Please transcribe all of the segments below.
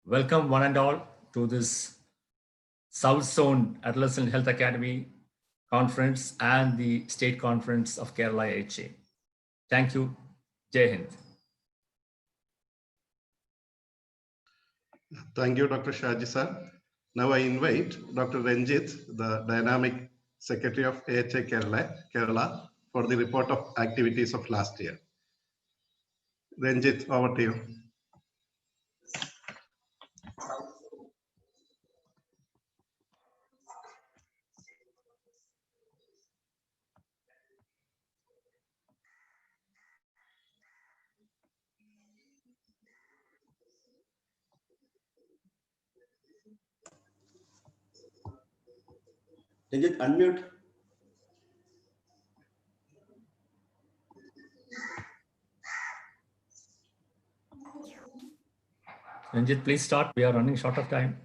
Welcome one and all to this South Zone Adolescent Health Academy conference and the State Conference of Kerala HA. Thank you. Jai Hind. Thank you, Dr. Shaji sir. Now I invite Dr. Ranjit, the Dynamic Secretary of AHA Kerala, for the report of activities of last year. Ranjit, over to you. Ranjit, unmute. Ranjit, please start. We are running short of time.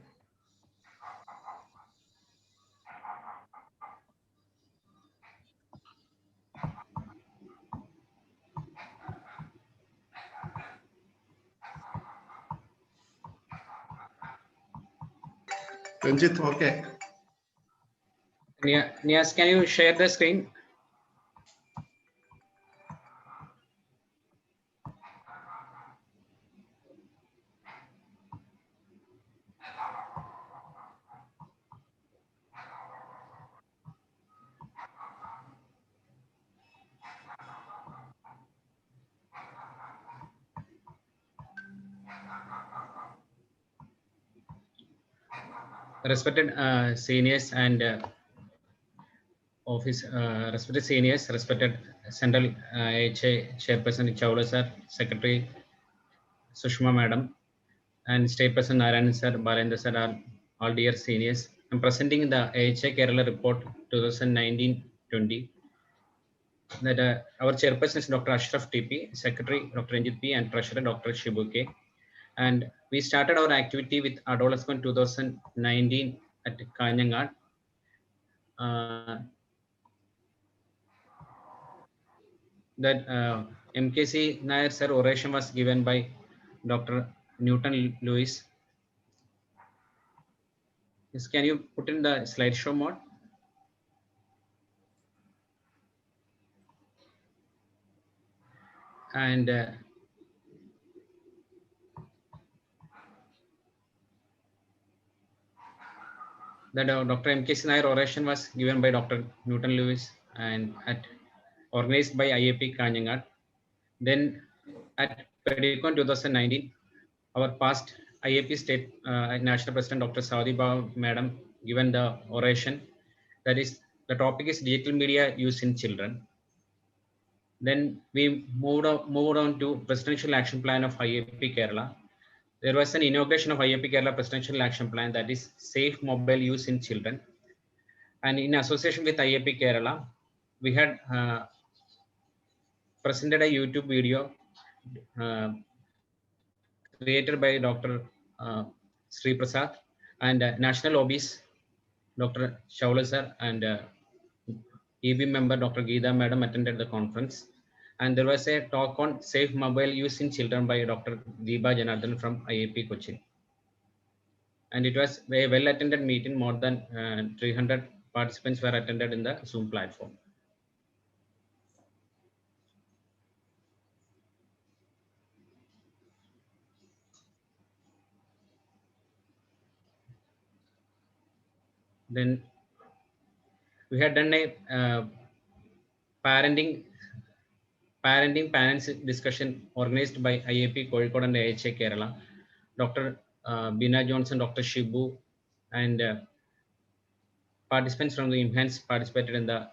Ranjit, okay. Nias, can you share the screen? Respected seniors and respected seniors, respected Central HA Chairperson Chawla sir, Secretary Sushma Madam, and State Person Narayan sir, Balendra sir, all dear seniors. I'm presenting the AHA Kerala report 2019-20. That our chairperson is Dr. Ashraf TP, Secretary Dr. Ranjit P, and Treasurer Dr. Shibu K. And we started our activity with Adolescon 2019 at Kanyangat. That MKC Nair sir oration was given by Dr. Newton Lewis. Yes, can you put in the slideshow mode? And that Dr. MKC Nair oration was given by Dr. Newton Lewis and organized by IAP Kanyangat. Then at Adolescon 2019, our past IAP State National President Dr. Saudi Ba Madam given the oration. That is, the topic is digital media use in children. Then we moved on to Presidential Action Plan of IAP Kerala. There was an inauguration of IAP Kerala Presidential Action Plan, that is safe mobile use in children. And in association with IAP Kerala, we had presented a YouTube video created by Dr. Sri Prasad and National Lobbies, Dr. Chawla sir and EB member Dr. Geeta Madam attended the conference. And there was a talk on safe mobile use in children by Dr. Deepa Janardhan from IAP Cochin. And it was a well attended meeting. More than 300 participants were attended in the Zoom platform. Then we had done a parenting parents discussion organized by IAP Kozhikode and AHA Kerala. Dr. Bina Johnson, Dr. Shibu, and participants from the IMHANS participated in the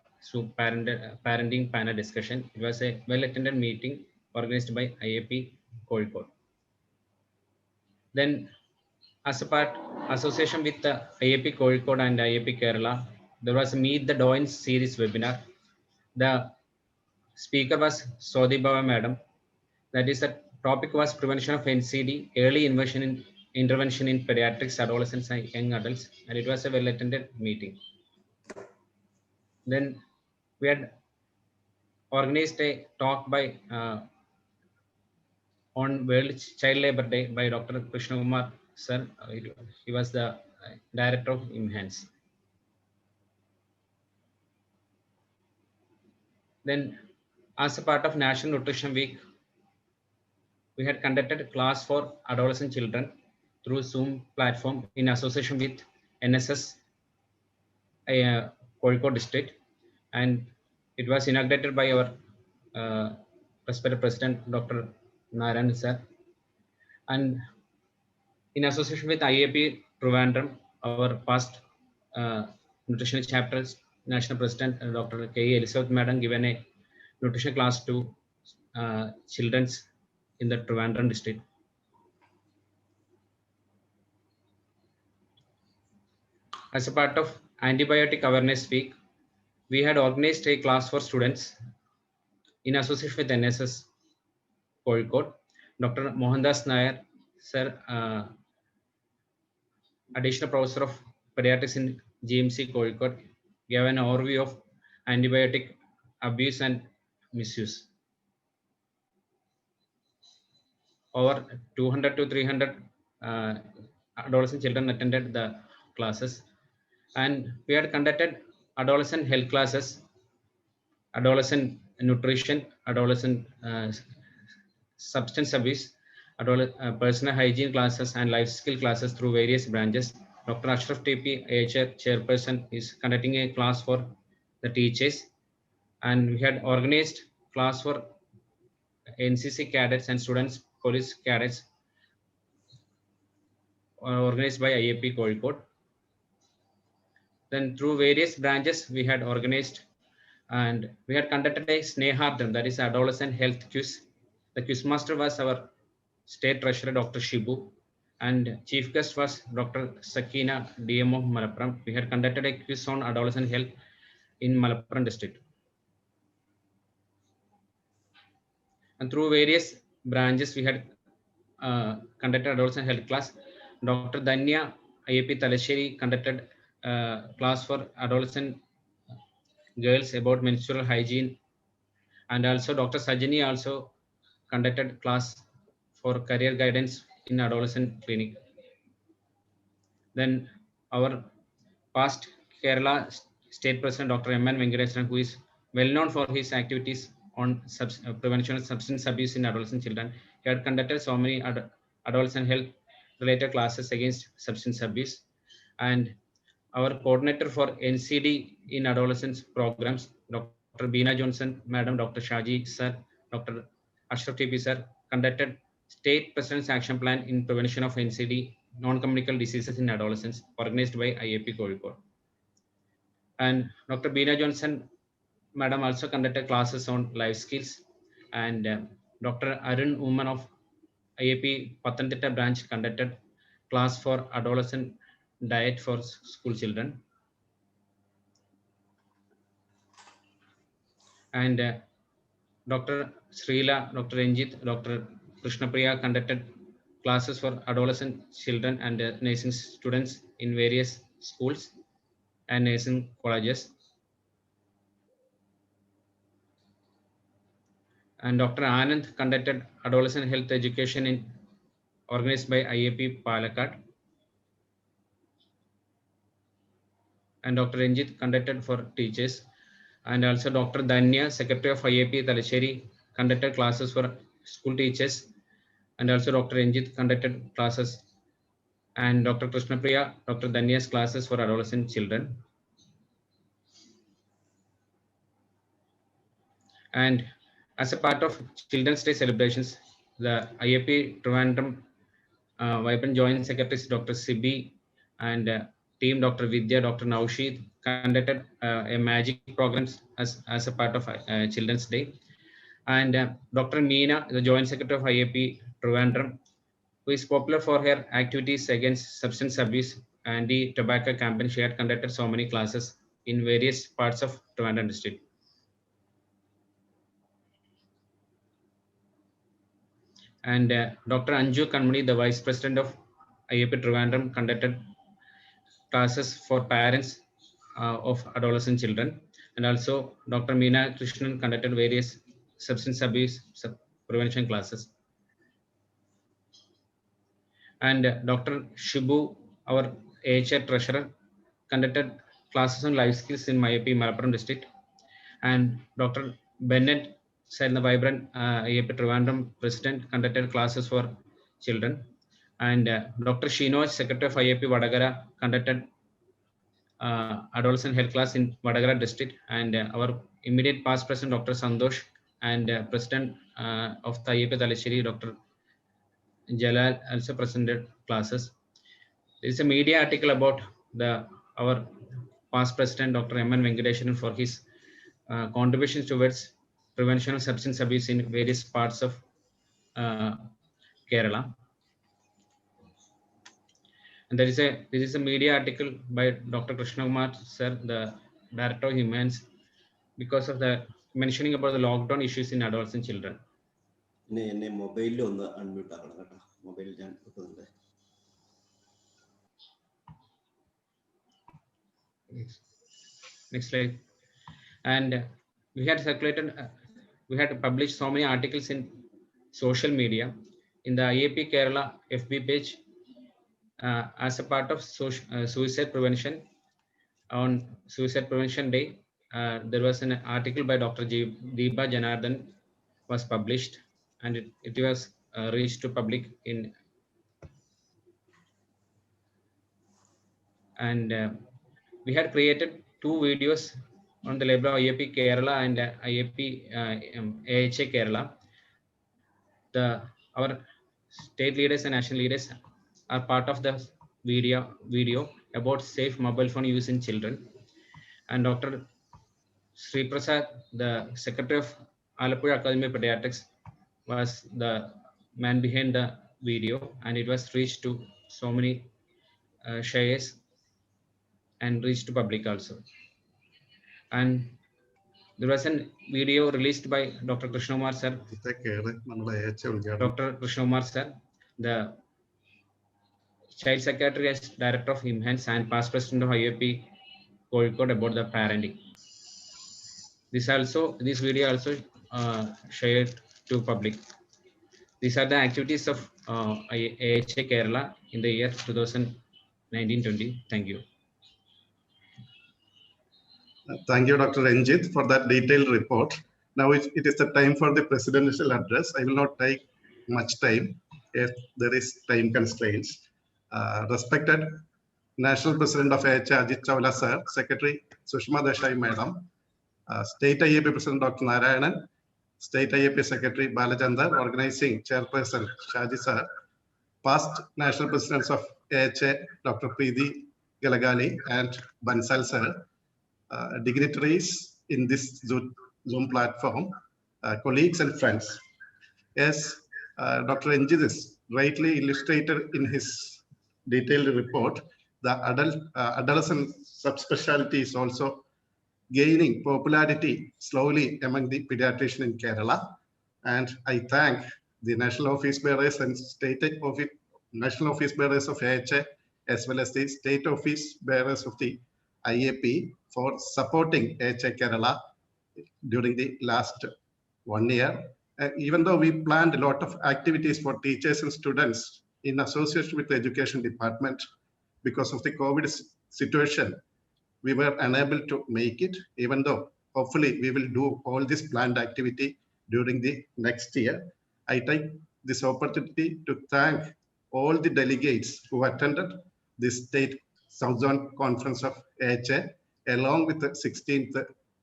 parenting panel discussion. It was a well-attended meeting organized by IAP Kozhikode. Then, as a part association with the IAP Kozhikode and IAP Kerala, there was a Meet the Doins series webinar. The speaker was Saudi Baba Madam. That is, the topic was prevention of NCD, early intervention in pediatrics, adolescents, and young adults, and it was a well-attended meeting. Then we had organized a talk by on World Child Labor Day by Dr. Krishna Kumar sir. He was the director of IMHANS. Then, as a part of National Nutrition Week, we had conducted a class for adolescent children through Zoom platform in association with NSS Kozhikode district, and it was inaugurated by our respected President Dr. Narayan sir, and in association with IAP Trivandrum, our past nutrition chapters national president Dr. K. Elizabeth Madam given a nutrition class to children's in the Trivandrum district. As a part of Antibiotic Awareness Week, we had organized a class for students in association with NSS Kozhikode. Dr. Mohandas Nair, sir, additional professor of pediatrics in GMC Kozhikode, gave an overview of antibiotic abuse and misuse. Over 200 to 300 adolescent children attended the classes, and we had conducted adolescent health classes, adolescent nutrition, adolescent substance abuse, personal hygiene classes, and life skill classes through various branches. Dr. Ashraf TP, AHR chairperson, is conducting a class for the teachers, and we had organized class for NCC cadets and students, police cadets, organized by IAP Kozhikode. Then through various branches, we had organized and we had conducted a Snehardam, that is adolescent health quiz. The quiz master was our state treasurer, Dr. Shibu, and chief guest was Dr. Sakina, DMO Malappuram. We had conducted a quiz on adolescent health in Malappuram district. And through various branches, we had conducted adolescent health class. Dr. Danya IAP Talasheri conducted class for adolescent girls about menstrual hygiene, and also Dr. Sajani also conducted class for career guidance in adolescent clinic. Then our past Kerala State President Dr. M. N. Venkateswaran, who is well known for his activities on prevention of substance abuse in adolescent children, he had conducted so many adolescent health related classes against substance abuse. And our coordinator for NCD in adolescence programs, Dr. Beena Johnson, Madam, Dr. Shaji sir, Dr. Ashraf TP sir, conducted State President's Action Plan in Prevention of NCD, non-communicable diseases in adolescents, organized by IAP Kozhikode. And Dr. Beena Johnson, Madam, also conducted classes on life skills, and Dr. Arun Uman of IAP Pathanamthitta branch conducted class for adolescent diet for school children. And Dr. Srila, Dr. Ranjit, Dr. Krishnapriya conducted classes for adolescent children and nursing students in various schools and nursing colleges. And Dr. Anand conducted adolescent health education organized by IAP Palakkad. And Dr. Ranjit conducted for teachers. And also Dr. Danya, Secretary of IAP Talasheri, conducted classes for school teachers. And also Dr. Ranjit conducted classes, and Dr. Krishnapriya, Dr. Danya's classes for adolescent children. And as a part of Children's Day celebrations, the IAP Trivandrum Vibrant Joint Secretaries Dr. Sibi and team Dr. Vidya, Dr. Naushid conducted a magic programs as a part of Children's Day. And Dr. Meena, the Joint Secretary of IAP Trivandrum, who is popular for her activities against substance abuse and the tobacco campaign, she had conducted so many classes in various parts of Trivandrum district. And Dr. Anju Kanmani, the Vice President of IAP Trivandrum, conducted classes for parents of adolescent children. And also Dr. Meena Krishnan conducted various substance abuse prevention classes. And Dr. Shibu, our AHA treasurer, conducted classes on life skills in IAP Malappuram district. And Dr. Bennett, Said the Vibrant IAP Trivandrum president, conducted classes for children. And Dr. Shinoj, secretary of IAP Vadagara, conducted adolescent health class in Vadagara district. And our immediate past president, Dr. Sandosh, and president of the IAP Talasheri, Dr. Jalal, also presented classes. There is a media article about our past president, Dr. M.N. Venkateswaran, for his contributions towards prevention of substance abuse in various parts of Kerala. And there is a media article by Dr. Krishna Kumar, sir, the director of Humans, because of the mentioning about the lockdown issues in adolescent children. മൊബൈലിൽ ഒന്ന് unmute ആക്കണം കേട്ടോ. Mobile ഞാൻ വെക്കുന്നുണ്ട്. Next slide. And we had circulated, we had published so many articles in social media in the IAP Kerala FB page as a part of suicide prevention. On Suicide Prevention Day, there was an article by Dr. Deepa Janardhan was published, and it was reached to public in. And we had created 2 videos on the level of IAP Kerala and IAP AHA Kerala. Our state leaders and national leaders are part of the video about safe mobile phone use in children. And Dr. Sri Prasad, the secretary of Alappuzha Academy of Pediatrics, was the man behind the video, and it was reached to so many shares and reached to public also. And there was a video released by Dr. Krishna Kumar sir. Dr. Krishna Kumar sir, the child secretary as director of Humans and past president of IAP Kozhikode, about the parenting. This video also shared to public. These are the activities of AHA Kerala in the year 2019-20. Thank you. Thank you, Dr. Ranjit, for that detailed report. Now it is the time for the presidential address. I will not take much time if there is time constraints. Respected National President of AHA, Ajit Chawla sir, Secretary Sushma Desai madam, State IAP President Dr. Narayanan, State IAP Secretary Balachandar, Organizing Chairperson Shaji sir, past National Presidents of AHA, Dr. Preeti Galagali and Bansal sir, dignitaries in this Zoom platform, colleagues and friends. Yes, Dr. Ranjit is rightly illustrated in his detailed report. The adolescent subspecialty is also gaining popularity slowly among the pediatricians in Kerala. And I thank the national office bearers and national office bearers of AHA, as well as the state office bearers of the IAP, for supporting AHA Kerala during the last 1 year. Even though we planned a lot of activities for teachers and students in association with the education department, because of the COVID situation, we were unable to make it, even though hopefully we will do all this planned activity during the next year. I take this opportunity to thank all the delegates who attended this state South Zone Conference of AHA, along with the 16th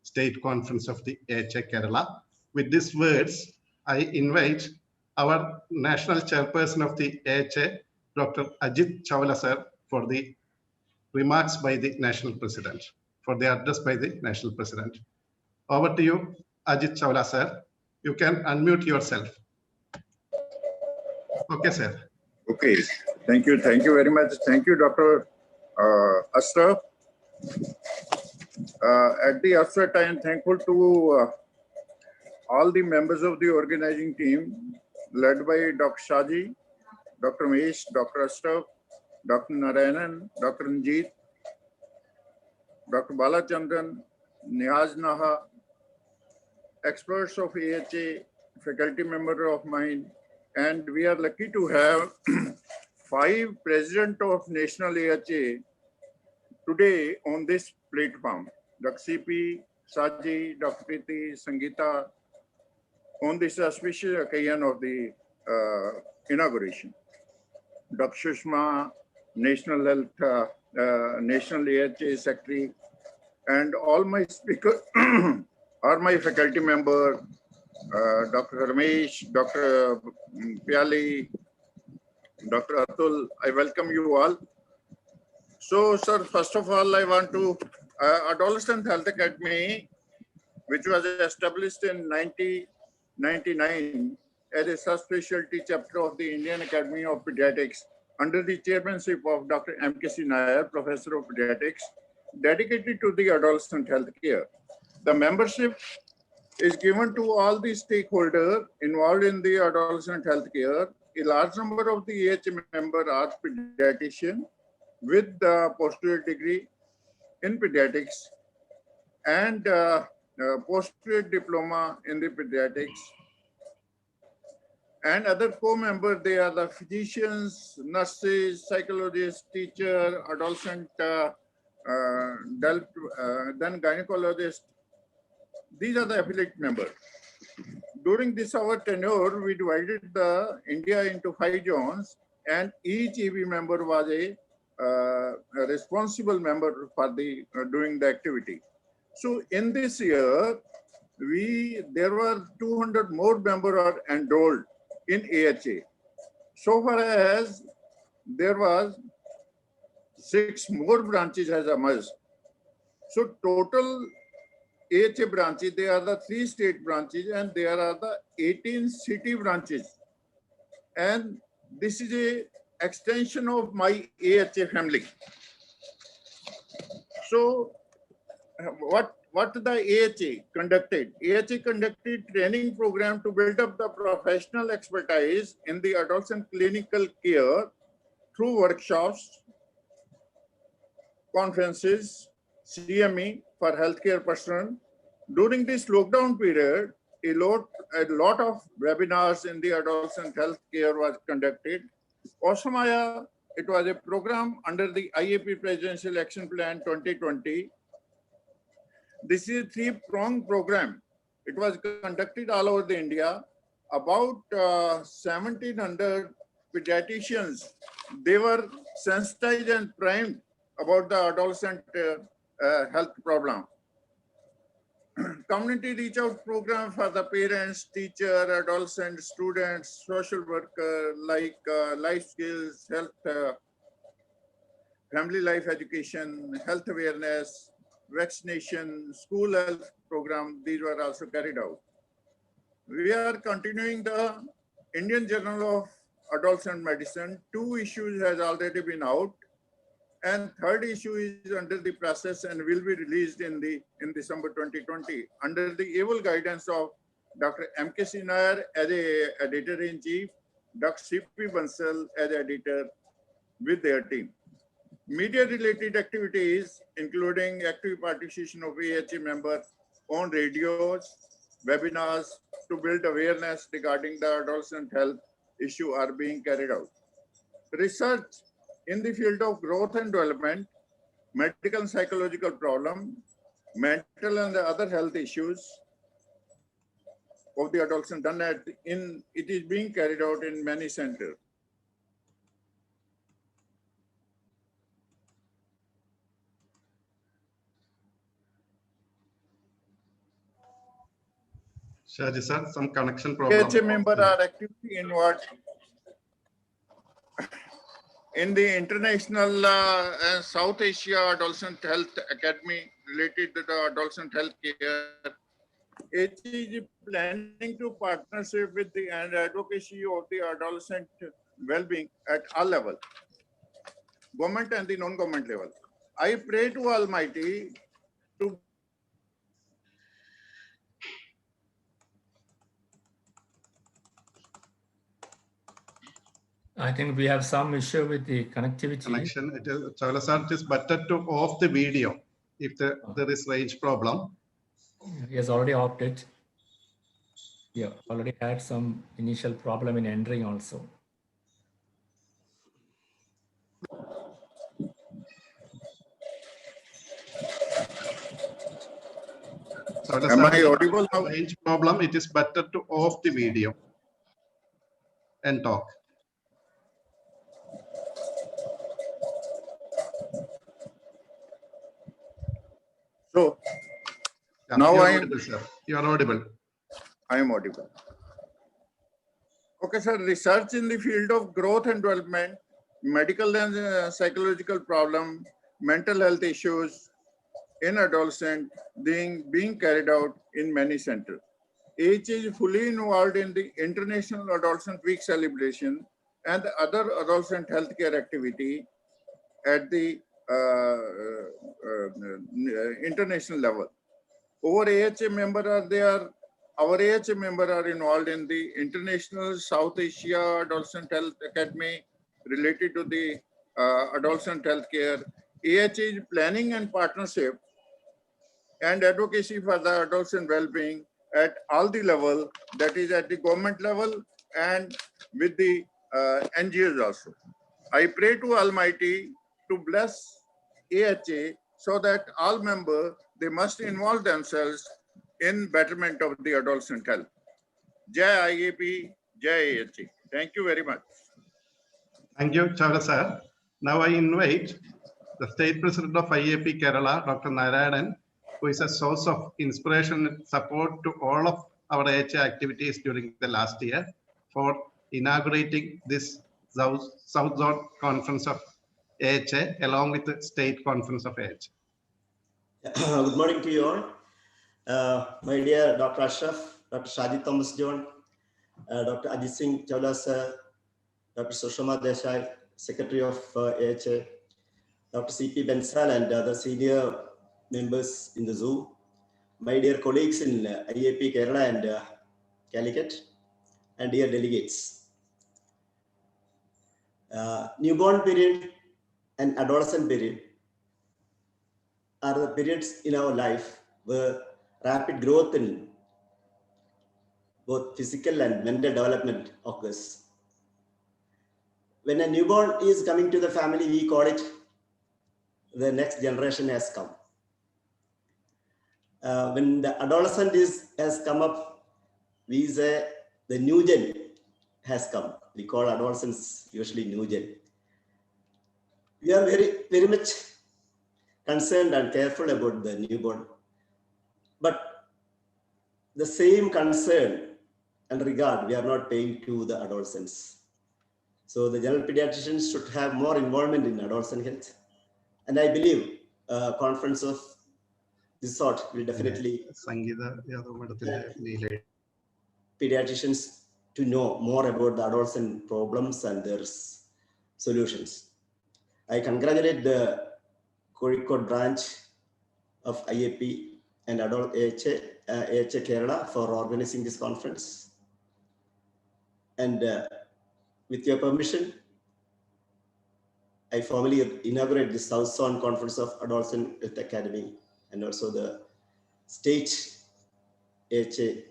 State Conference of the AHA Kerala. With these words, I invite our National Chairperson of the AHA, Dr. Ajit Chawla sir, for the remarks by the National President, for the address by the National President. Over to you, Ajit Chawla sir. You can unmute yourself. Okay, sir. Okay, thank you very much. Thank you, Dr. Ashraf. At the outset, I am thankful to all the members of the organizing team, led by Dr. Shaji, Dr. Mesh, Dr. Ashraf, Dr. Narayanan, Dr. Ranjit, Dr. Balachandran, Nihaz Naha, experts of AHA, faculty member of mine, and we are lucky to have 5 president of National AHA today on this platform. Dr. CP, Saji, Dr. Preeti, Sangeeta, on this auspicious occasion of the inauguration. Dr. Sushma, National Health, National AHA Secretary, and all my speakers are my faculty member, Dr. Ramesh, Dr. Pyali, Dr. Atul. I welcome you all. So, sir, first of all, I want to, Adolescent Health Academy, which was established in 1999 as a subspecialty chapter of the Indian Academy of Pediatrics under the chairmanship of Dr. M.K.C. Nair, Professor of Pediatrics, dedicated to the adolescent health care. The membership is given to all the stakeholders involved in the adolescent health care. A large number of the AHA members are pediatricians with the postgraduate degree in pediatrics and postgraduate diploma in the pediatrics. And other co-members, they are the physicians, nurses, psychologists, teacher, adolescent, then gynecologist. These are the affiliate members. During this our tenure, we divided the India into 5 zones, and each EB member was a responsible member for the doing the activity. So in this year, there were 200 more members are enrolled in AHA. So far as there was 6 more branches has emerged. So total AHA branches, they are the 3 state branches and there are the 18 city branches. And this is a extension of my AHA family. So what the AHA conducted? AHA conducted training program to build up the professional expertise in the adolescent clinical care through workshops, conferences, CME for healthcare personnel. During this lockdown period, a lot of webinars in the adolescent health care was conducted. Osamaya, it was a program under the IAP Presidential Action Plan 2020. This is a 3-pronged program. It was conducted all over the India. About 1,700 pediatricians, they were sensitized and primed about the adolescent health problem. Community reach out program for the parents, teacher, adolescent, students, social worker, like life skills, health, family life education, health awareness, vaccination, school health program, these were also carried out. We are continuing the Indian Journal of Adolescent Medicine. 2 issues has already been out, and 3rd issue is under the process and will be released in December 2020 under the able guidance of Dr. M.K.C. Nair as a editor-in-chief, Dr. C.P. Bansal as editor with their team. Media-related activities, including active participation of AHA members on radios, webinars to build awareness regarding the adolescent health issue are being carried out. Research in the field of growth and development, medical and psychological problem, mental and the other health issues of the adolescent done it is being carried out in many centers. Shaji sir, some connection problem. AHA members are actively involved in the International South Asia Adolescent Health Academy related to the adolescent health care. AHA is planning to partnership with the and advocacy of the adolescent well-being at all levels, government and the non-government level. I pray to Almighty to I think we have some issue with the connectivity. Connection. Chawla sir, it is better to off the video if there is range problem. He has already opted. Yeah, already had some initial problem in entering also. Dr. Am I Sir, audible now? range problem, it is better to off the video and talk. So Yeah, now you are I am audible, sir. You are audible. audible. Okay, sir. Research in the field of growth and development, medical and psychological problem, mental health issues in adolescent being carried out in many centers. AHA is fully involved in the International Adolescent Week celebration and the other adolescent healthcare activity at the international level. Our AHA member are there. Our AHA member are involved in the International South Asia Adolescent Health Academy related to the adolescent healthcare. AHA is planning and partnership and advocacy for the adolescent well-being at all the level, that is at the government level and with the NGOs also. I pray to Almighty to bless AHA so that all members, they must involve themselves in betterment of the adolescent health. Jai IAP, Jai AHA. Thank you very much. Thank you, Chavla sir. Now I invite the State President of IAP Kerala, Dr. Narayanan, who is a source of inspiration and support to all of our AHA activities during the last year, for inaugurating this South Zone Conference of AHA along with the State Conference of AHA. Good morning to you all. My dear Dr. Ashraf, Dr. Shajit Thomas John, Dr. Ajit Singh Chawla sir, Dr. Sushma Desai, Secretary of AHA, Dr. C.P. Bensal and other senior members in the Zoom, my dear colleagues in IAP Kerala and Calicut, and dear delegates. Newborn period and adolescent period are the periods in our life where rapid growth in both physical and mental development occurs. When a newborn is coming to the family, we call it the next generation has come. When the adolescent has come up, we say the new gen has come. We call adolescents usually new gen. We are very much concerned and careful about the newborn, but the same concern and regard we are not paying to the adolescents. So the general pediatricians should have more involvement in adolescent health, and I believe a conference of this sort will definitely pediatricians to know more about the adolescent problems and their solutions. I congratulate the Kozhikode branch of IAP and Adult AHA Kerala for organizing this conference. And with your permission, I formally inaugurate the South Zone Conference of Adolescent Health Academy and also the State AHA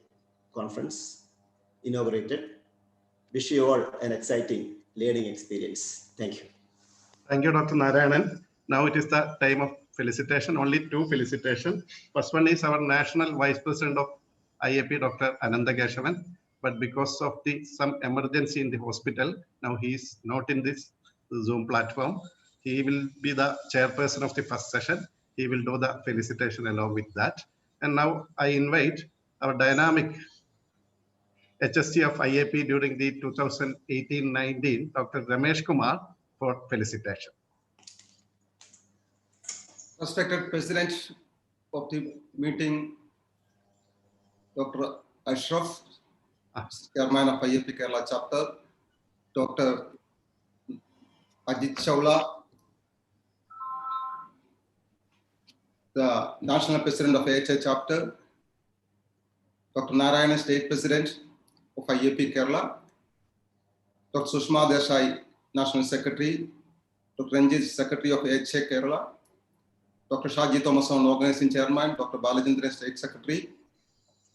Conference inaugurated. Wish you all an exciting learning experience. Thank you. Thank you, Dr. Narayanan. Now it is the time of felicitation, only two felicitations. First one is our National Vice President of IAP, Dr. Ananda Keshavan. But because of some emergency in the hospital, now he is not in this Zoom platform. He will be the chairperson of the first session. He will do the felicitation along with that. And now I invite our dynamic HSC of IAP during the 2018-19, Dr. Ramesh Kumar, for felicitation. Respected President of the meeting, Dr. Ashraf, Chairman of IAP Kerala chapter, Dr. Ajit Chawla, the National President of AHA chapter, Dr. Narayanan, State President of IAP Kerala, Dr. Sushma Desai, National Secretary, Dr. Ranjit, Secretary of AHA Kerala, Dr. Shajit Thomas, Organizing Chairman, Dr. Balajendran, State Secretary,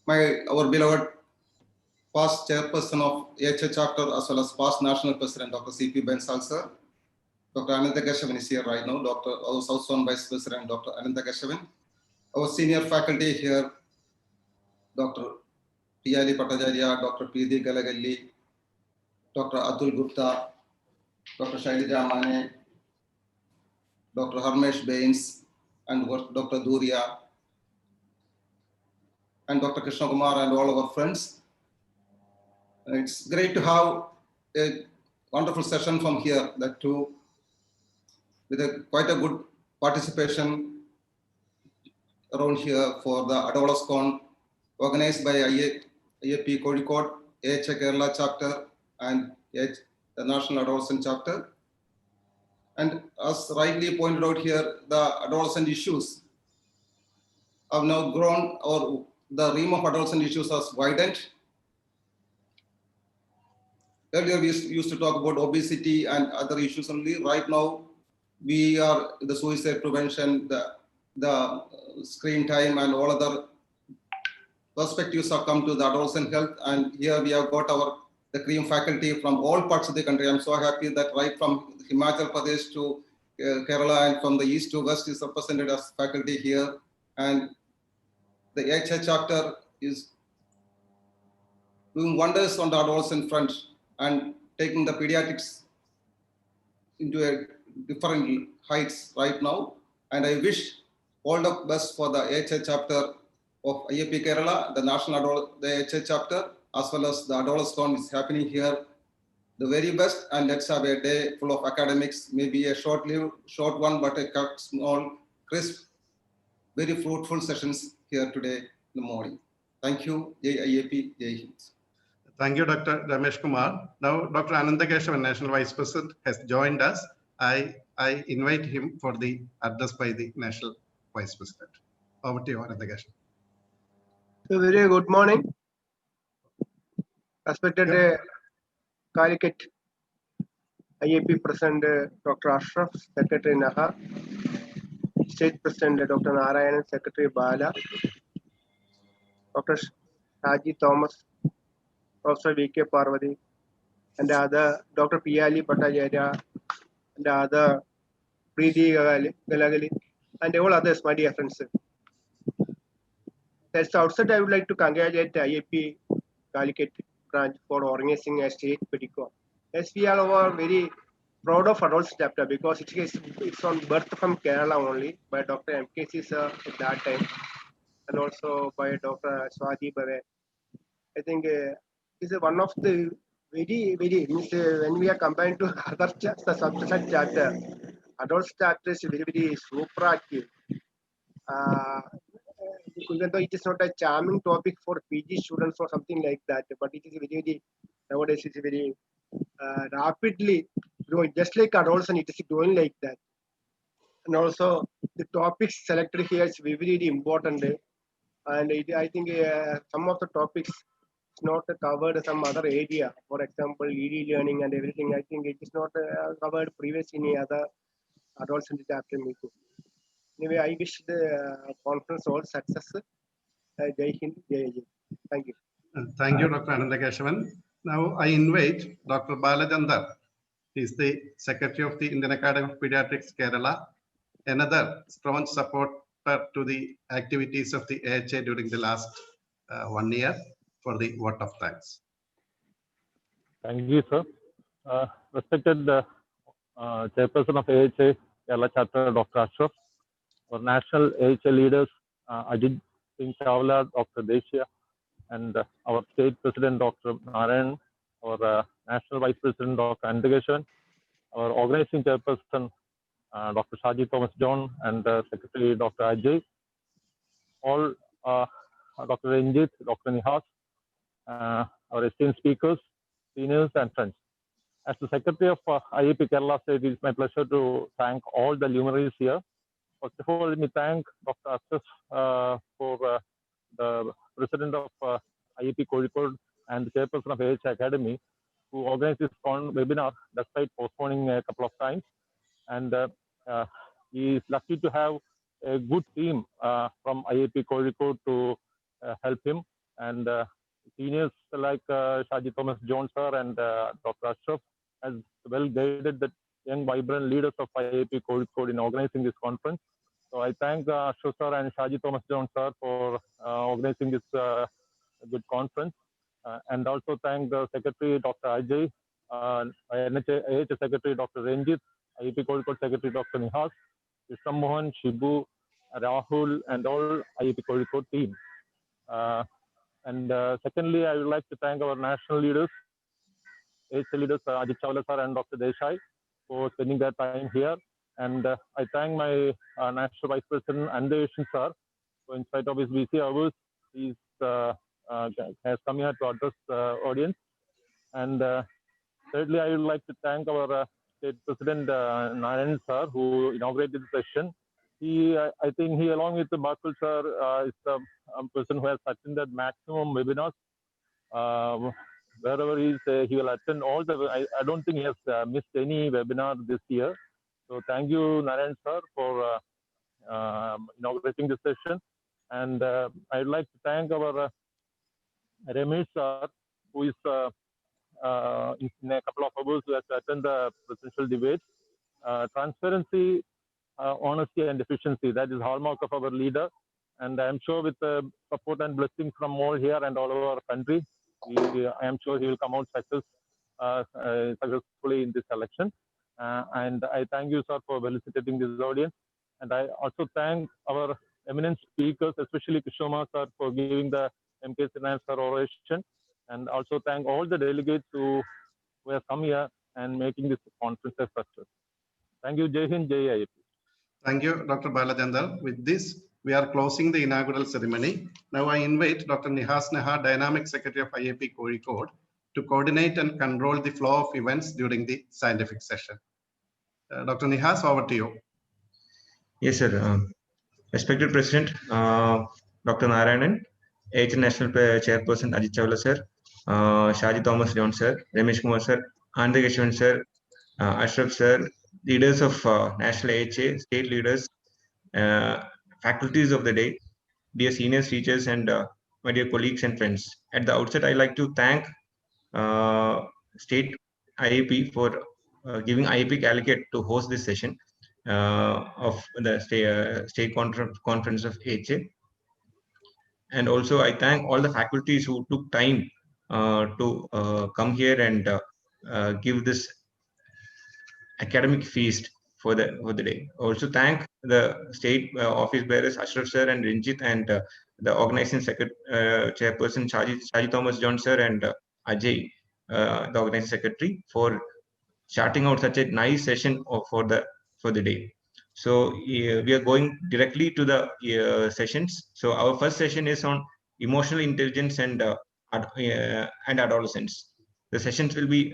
our beloved past Chairperson of AHA Chapter as well as past National President, Dr. C.P. Bensal sir, Dr. Ananda Keshavan is here right now, our South Zone Vice President, Dr. Ananda Keshavan, our senior faculty here, Dr. Piyali Patajarya, Dr. P.D. Galagalli, Dr. Atul Gupta, Dr. Shailija Mane, Dr. Harmesh Bains, and Dr. Duria, and Dr. Krishna Kumar, and all our friends. It's great to have a wonderful session from here, that too, with quite a good participation around here for the Adolescon organized by IAP Kozhikode, AHA Kerala chapter, and the National Adolescent chapter. And as rightly pointed out here, the adolescent issues have now grown, or the realm of adolescent issues has widened. Earlier, we used to talk about obesity and other issues only. Right now, we are the suicide prevention, the screen time, and all other perspectives have come to the adolescent health. And here we have got the cream faculty from all parts of the country. I'm so happy that right from Himachal Pradesh to Kerala, and from the east to west is represented as faculty here. And the AHA chapter is doing wonders on the adolescent front and taking the pediatrics into a different heights right now. And I wish all the best for the AHA chapter of IAP Kerala, the the AHA chapter, as well as the Adolescon is happening here. The very best, and let's have a day full of academics, maybe a short one, but a small, crisp, very fruitful sessions here today in the morning. Thank you, Jai IAP, Jai Hind. Thank you, Dr. Ramesh Kumar. Now, Dr. Anandakeshavan, National Vice President, has joined us. I invite him for the address by the National Vice President. Over to you, Anandakeshavan. So very good morning, respected Calicut IAP President Dr. Ashraf, Secretary Naha, State President Dr. Narayanan, Secretary Bala, Dr. Haji Thomas, Professor V.K. Parvati, and the other Dr. Piyali Patajarya, and the other Preeti Galagali, and all others, my dear friends. At the outset, I would like to congratulate the IAP Calicut branch for organizing a state pedicon. Yes, we are very proud of adults chapter because it's on birth from Kerala only by Dr. M.K.C. sir at that time, and also by Dr. Swati Bave. I think it's one of the very means when we are comparing to other subject chapter, adults chapter is very super active. Even though it is not a charming topic for PG students or something like that, but it is very nowadays it's very rapidly growing, just like adolescent, it is growing like that. And also the topics selected here is very important, and I think some of the topics is not covered some other area. For example, ED learning and everything. I think it is not covered previously in any other adolescent chapter meeting. Anyway, I wish the conference all success. Jai Hind, Jai Hind. Thank you. Thank you, Dr. Anandakeshavan. Now I invite Dr. Balachandar. He is the Secretary of the Indian Academy of Pediatrics, Kerala, another strong supporter to the activities of the AHA during the last 1 year, for the vote of thanks. Thank you, sir. Respected Chairperson of AHA Kerala Chapter, Dr. Ashraf, our national AHA leaders, Ajit Singh Chawla, Dr. Deshiya, and our State President, Dr. Narayan, our National Vice President, Dr. Anandakeshavan, our Organizing Chairperson, Dr. Shaji Thomas John, and Secretary, Dr. Ajay, all Dr. Ranjit, Dr. Nihas, our esteemed speakers, seniors, and friends. As the Secretary of IAP Kerala State, it is my pleasure to thank all the luminaries here. First of all, let me thank Dr. Ashraf for the President of IAP Kozhikode and the Chairperson of AHA Academy, who organized this webinar despite postponing a couple of times. And he is lucky to have a good team from IAP Kozhikode to help him. And seniors like Shaji Thomas Jones sir and Dr. Ashraf has well guided the young, vibrant leaders of IAP Kozhikode in organizing this conference. So I thank Ashraf sir and Shaji Thomas Jones sir for organizing this good conference. And also thank the Secretary, Dr. Ajay, NHA Secretary, Dr. Ranjit, IEP Kozhikode Secretary, Dr. Nihas, Krishna Mohan, Shibu, Rahul, and all IEP Kozhikode team. And secondly, I would like to thank our national leaders, AHA leaders, Ajit Chawla sir and Dr. Desai, for spending their time here. And I thank my National Vice President, Adolescon sir, so in spite of his busy hours, he has come here to address the audience. And thirdly, I would like to thank our State President, Narayan sir, who inaugurated the session. I think he, along with the Bakul sir, is the person who has attended maximum webinars. Wherever he is, he will attend all the. I don't think he has missed any webinar this year. So thank you, Narayan sir, for inaugurating this session. And I would like to thank our Ramesh sir, who is in a couple of hours who has to attend the presidential debate. Transparency, honesty, and efficiency, that is hallmark of our leader. And I'm sure with the support and blessings from all here and all over our country, I am sure he will come out successfully in this election. And I thank you, sir, for felicitating this audience. And I also thank our eminent speakers, especially Kishoma sir, for giving the MK Sinai sir oration. And also thank all the delegates who have come here and making this conference a success. Thank you. Jai Hind, Jai IIT. Thank you, Dr. Balachandar. With this, we are closing the inaugural ceremony. Now I invite Dr. Nihas Neha, Dynamic Secretary of IAP Kozhikode, to coordinate and control the flow of events during the scientific session. Dr. Nihas, over to you. Yes, sir. Respected President, Dr. Narayanan, AHA National Chairperson Ajit Chawla sir, Shaji Thomas John sir, Ramesh Kumar sir, Andhra Yashwant sir, Ashraf sir, leaders of National AHA, state leaders, faculties of the day, dear seniors, teachers, and my dear colleagues and friends. At the outset, I'd like to thank State IAP for giving IAP Calicut to host this session of the state conference of AHA. And also I thank all the faculties who took time to come here and give this academic feast for the day. Also thank the state office bearers Ashraf sir and Ranjit, and the organizing chairperson Shaji Thomas John sir and Ajay, the organizing secretary, for charting out such a nice session for the day. So we are going directly to the sessions. So our first session is on emotional intelligence and adolescence. The sessions will be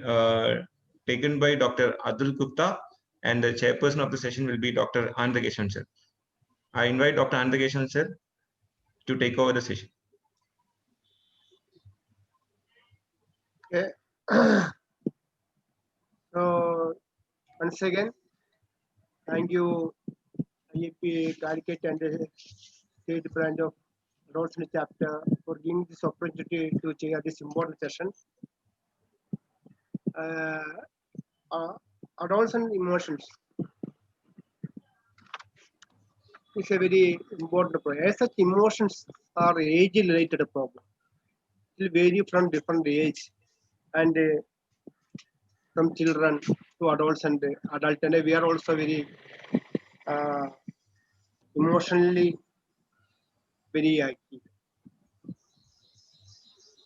taken by Dr. Adul Gupta, and the chairperson of the session will be Dr. Andhra sir. I invite Dr. Andhra sir to take over the session. Okay. So once again, thank you, IAP Calicut and the State Branch of Adolescent Chapter, for giving this opportunity to chair this important session. Adolescent emotions is a very important problem. As such, emotions are age-related problem. It will vary from different age, and from children to adults and adult, and we are also very emotionally very active.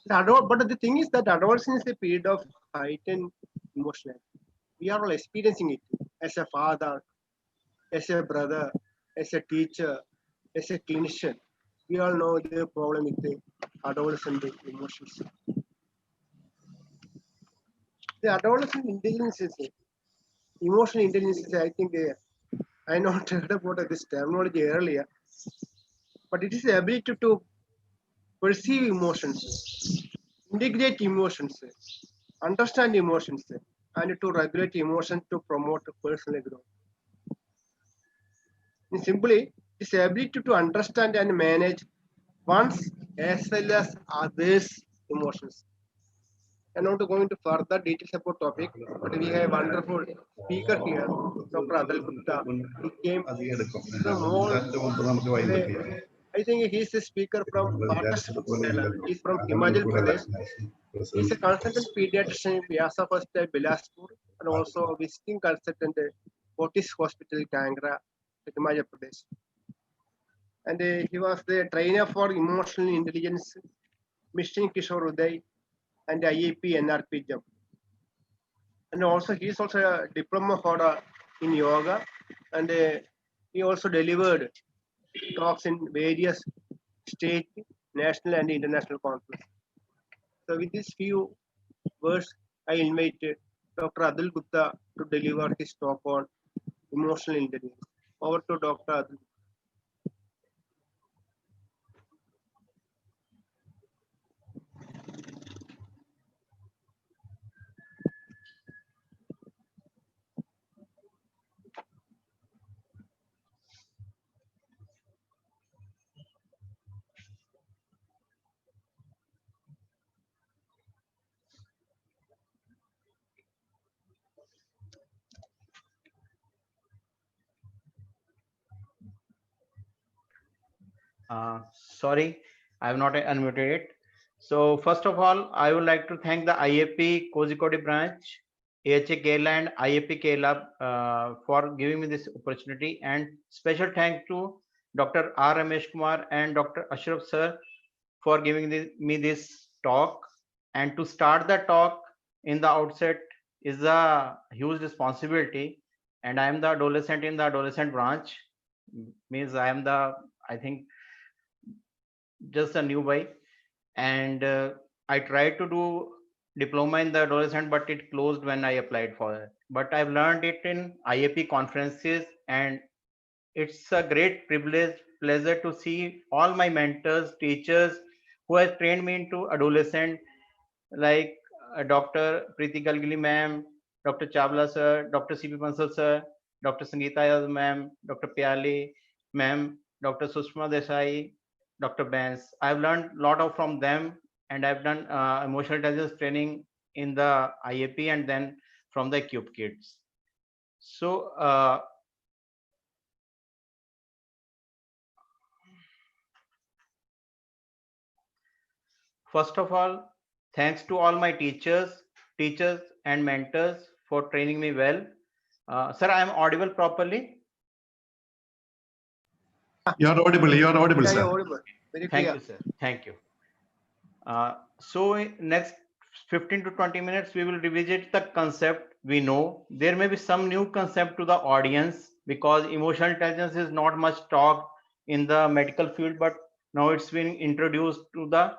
But the thing is that adolescence is a period of heightened emotion. We are all experiencing it as a father, as a brother, as a teacher, as a clinician. We all know the problem with the adolescent emotions. The adolescent intelligence is emotional intelligence is, I think, I not heard about this terminology earlier, but it is the ability to perceive emotions, integrate emotions, understand emotions, and to regulate emotions to promote personal growth. And simply, it's the ability to understand and manage one's as well as others' emotions. I'm not going into further details about topic, but we have a wonderful speaker here, Dr. Adal Gupta. He came from all I think he's a speaker from Maharashtra. He's from Himachal Pradesh. He's a consultant pediatrician in Vyasa Hospital, Bilaspur, and also a visiting consultant at Fortis Hospital, Kangra, Himachal Pradesh. And he was the trainer for emotional intelligence, Mission Kishore Uday, and IAP NRP jump. And also he's also a diploma holder in yoga, and he also delivered talks in various state, national, and international conferences. So with these few words, I invite Dr. Adil Gupta to deliver his talk on emotional intelligence. Over to Dr. Adil. Sorry, I have not unmuted it. So first of all, I would like to thank the IAP Kozhikode branch, AHA Kerala and IAP Kerala for giving me this opportunity, and special thank to Dr. R. Ramesh Kumar and Dr. Ashraf sir for giving me this talk. And to start the talk in the outset is a huge responsibility. And I am the adolescent in the adolescent branch. Means I think just a new boy, and I tried to do diploma in the adolescent, but it closed when I applied for it. But I've learned it in IAP conferences, and it's a great pleasure to see all my mentors, teachers who have trained me into adolescent, like Dr. Preeti Galgili ma'am, Dr. Chavla sir, Dr. CP Bansal sir, Dr. Sangeeta Yadav ma'am, Dr. Pyale ma'am, Dr. Sushma Desai, Dr. Benz. I've learned a lot of from them, and I've done emotional intelligence training in the IAP and then from the Cube Kids. So first of all, thanks to all my teachers and mentors for training me well. Sir, I am audible properly? You are audible. You are audible, Yeah, sir. you're audible. Very Thank clear. you, sir. Thank you. So next 15 to 20 minutes, we will revisit the concept. We know there may be some new concept to the audience because emotional intelligence is not much talked in the medical field, but now it's been introduced to the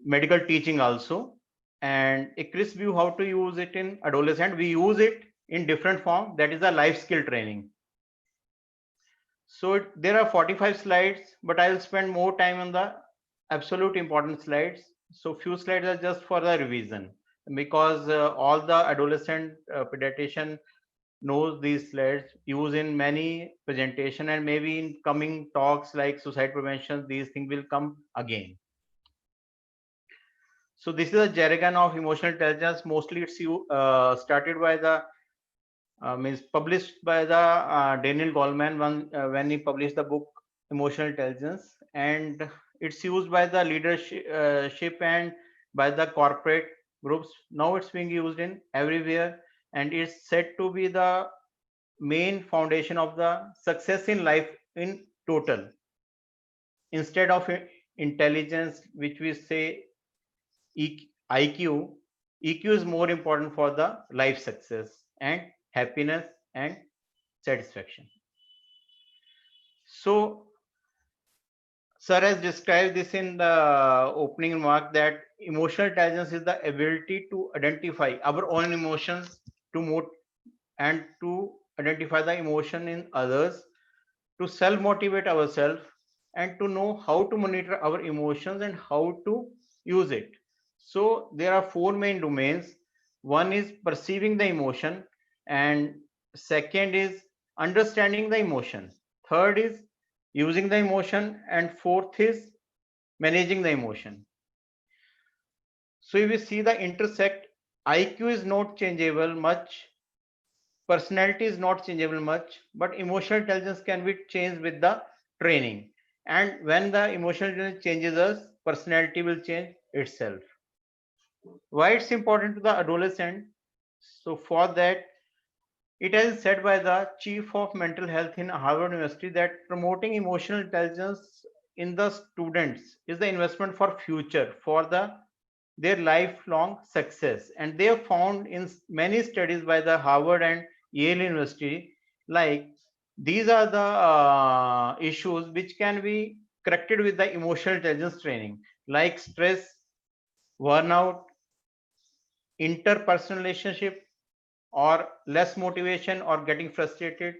medical teaching also. And a crisp view how to use it in adolescent. We use it in different form. That is a life skill training. So there are 45 slides, but I will spend more time on the absolute important slides. So few slides are just for the revision because all the adolescent pediatrician knows these slides used in many presentation, and maybe in coming talks like suicide prevention, these things will come again. So this is a jargon of emotional intelligence. Mostly it's started by the means published by the Daniel Goleman when he published the book Emotional Intelligence, and it's used by the leadership and by the corporate groups. Now it's being used in everywhere, and it's said to be the main foundation of the success in life in total. Instead of intelligence, which we say IQ, EQ is more important for the life success and happiness and satisfaction. So, sir has described this in the opening remark that emotional intelligence is the ability to identify our own emotions and to identify the emotion in others, to self-motivate ourselves, and to know how to monitor our emotions and how to use it. So there are four main domains. One is perceiving the emotion, and second is understanding the emotion. Third is using the emotion, and fourth is managing the emotion. So if we see the intersect, IQ is not changeable much, personality is not changeable much, but emotional intelligence can be changed with the training. And when the emotional intelligence changes us, personality will change itself. Why it's important to the adolescent? So for that, it has said by the chief of mental health in Harvard University that promoting emotional intelligence in the students is the investment for future, for their lifelong success. And they have found in many studies by the Harvard and Yale University, like these are the issues which can be corrected with the emotional intelligence training, like stress, burnout, interpersonal relationship, or less motivation or getting frustrated,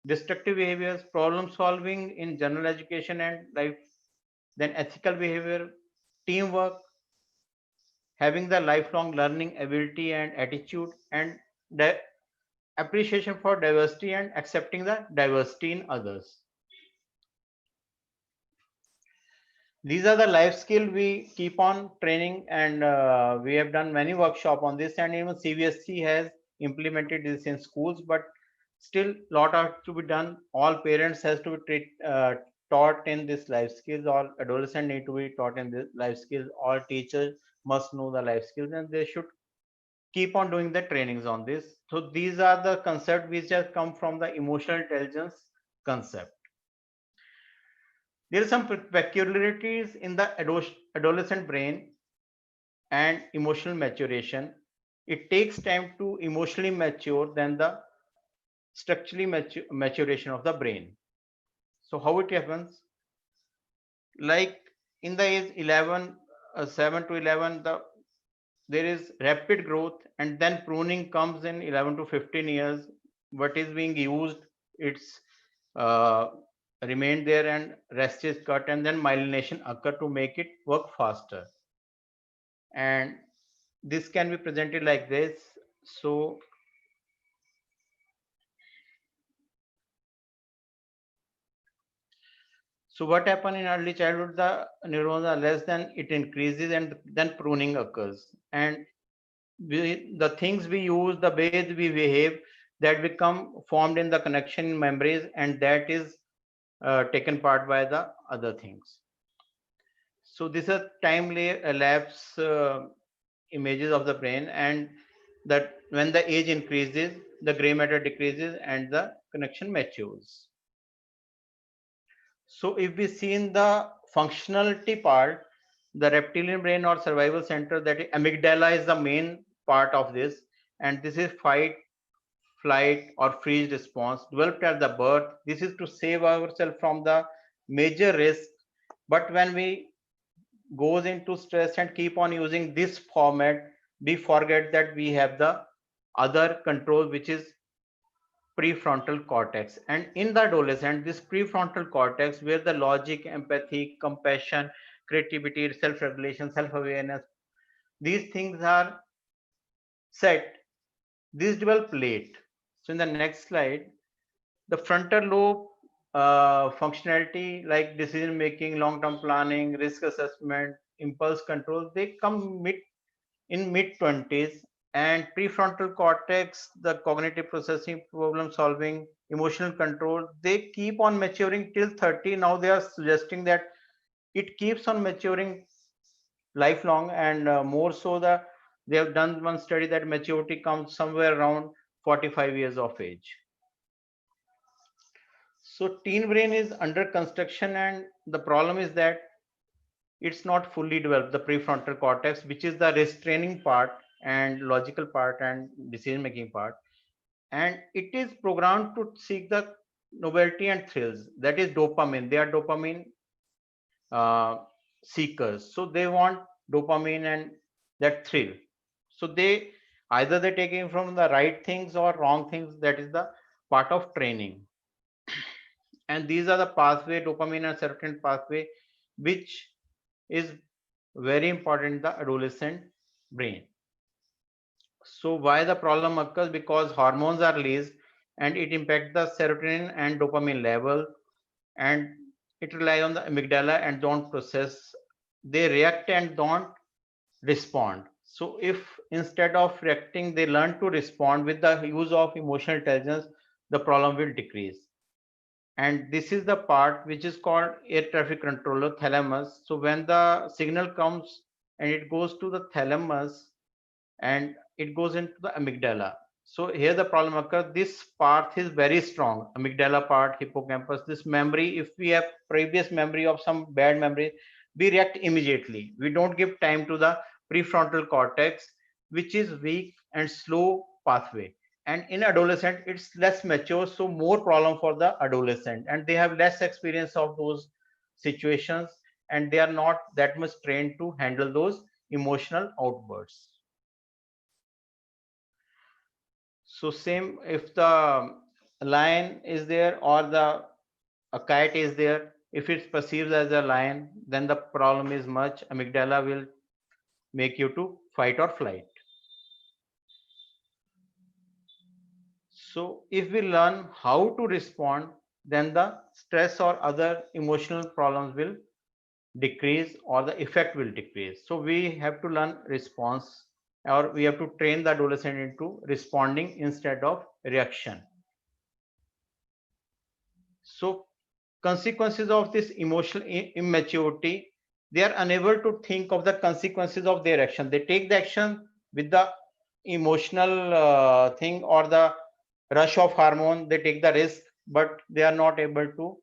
destructive behaviors, problem solving in general education and life, then ethical behavior, teamwork, having the lifelong learning ability and attitude, and appreciation for diversity and accepting the diversity in others. These are the life skill we keep on training, and we have done many workshop on this, and even CBSE has implemented this in schools, but still lot are to be done. All parents has to be taught in this life skills. All adolescents need to be taught in this life skills. All teachers must know the life skills, and they should keep on doing the trainings on this. So these are the concepts which have come from the emotional intelligence concept. There are some peculiarities in the adolescent brain and emotional maturation. It takes time to emotionally mature than the structurally maturation of the brain. So how it happens? Like in the age 11, 7 to 11, there is rapid growth, and then pruning comes in 11 to 15 years. What is being used, it's uh, remained there, and rest is cut, and then myelination occur to make it work faster. And this can be presented like this. So what happens in early childhood, the neurons are less than, it increases, and then pruning occurs. And the things we use, the way we behave, that become formed in the connection memories, and that is taken part by the other things. So this is time lapse images of the brain, and that when the age increases, the gray matter decreases and the connection matures. So if we see in the functionality part, the reptilian brain or survival center, that is amygdala, is the main part of this, and this is fight, flight, or freeze response developed at the birth. This is to save ourselves from the major risk. But when we goes into stress and keep on using this format, we forget that we have the other control, which is prefrontal cortex. And in the adolescent, this prefrontal cortex, where the logic, empathy, compassion, creativity, self-regulation, self-awareness, these things are set, these develop late. So in the next slide, the frontal lobe functionality, like decision making, long-term planning, risk assessment, impulse control, they come in mid 20s. And prefrontal cortex, the cognitive processing, problem solving, emotional control, they keep on maturing till 30. Now they are suggesting that it keeps on maturing lifelong, and more so they have done one study that maturity comes somewhere around 45 years of age. So teen brain is under construction, and the problem is that it's not fully developed, the prefrontal cortex, which is the restraining part and logical part and decision making part. And it is programmed to seek the novelty and thrills, that is dopamine. They are dopamine seekers, so they want dopamine and that thrill. So they either they're taking from the right things or wrong things, that is the part of training. And these are the pathway, dopamine and serotonin pathway, which is very important in the adolescent brain. So why the problem occurs? Because hormones are released, and it impacts the serotonin and dopamine level, and it relies on the amygdala and don't process. They react and don't respond. So if instead of reacting they learn to respond with the use of emotional intelligence, the problem will decrease. And this is the part which is called air traffic controller, thalamus. So when the signal comes and it goes to the thalamus and it goes into the amygdala. So here the problem occurs. This part is very strong. Amygdala part, hippocampus, this memory, if we have previous memory of some bad memory, we react immediately. We don't give time to the prefrontal cortex, which is weak and slow pathway. And in adolescent, it's less mature, so more problem for the adolescent. And they have less experience of those situations, and they are not that much trained to handle those emotional outbursts. So same if the lion is there or a cat is there, if it's perceived as a lion, then the problem is much. Amygdala will make you to fight or flight. So if we learn how to respond, then the stress or other emotional problems will decrease or the effect will decrease. So we have to learn response, or we have to train the adolescent into responding instead of reaction. So consequences of this emotional immaturity, they are unable to think of the consequences of their action. They take the action with the emotional thing or the rush of hormone. They take the risk, but they are not able to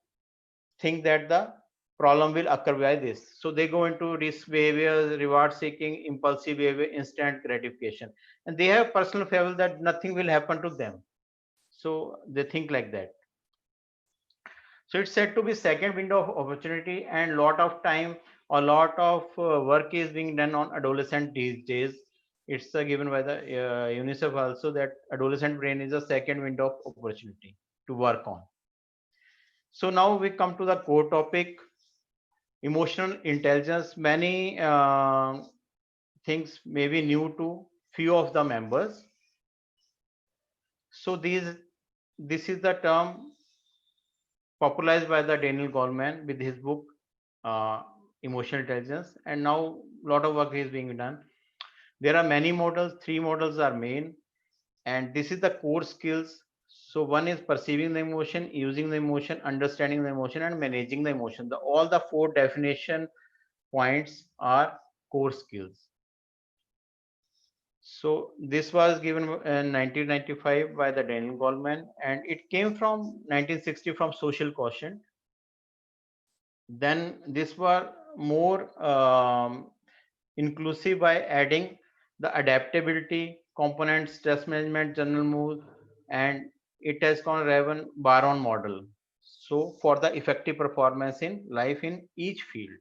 think that the problem will occur by this. So they go into risk behavior, reward seeking, impulsive behavior, instant gratification, and they have personal fable that nothing will happen to them. So they think like that. So it's said to be second window of opportunity, and lot of time or lot of work is being done on adolescent these days. It's given by the UNICEF also that adolescent brain is a second window of opportunity to work on. So now we come to the core topic, emotional intelligence. Many things may be new to few of the members. So this is the term popularized by the Daniel Goleman with his book Emotional Intelligence, and now a lot of work is being done. There are many models, 3 models are main, and this is the core skills. So one is perceiving the emotion, using the emotion, understanding the emotion, and managing the emotion. All the 4 definition points are core skills. So this was given in 1995 by the Daniel Goleman, and it came from 1960 from Social Quotient. Then this was more inclusive by adding the adaptability component, stress management, general mood, and it has gone Raven Baron model. So for the effective performance in life in each field.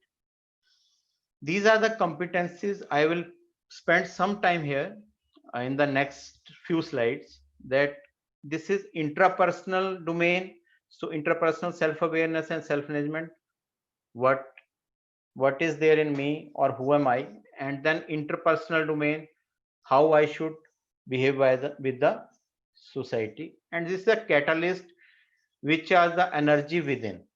These are the competencies. I will spend some time here in the next few slides, that this is intrapersonal domain. So intrapersonal self-awareness and self-management, what is there in me or who am I, and then interpersonal domain, how I should behave with the society, and this is the catalyst which are the energy within.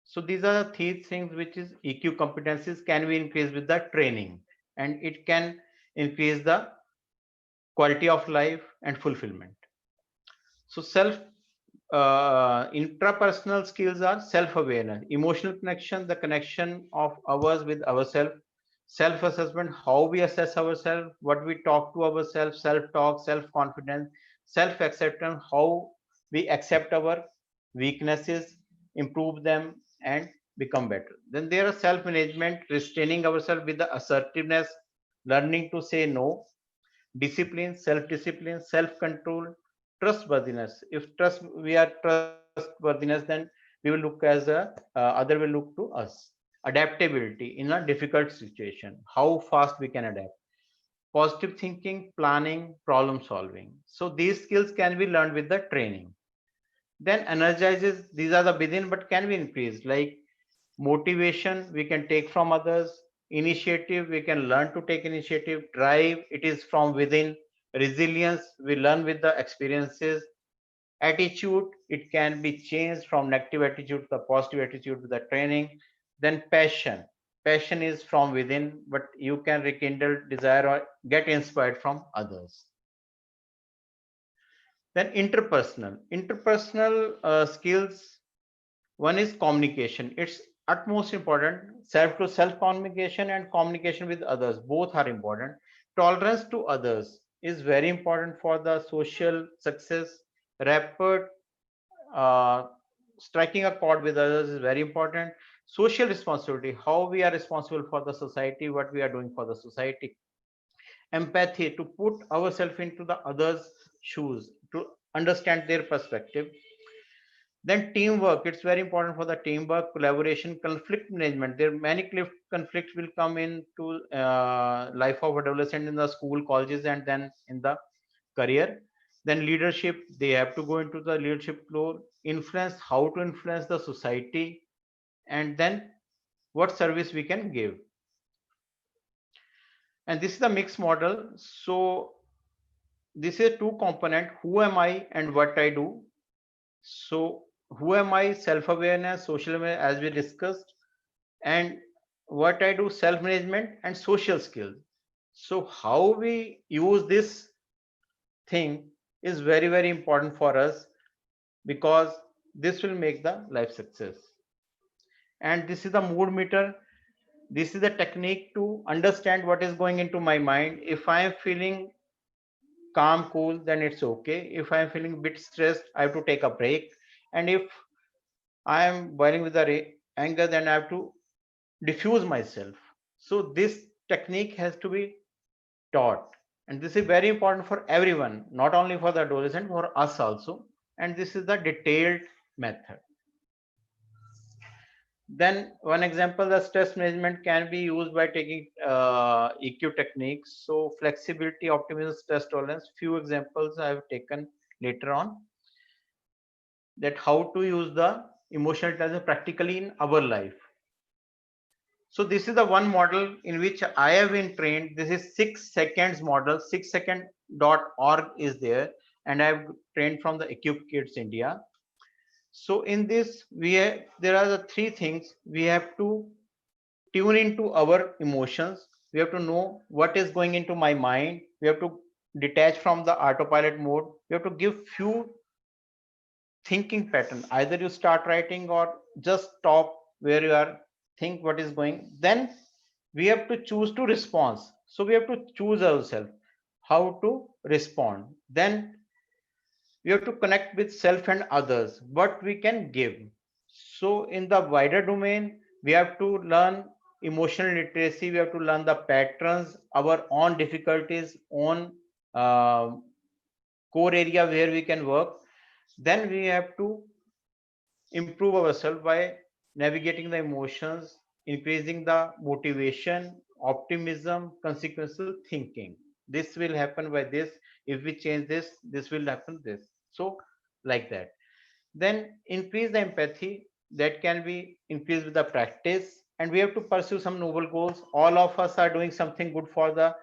So these are the 3 things which is EQ competencies can be increased with the training, and it can increase the quality of life and fulfillment. So intrapersonal skills are self-awareness, emotional connection, the connection of ours with ourselves, self-assessment, how we assess ourselves, what we talk to ourselves, self-talk, self-confidence, self-acceptance, how we accept our weaknesses, improve them, and become better. Then there are self-management, restraining ourselves with the assertiveness, learning to say no, discipline, self-discipline, self-control, trustworthiness. If we are trustworthiness, then we will look as other will look to us. Adaptability in a difficult situation, how fast we can adapt. Positive thinking, planning, problem solving. So these skills can be learned with the training. Then energizes, these are the within but can be increased, like motivation we can take from others, initiative we can learn to take initiative, drive it is from within, resilience we learn with the experiences, attitude it can be changed from negative attitude to the positive attitude with the training. Then passion is from within, but you can rekindle desire or get inspired from others. Then interpersonal skills One is communication. It's utmost important. Self to self communication and communication with others, both are important. Tolerance to others is very important for the social success. Rapid uh, striking a chord with others is very important. Social responsibility, how we are responsible for the society, what we are doing for the society. Empathy, to put ourselves into the others' shoes, to understand their perspective. Then teamwork, it's very important for the teamwork, collaboration, conflict management. There are many conflicts will come into life of adolescent in the school, colleges, and then in the career. Then leadership, they have to go into the leadership role, influence, how to influence the society, and then what service we can give. And this is the mixed model. So this is two component, who am I and what I do. So who am I, self-awareness, social awareness, as we discussed, and what I do, self-management and social skills. So how we use this thing is very, very important for us, because this will make the life success. And this is the mood meter. This is the technique to understand what is going into my mind. If I am feeling calm, cool, then it's okay. If I am feeling a bit stressed, I have to take a break. And if I am boiling with the anger, then I have to diffuse myself. So this technique has to be taught, and this is very important for everyone, not only for the adolescent, for us also. And this is the detailed method. Then one example, the stress management can be used by taking EQ techniques. So flexibility, optimism, stress tolerance. Few examples I have taken later on, that how to use the emotional intelligence practically in our life. So this is the one model in which I have been trained. This is 6 seconds model, 6second.org is there, and I have trained from the Equip Kids India. So in this, there are the three things. We have to tune into our emotions. We have to know what is going into my mind. We have to detach from the autopilot mode. We have to give few thinking pattern. Either you start writing or just stop where you are, think what is going. Then we have to choose to respond. So we have to choose ourselves how to respond. Then we have to connect with self and others, what we can give. So in the wider domain, we have to learn emotional literacy. We have to learn the patterns, our own difficulties, own core area where we can work. Then we have to improve ourselves by navigating the emotions, increasing the motivation, optimism, consequential thinking. This will happen by this. If we change this, this will happen this. So like that. Then increase the empathy, that can be increased with the practice. And we have to pursue some noble goals. All of us are doing something good for the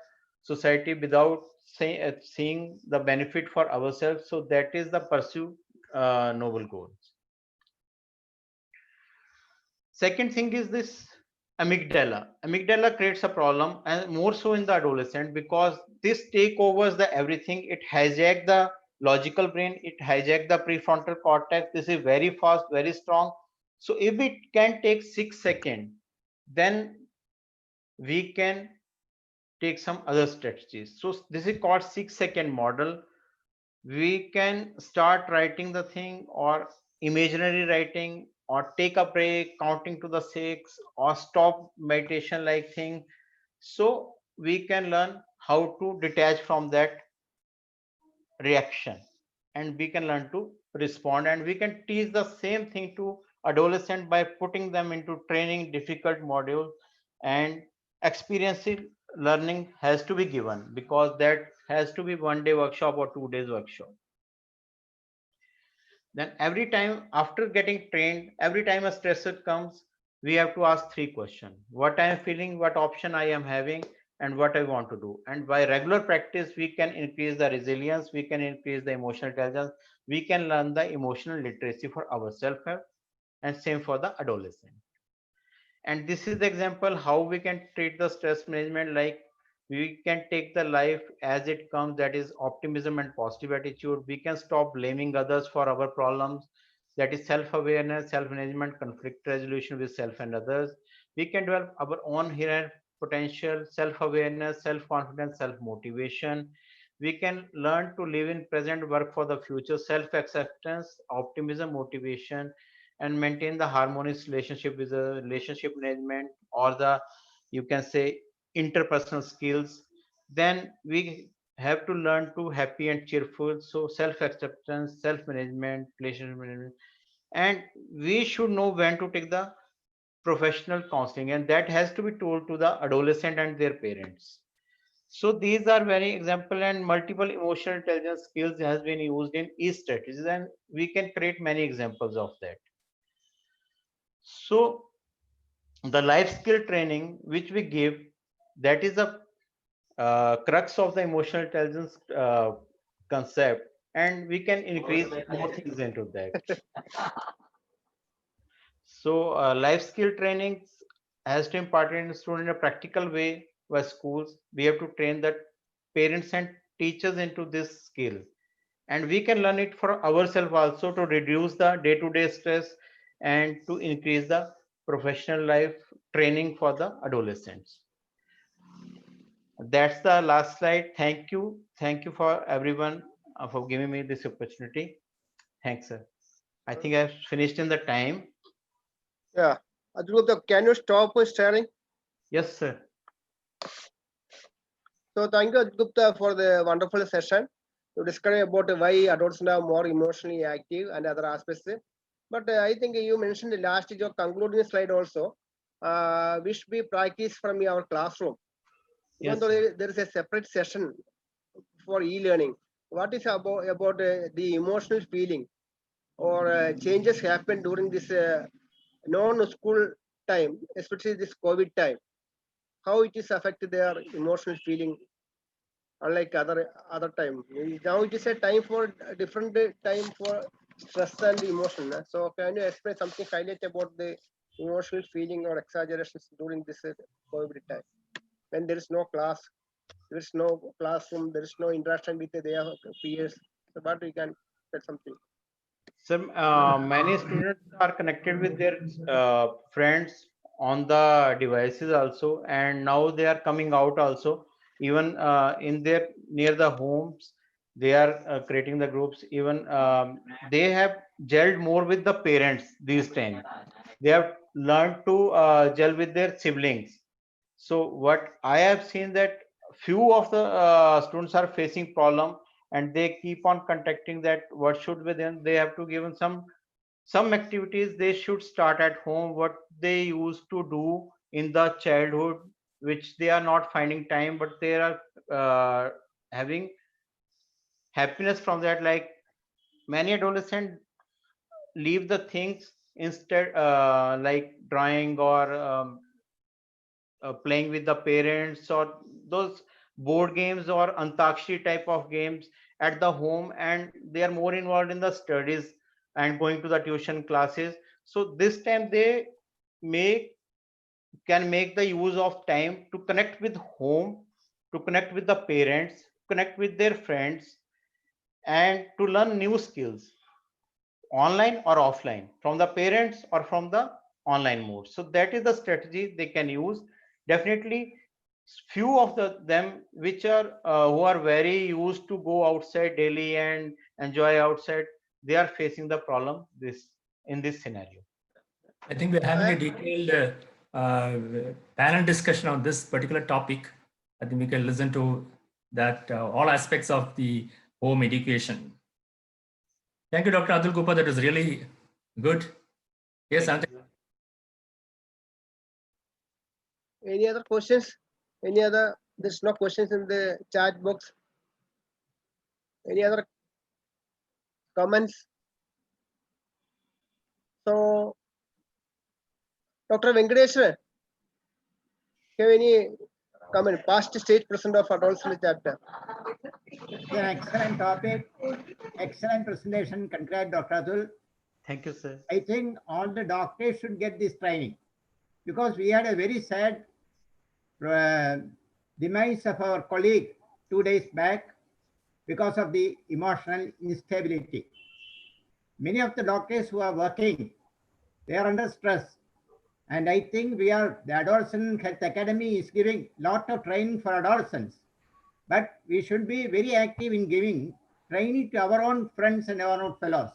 society without seeing the benefit for ourselves. So that is the pursue noble goals. Second thing is this amygdala. Amygdala creates a problem, and more so in the adolescent, because this takeovers the everything. It hijacks the logical brain. It hijacks the prefrontal cortex. This is very fast, very strong. So if it can take 6 seconds, then we can take some other strategies. So this is called 6-second model. We can start writing the thing, or imaginary writing, or take a break, counting to the 6, or stop meditation like thing. So we can learn how to detach from that reaction, and we can learn to respond. And we can teach the same thing to adolescent by putting them into training difficult module. And experiencing learning has to be given, because that has to be 1-day workshop or 2 days workshop. Then every time after getting trained, every time a stressor comes, we have to ask 3 questions: what I am feeling, what option I am having, and what I want to do. And by regular practice, we can increase the resilience, we can increase the emotional intelligence, we can learn the emotional literacy for ourselves, and same for the adolescent. And this is the example how we can treat the stress management. Like, we can take the life as it comes, that is optimism and positive attitude. We can stop blaming others for our problems. that is self-awareness, self-management, conflict resolution with self and others. We can develop our own inherent potential, self-awareness, self-confidence, self-motivation. We can learn to live in present, work for the future, self-acceptance, optimism, motivation, and maintain the harmonious relationship with the relationship management, or the, you can say, interpersonal skills. Then we have to learn to happy and cheerful. So self-acceptance, self-management, relationship management, and we should know when to take the professional counseling, and that has to be told to the adolescent and their parents. So these are very example, and multiple emotional intelligence skills has been used in each strategies, and we can create many examples of that. So the life skill training which we give, that is a crux of the emotional intelligence concept, and we can increase more things into that. So life skill training has to impart in student in a practical way by schools. We have to train the parents and teachers into this skill, and we can learn it for ourselves also to reduce the day-to-day stress and to increase the professional life training for the adolescents. That's the last slide. Thank you. Thank you for everyone for giving me this opportunity. Thanks, sir. I think I've finished in the time. Yeah. Adulgupta, can you stop sharing? Yes, sir. So thank you, Adulgupta, for the wonderful session to discuss about why adults are more emotionally active and other aspects. But I think you mentioned the last your concluding slide also, which we practice from our classroom. Even Yes, though sir. there is a separate session for e-learning, what is about the emotional feeling or changes happen during this non-school time, especially this COVID time? How it is affected their emotional feeling, unlike other time. Now it is a time for different time for stress and emotion. So can you explain something, highlight about the emotional feeling or exaggerations during this COVID time, when there is no class, there is no classroom, there is no interaction with their peers? So what we can say something. So many students are connected with their friends on the devices also, and now they are coming out also. Even in their near the homes, they are creating the groups. Even they have gelled more with the parents these times. They have learned to gel with their siblings. So what I have seen that few of the students are facing problem, and they keep on contacting that what should be then they have to give them some activities they should start at home, what they used to do in the childhood, which they are not finding time, but they are having happiness from that. Like many adolescents leave the things instead, like drawing or playing with the parents, or those board games or antakshari type of games at the home, and they are more involved in the studies and going to the tuition classes. So this time they may can make the use of time to connect with home, to connect with the parents, connect with their friends, and to learn new skills, online or offline, from the parents or from the online mode. So that is the strategy they can use. Definitely few of them which are who are very used to go outside daily and enjoy outside, they are facing the problem this in this scenario. I think we're having a detailed panel discussion on this particular topic. I think we can listen to that, all aspects of the home education. Thank you, Dr. Adul Gupta. That was really good. Yes, Thank Anthony. you. Any other questions? Any other? There's no questions in the chat box. Any other comments? So, Dr. Venkateshwar, have any comment? Past stage president of adolescent chapter. It's an excellent topic, excellent presentation. Congrats, Dr. Atul. Thank you, sir. I think all the doctors should get this training, because we had a very sad demise of our colleague 2 days back because of the emotional instability. many of the doctors who are working, they are under stress. And I think the Adolescent Health Academy is giving lot of training for adolescents. But we should be very active in giving training to our own friends and our own fellows.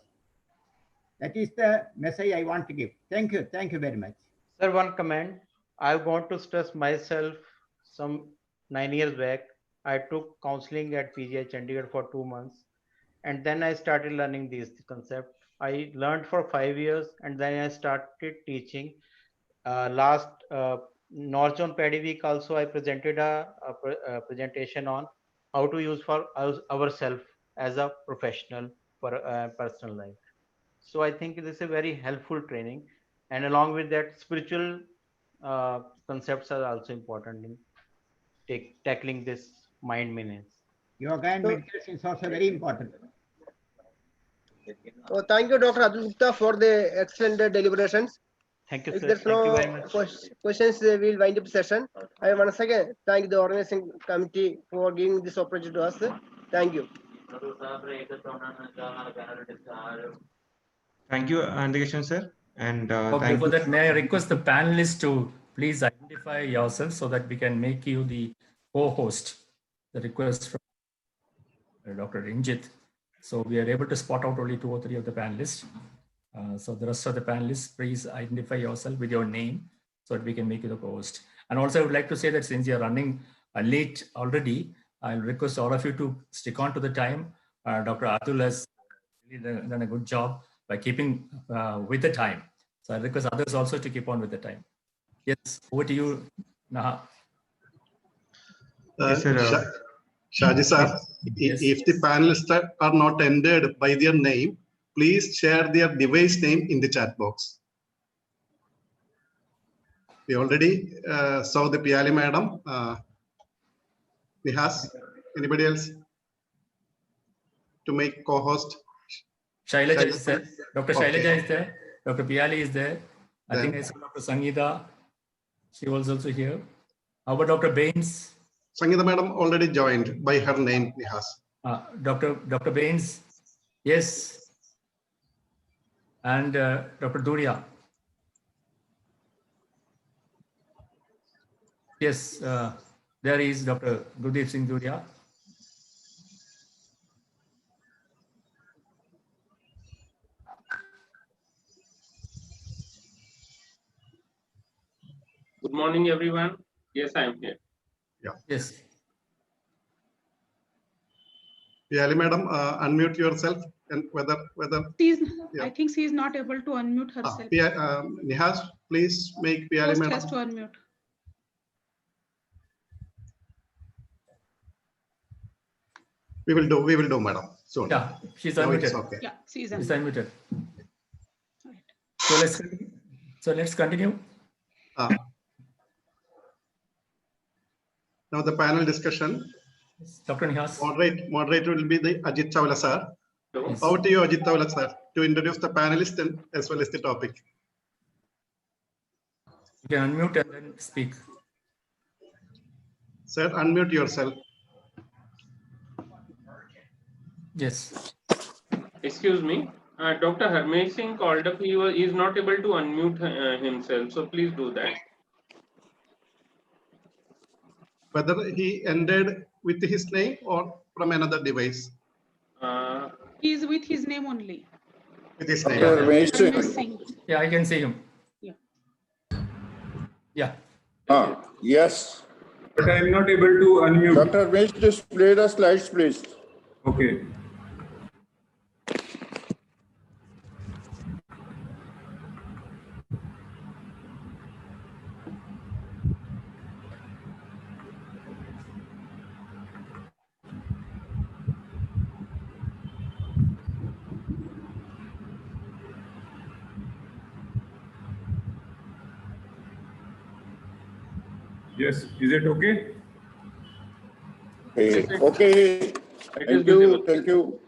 That is the message I want to give. Thank you. Thank you very much. Sir, one comment. I want to stress myself. Some 9 years back, I took counseling at PGI Chandigarh for 2 months, and then I started learning these concepts. I learned for 5 years, and then I started teaching. Last North Zone Paddy Week also, I presented a presentation on how to use for ourselves as a professional for personal life. So I think this is a very helpful training, and along with that, spiritual concepts are also important in tackling this mind menace. Yoga and meditation is also very important. So thank you, Dr. Abdul Gupta, for the excellent deliberations. Thank you, If sir. there's Thank you no very much. questions, we'll wind up the session. I once again thank the organizing committee for giving this opportunity to us. Thank you. Thank you, Adolescon sir. And thank Before you. that, may I request the panelists to please identify yourself so that we can make you the co-host. The request from Dr. Injit. So we are able to spot out only 2 or 3 of the panelists. So the rest of the panelists, please identify yourself with your name so that we can make you the co-host. And also I would like to say that since you're running late already, I'll request all of you to stick on to the time. Dr. Atul has really done a good job by keeping with the time. So I request others also to keep on with the time. Yes, over to you, Naha. Yes, sir. Shaji sir, Yes. if the panelists are not entered by their name, please share their device name in the chat box. We already saw the Piali madam. Nihas, anybody else to make co-host? Shailaja is there. Dr. Okay. Shailaja is there. Dr. Piali is there. I Then- think I saw Dr. Sangeeta. She was also here. How about Dr. Baines? Sangeeta madam already joined by her name, Nihas. Dr. Baines? Yes. And Dr. Duria? Yes, there is Dr. Gurdeep Singh Duria. Good morning, everyone. Yes, I am here. Yeah. Yes. Piali madam, unmute yourself and whether She's, yeah. I think she is not able to unmute herself. Nihas, please make Piali Host madam. has to unmute. We will do, madam. Soon. Yeah, she's Now it's unmuted. okay. Yeah, she's She's unmuted. unmuted. So let's continue. Now the panel discussion. Dr. Nihas. Moderator will be the Ajit Chawla sir. Yes. Over to you, Ajit Chawla sir, to introduce the panelists and as well as the topic. You can unmute and then speak. Sir, unmute yourself. Yes. Excuse me. Dr. Harmesh Singh called up. He is not able to unmute himself. So please do that. Whether he ended with his name or from another device. He is with his name only. With his name. Dr. Harmesh Harmesh Singh. Singh. Yeah, I can see him. Yeah. Yeah. Yes. But I am not able to unmute. Dr. Harmesh, display the slides, please. Okay. Yes, is it okay? Okay. Thank you.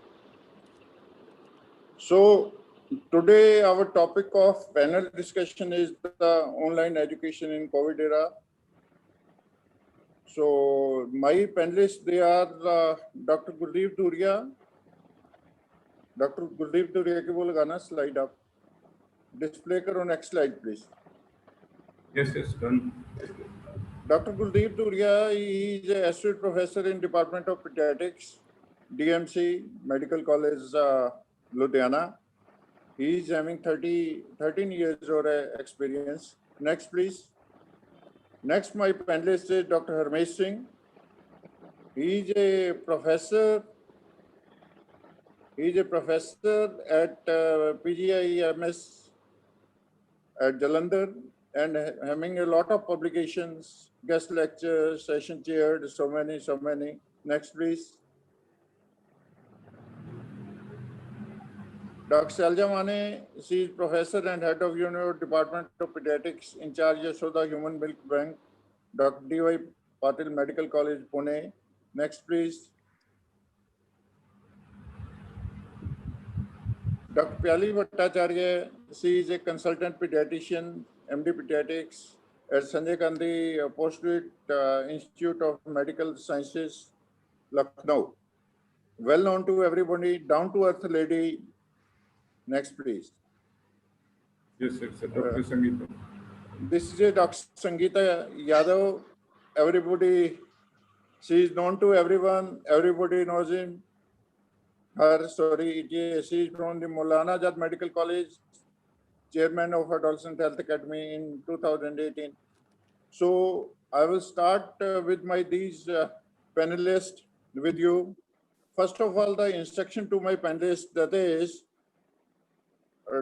So today our topic of panel discussion is the online education in COVID era. So my panelists, they are Dr. Gurdeep Duria, doctor Kuldeep तुरिया को लगाना slide आप display करो next slide please Yes, yes, done. Dr. Kuldeep Turia is an associate professor in Department of Pediatrics, DMC, Medical College, Ludhiana. He is having 13 years of experience. Next, please. Next, my panelist is Dr. Harmesh Singh. He is a professor. He is a professor at PGIMS at Jalandhar and having a lot of publications, guest lectures, session chaired, so many. Next, please. Dr. Salja Mane, she is professor and head of Department of Pediatrics, in charge of Yashoda Human Milk Bank, Dr. D.Y. Patil Medical College, Pune. Next, please. Dr. Pyali Bhattacharya, she is a consultant pediatrician, MD Pediatrics at Sanjay Gandhi Postgraduate Institute of Medical Sciences, Lucknow. Well known to everybody, down to earth lady. Next, please. Yes, it's Dr. Sangeeta. This is a Dr. Sangeeta Yadav. Everybody, she is known to everyone. Everybody knows him. She is from the Maulana Azad Medical College, chairman of Adolescent Health Academy in 2018. So I will start with these panelists with you. First of all, the instruction to my panelists, that is,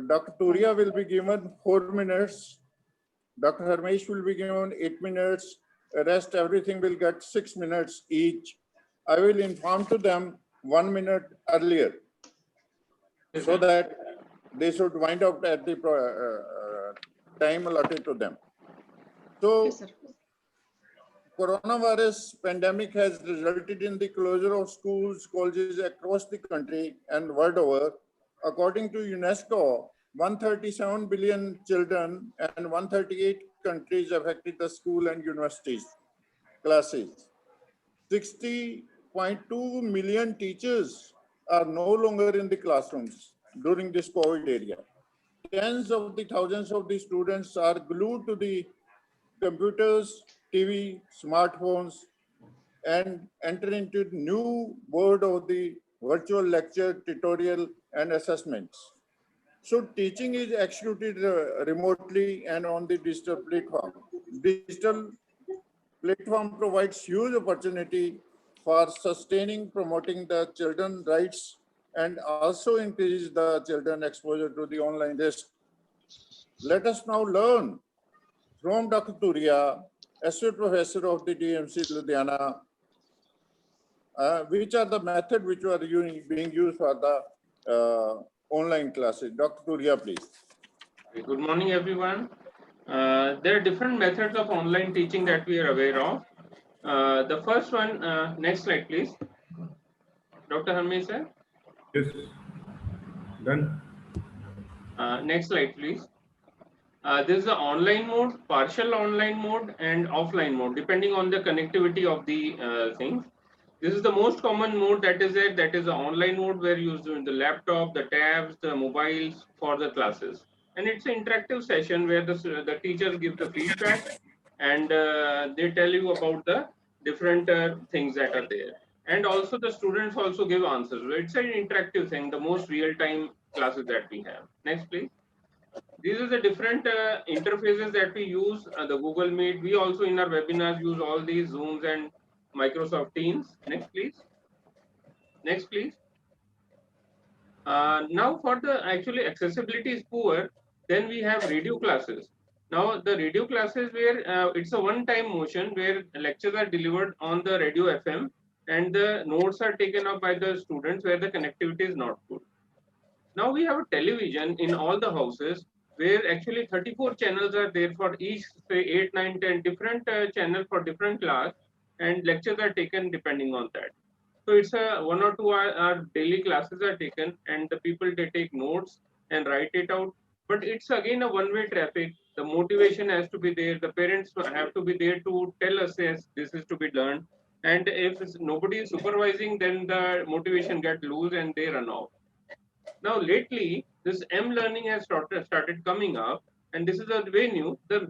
Dr. Turia will be given 4 minutes. Dr. Harmesh will be given 8 minutes. Rest everything will get 6 minutes each. I will inform to them 1 minute earlier so that they should wind up at the time allotted to them. So, coronavirus pandemic has resulted in the closure of schools, colleges across the country and world over. According to UNESCO, 137 billion children and 138 countries affected the school and universities classes. 60.2 million teachers are no longer in the classrooms during this COVID area. Tens of the thousands of the students are glued to the computers, TV, smartphones, and enter into the new world of the virtual lecture, tutorial, and assessments. So teaching is executed remotely and on the digital platform. Digital platform provides huge opportunity for sustaining, promoting the children's rights, and also increases the children exposure to the online risk. Let us now learn from Dr. Turia, Associate Professor of the DMC Ludhiana, which are the methods which are being used for the online classes. Dr. Turia, please. Good morning, everyone. There are different methods of online teaching that we are aware of. The first one, next slide, please. Dr. Harmesh, sir. Yes, done. Next slide, please. This is the online mode, partial online mode, and offline mode, depending on the connectivity of the things. This is the most common mode that is there. That is the online mode where you use the laptop, the tabs, the mobiles for the classes. And it's an interactive session where the teachers give the feedback and they tell you about the different things that are there. And also the students also give answers. It's an interactive thing, the most real-time classes that we have. Next, please. These are the different interfaces that we use, the Google Meet. We also in our webinars use all these Zooms and Microsoft Teams. Next, please. Next, please. Now for the actually accessibility is poor, then we have radio classes. Now the radio classes where it's a one-time motion where lectures are delivered on the radio FM and the notes are taken up by the students where the connectivity is not good. Now we have a television in all the houses where actually 34 channels are there for each, say 8, 9, 10 different channels for different class, and lectures are taken depending on that. So it's a 1 or 2 hour daily classes are taken and the people, they take notes and write it out. But it's again a one-way traffic. The motivation has to be there. The parents have to be there to tell us, yes, this is to be learned. And if nobody is supervising, then the motivation gets loose and they run off. Now, lately, this M-learning has started coming up, and this is a way new. The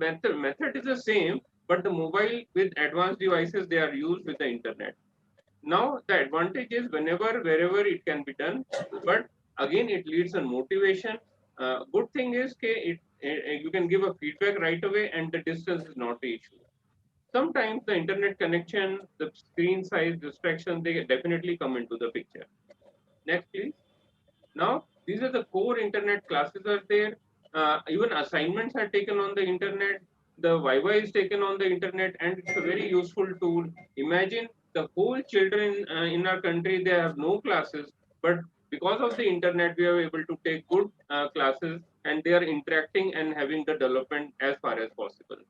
method is the same, but the mobile with advanced devices, they are used with the internet. Now, the advantage is whenever, wherever it can be done, but again, it leads on motivation. Good thing is you can give a feedback right away, and the distance is not the issue. Sometimes the internet connection, the screen size, distraction, they definitely come into the picture. Next, please. Now, these are the core internet classes are there. Even assignments are taken on the internet. The Viva is taken on the internet, and it's a very useful tool. Imagine the whole children in our country, they have no classes, but because of the internet, we are able to take good classes, and they are interacting and having the development as far as possible.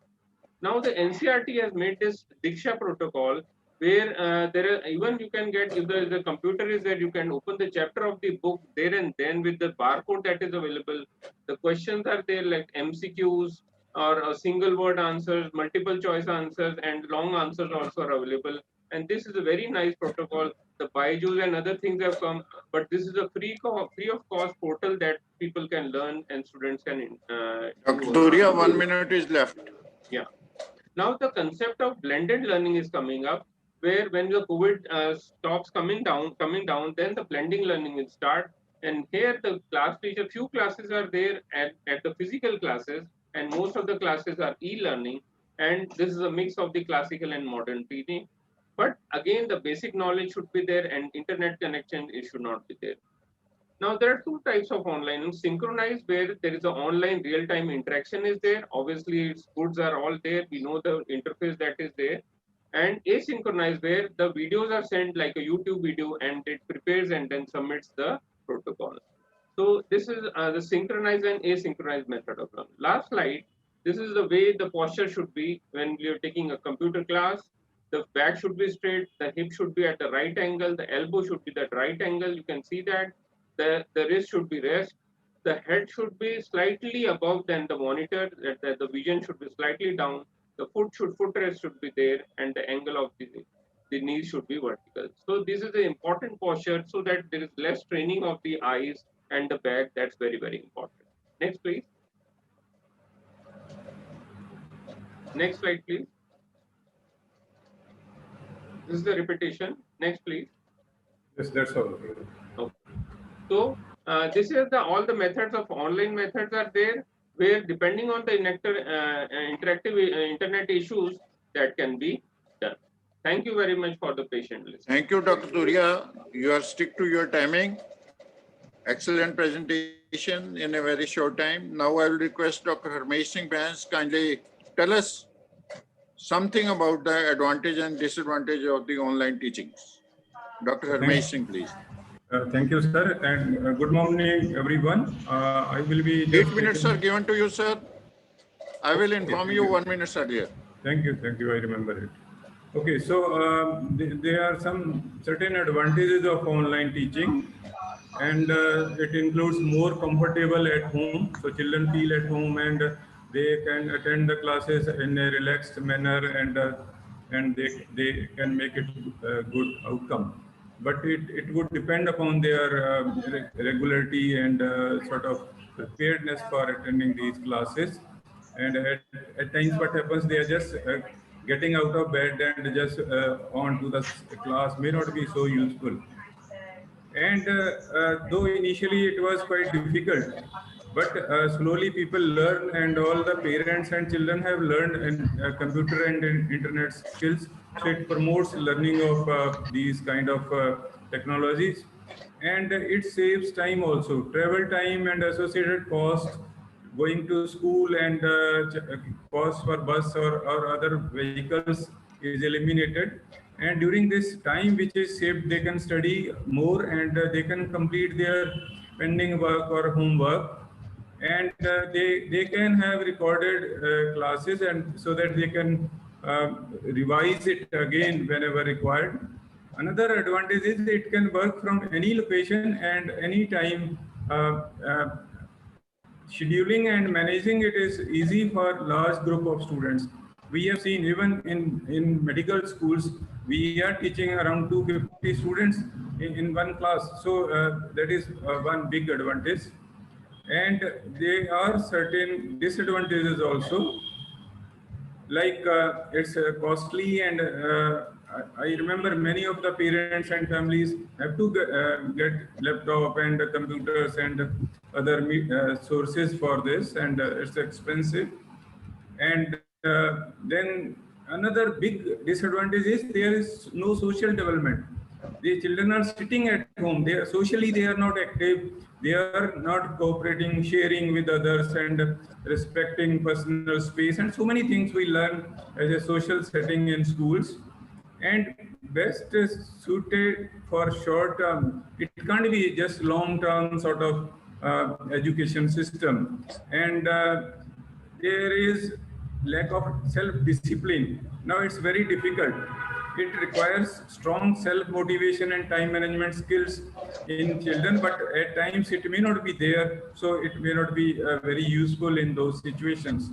Now the NCRT has made this Diksha protocol where there are, even you can get, if the computer is there, you can open the chapter of the book there and then with the barcode that is available. The questions are there like MCQs or a single word answers, multiple choice answers, and long answers also are available. And this is a very nice protocol. The Byju's and other things have come, but this is a free of cost portal that people can learn and students can. Dr. Surya, 1 minute is left. Yeah. Now the concept of blended learning is coming up, where when the COVID stops coming down, then the blending learning will start. And here the class teacher, few classes are there at the physical classes, and most of the classes are e-learning. And this is a mix of the classical and modern teaching. But again, the basic knowledge should be there, and internet connection, it should not be there. Now there are two types of online: synchronized, where there is an online real-time interaction is there. Obviously, its goods are all there. We know the interface that is there. And asynchronized, where the videos are sent like a YouTube video, and it prepares and then submits the protocol. So this is the synchronized and asynchronized method of learning. Last slide. This is the way the posture should be when we are taking a computer class. The back should be straight, the hip should be at the right angle, the elbow should be at the right angle. You can see that the wrist should be rest. The head should be slightly above than the monitor, that the vision should be slightly down. The footrest should be there, and the angle of the knees should be vertical. So this is the important posture so that there is less straining of the eyes and the back. That's very, very important. Next, please. Next slide, please. This is the repetition. Next, please. Yes, that's all. Okay. So this is all the methods of online methods are there, where depending on the interactive internet issues that can be done. Thank you very much for the patient listening. Thank you, Dr. Surya. You are stick to your timing. Excellent presentation in a very short time. Now I will request Dr. Harmesh Singh Bans kindly tell us something about the advantage and disadvantage of the online teachings. Dr. Harmesh Singh, please. Thank you, sir, and good morning, everyone. I will be. 8 minutes are given to you, sir. I will inform you 1 minute earlier. Thank you, I remember it. Okay, so there are some certain advantages of online teaching, and it includes more comfortable at home. So children feel at home and they can attend the classes in a relaxed manner, and they can make it a good outcome. But it would depend upon their regularity and sort of preparedness for attending these classes. And at times what happens, they are just getting out of bed and just on to the class may not be so useful. And though initially it was quite difficult, but slowly people learn, and all the parents and children have learned computer and internet skills. So it promotes learning of these kind of technologies, and it saves time also, travel time and associated cost, going to school, and cost for bus or other vehicles is eliminated. And during this time which is saved, they can study more, and they can complete their pending work or homework, and they can have recorded classes, and so that they can revise it again whenever required. Another advantage is it can work from any location and any time. Scheduling and managing it is easy for large group of students. We have seen even in medical schools, we are teaching around 250 students, in one class. So that is one big advantage. And there are certain disadvantages also, like it's costly, and I remember many of the parents and families have to get laptop and computers and other sources for this, and it's expensive. And then another big disadvantage is there is no social development. The children are sitting at home. They are socially, they are not active. They are not cooperating, sharing with others, and respecting personal space. And so many things we learn as a social setting in schools. And best is suited for short term. It can't be just long term sort of education system. And there is lack of self-discipline. Now it's very difficult. It requires strong self-motivation and time management skills in children, but at times it may not be there, so it may not be very useful in those situations.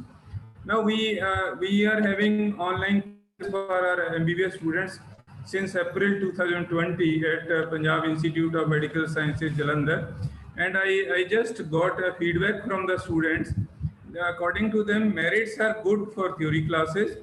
Now we are having online classes for our MBBS students since April 2020 at Punjab Institute of Medical Sciences, Jalandhar, and I just got a feedback from the students. According to them, merits are good for theory classes,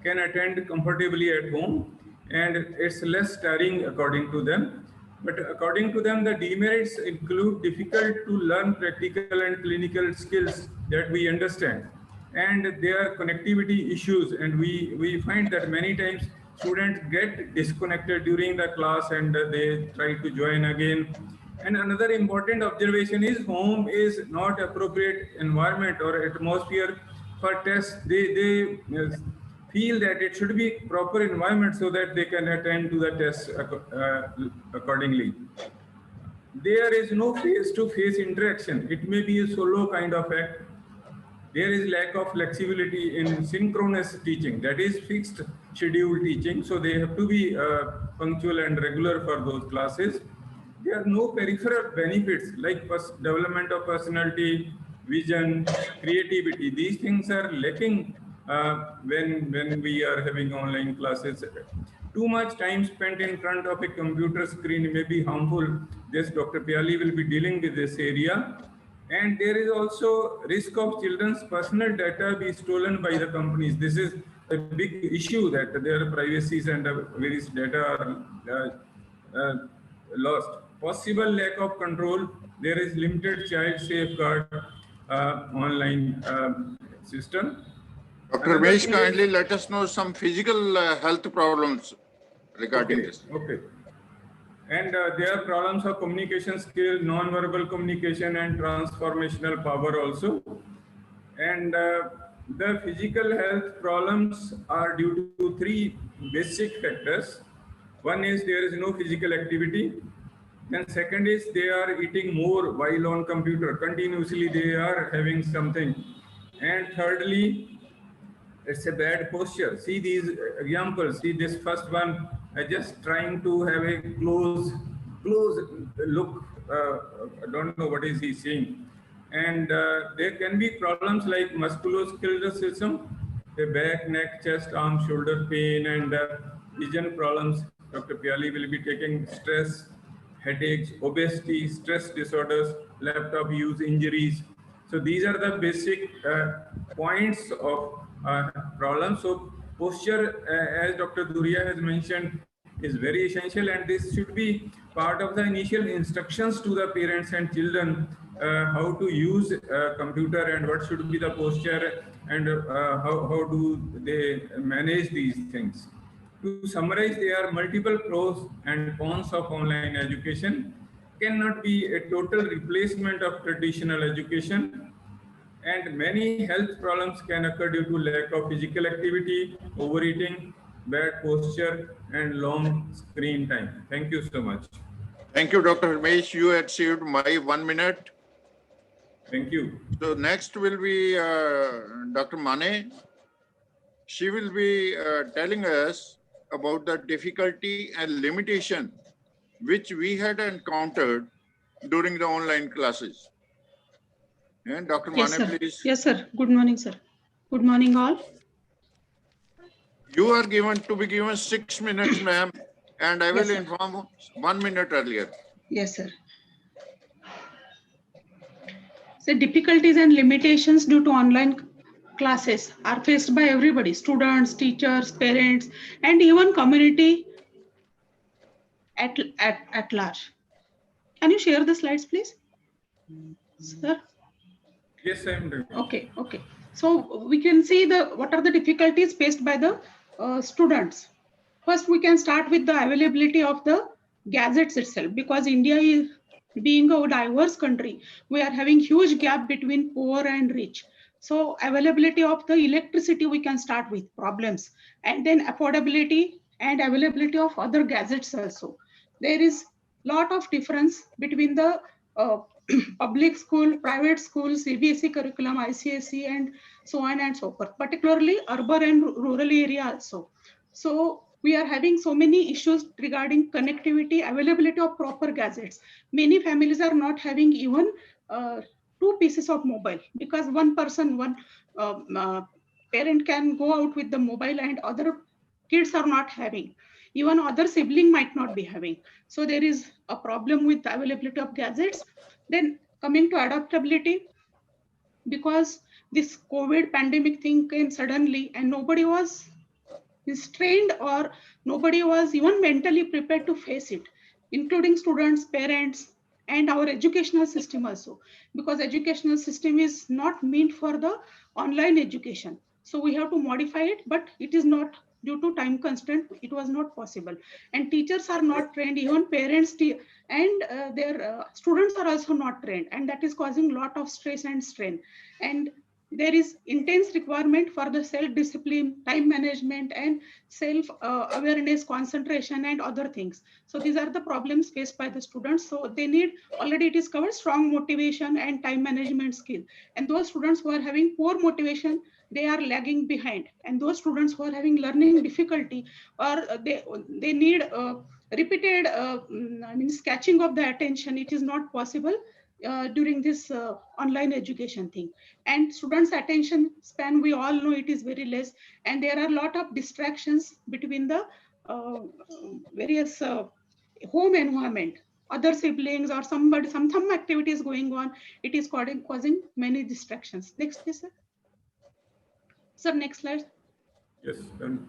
can attend comfortably at home, and it's less tiring according to them. But according to them, the demerits include difficult to learn practical and clinical skills that we understand. And there are connectivity issues, and we find that many times students get disconnected during the class and they try to join again. And another important observation is home is not appropriate environment or atmosphere for tests. They feel that it should be proper environment so that they can attend to the tests accordingly. There is no face-to-face interaction. It may be a solo kind of act. There is lack of flexibility in synchronous teaching, that is fixed schedule teaching. So they have to be punctual and regular for those classes. There are no peripheral benefits like development of personality, vision, creativity. These things are lacking when we are having online classes. Too much time spent in front of a computer screen may be harmful. This Dr. Piali will be dealing with this area. And there is also risk of children's personal data be stolen by the companies. This is a big issue, that their privacies and various data are lost. Possible lack of control. There is limited child safeguard online system. Dr. Mesh, kindly let us know some physical health problems regarding this. Okay. And there are problems of communication skill, non-verbal communication, and transformational power also. And the physical health problems are due to three basic factors. One is there is no physical activity. Then second is they are eating more while on computer. Continuously they are having something. And thirdly, it's a bad posture. See these examples. See this first one. I just trying to have a close look. I don't know what is he saying. And there can be problems like musculoskeletal system, the back, neck, chest, arm, shoulder pain, and vision problems. Dr. Piali will be taking stress, headaches, obesity, stress disorders, laptop use, injuries. So these are the basic points of problems. So posture, as Dr. Duria has mentioned, is very essential, and this should be part of the initial instructions to the parents and children, how to use a computer and what should be the posture, and how do they manage these things. To summarize, there are multiple pros and cons of online education. Cannot be a total replacement of traditional education, and many health problems can occur due to lack of physical activity, overeating, bad posture, and long screen time. Thank you so much. Thank you, Dr. Mesh. You had saved my 1 minute. Thank you. So next will be Dr. Mane. She will be telling us about the difficulty and limitation which we had encountered during the online classes. And Dr. Yes, Mane, sir. please. Yes, sir. Good morning, sir. Good morning, all. You are given 6 minutes, ma'am. and I Yes, will sir. inform 1 minute earlier. Yes, sir. So difficulties and limitations due to online classes are faced by everybody, students, teachers, parents, and even community at large. Can you share the slides, please, sir? Yes, I am doing. Okay, okay. So we can see what are the difficulties faced by the students. First, we can start with the availability of the gadgets itself, because India is being a diverse country. We are having huge gap between poor and rich. So availability of the electricity, we can start with problems, and then affordability and availability of other gadgets also. There is lot of difference between the uh, public school, private school, CBSE curriculum, ICSE, and so on and so forth, particularly urban and rural area also. So we are having so many issues regarding connectivity, availability of proper gadgets. Many families are not having even two pieces of mobile, because one parent can go out with the mobile and other kids are not having. Even other sibling might not be having. So there is a problem with the availability of gadgets. Then coming to adaptability, because this COVID pandemic thing came suddenly and nobody was trained, or nobody was even mentally prepared to face it, including students, parents, and our educational system also, because educational system is not meant for the online education. So we have to modify it, but it is not, due to time constraint, it was not possible. And teachers are not trained, even parents and their students are also not trained, and that is causing lot of stress and strain. And there is intense requirement for the self-discipline, time management, and self-awareness, concentration, and other things. So these are the problems faced by the students. So they need, already it is covered, strong motivation and time management skill. And those students who are having poor motivation, they are lagging behind. And those students who are having learning difficulty, or they need repeated catching of the attention, it is not possible during this online education thing. And students' attention span, we all know it is very less, and there are a lot of distractions between the various home environment, other siblings or somebody, some activities going on. It is causing many distractions. Next, please, sir. Sir, next slide. Yes, done.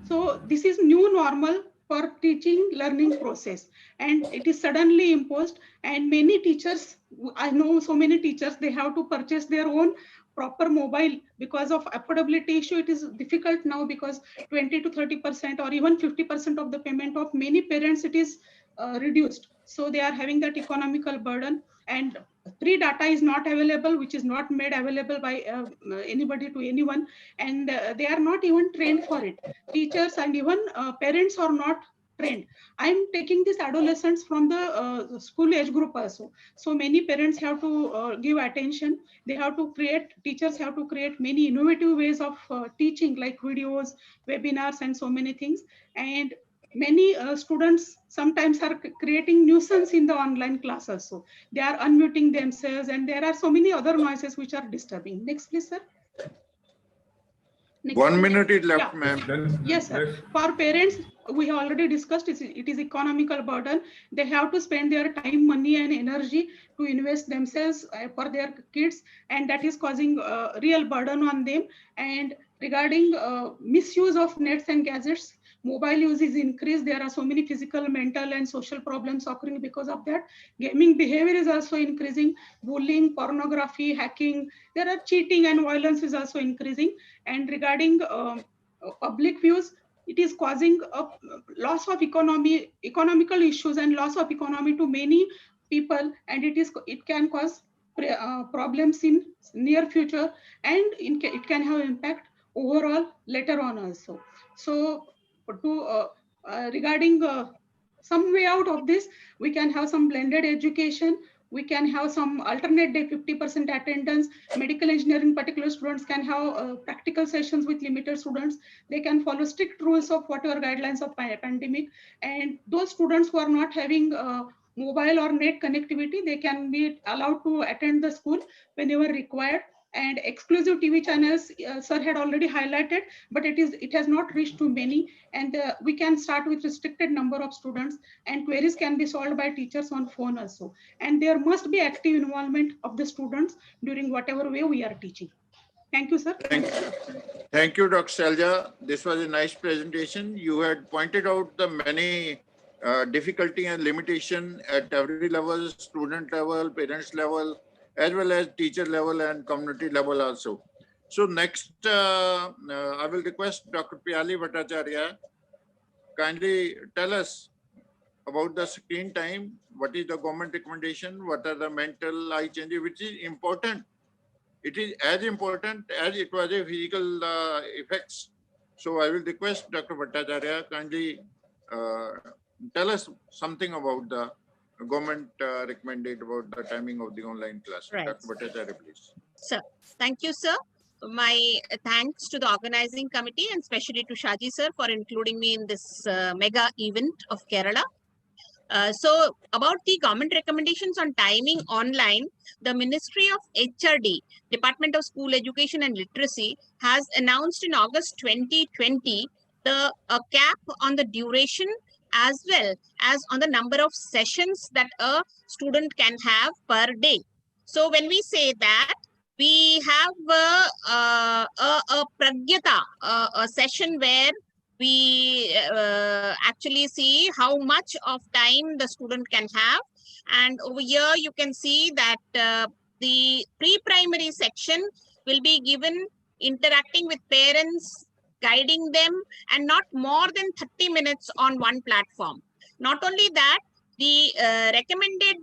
So this is new normal for teaching learning process, and it is suddenly imposed. And many teachers, I know so many teachers, they have to purchase their own proper mobile because of affordability issue. It is difficult now because 20 to 30% or even 50% of the payment of many parents, it is reduced. So they are having that economical burden, and free data is not available, which is not made available by anybody to anyone, and they are not even trained for it. Teachers and even parents are not trained. I'm taking these adolescents from the school age group also. So many parents have to give attention. They have to create, teachers have to create many innovative ways of teaching, like videos, webinars, and so many things. And many students sometimes are creating nuisance in the online class also. They are unmuting themselves, and there are so many other noises which are disturbing. Next, please, sir. Next, 1 please. minute is left, Yeah. ma'am. Yes, sir. For parents, we have already discussed, it is economical burden. They have to spend their time, money, and energy to invest themselves for their kids, and that is causing real burden on them. And regarding misuse of nets and gadgets, mobile use is increased. There are so many physical, mental, and social problems occurring because of that. Gaming behavior is also increasing. Bullying, pornography, hacking, there are cheating and violence is also increasing. And regarding public views, it is causing a loss of economical issues and loss of economy to many people, and it can cause problems in near future, and it can have impact overall later on also. So regarding some way out of this, we can have some blended education. We can have some alternate day 50% attendance. Medical engineering particular students can have practical sessions with limited students. They can follow strict rules of whatever guidelines of pandemic. And those students who are not having mobile or net connectivity, they can be allowed to attend the school whenever required. and exclusive TV channels, sir had already highlighted, but it has not reached to many, and we can start with restricted number of students, and queries can be solved by teachers on phone also. And there must be active involvement of the students during whatever way we are teaching. Thank you, sir. Thank you, Dr. Shalja. This was a nice presentation. You had pointed out the many difficulty and limitation at every level, student level, parents level, as well as teacher level and community level also. So next, I will request Dr. Piyali Bhattacharya, kindly tell us about the screen time. What is the government recommendation? What are the mental eye changes, which is important? It is as important as it was a physical effects. So I will request Dr. Bhattacharya, kindly tell us something about the government recommended about the timing of the online class. Right. Dr. Bhattacharya, please. Sir, thank you, sir. My thanks to the organizing committee and especially to Shaji sir for including me in this mega event of Kerala. So about the government recommendations on timing online, the Ministry of HRD, Department of School Education and Literacy, has announced in August 2020 a cap on the duration as well as on the number of sessions that a student can have per day. So when we say that, we have a pragyata, a session where we actually see how much of time the student can have. And over here, you can see that the pre-primary section will be given interacting with parents, guiding them, and not more than 30 minutes on one platform. Not only that, the recommended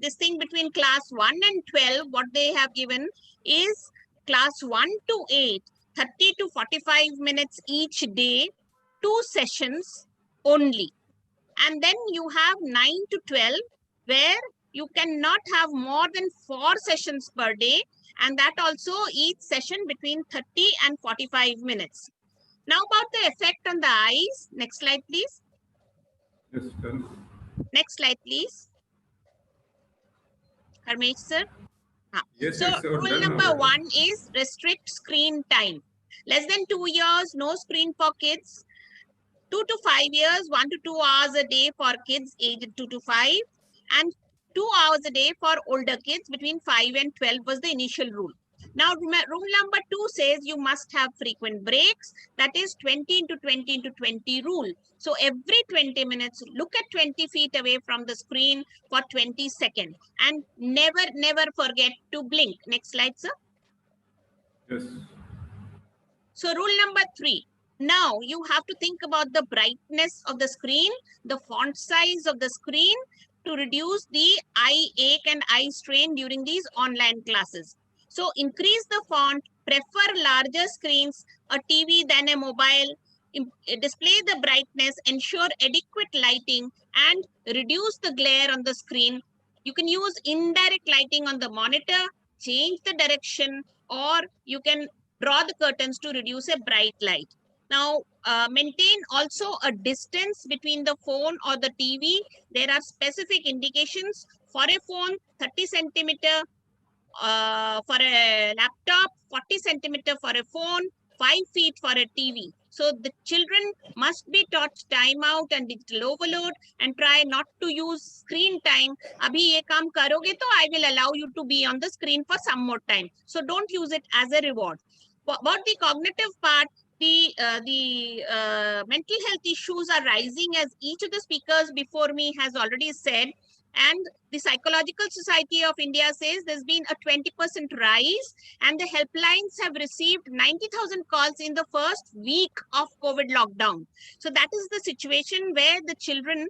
this thing between class 1 and 12, what they have given is class 1 to 8, 30 to 45 minutes each day, 2 sessions only. And then you have 9 to 12, where you cannot have more than 4 sessions per day. And that also each session between 30 and 45 minutes. Now about the effect on the eyes. Next slide, please. Yes, sir. Next slide, please. Harmesh, sir. Yes, So it's rule done number already. 1 is restrict screen time. Less than 2 years, no screen for kids. 2 to 5 years, 1 to 2 hours a day for kids aged 2 to 5. And 2 hours a day for older kids between 5 and 12 was the initial rule. Now, rule number 2 says you must have frequent breaks. That is 20 into 20 into 20 rule. So every 20 minutes, look at 20 feet away from the screen for 20 seconds. And never forget to blink. Next slide, sir. Yes. So rule number 3. Now you have to think about the brightness of the screen, the font size of the screen to reduce the eye ache and eye strain during these online classes. So increase the font, prefer larger screens, a TV than a mobile, display the brightness, ensure adequate lighting, and reduce the glare on the screen. You can use indirect lighting on the monitor, change the direction, or you can draw the curtains to reduce a bright light. Now, maintain also a distance between the phone or the TV. There are specific indications for a phone, 30 centimeter, for a laptop, 40 centimeter for a phone, 5 feet for a TV. So the children must be taught timeout and digital overload and try not to use screen time. Abhi ye kaam karoge to I will allow you to be on the screen for some more time. So don't use it as a reward. About the cognitive part, the mental health issues are rising, as each of the speakers before me has already said. And the Psychological Society of India says there's been a 20% rise, and the helplines have received 90,000 calls in the first week of COVID lockdown. So that is the situation where the children,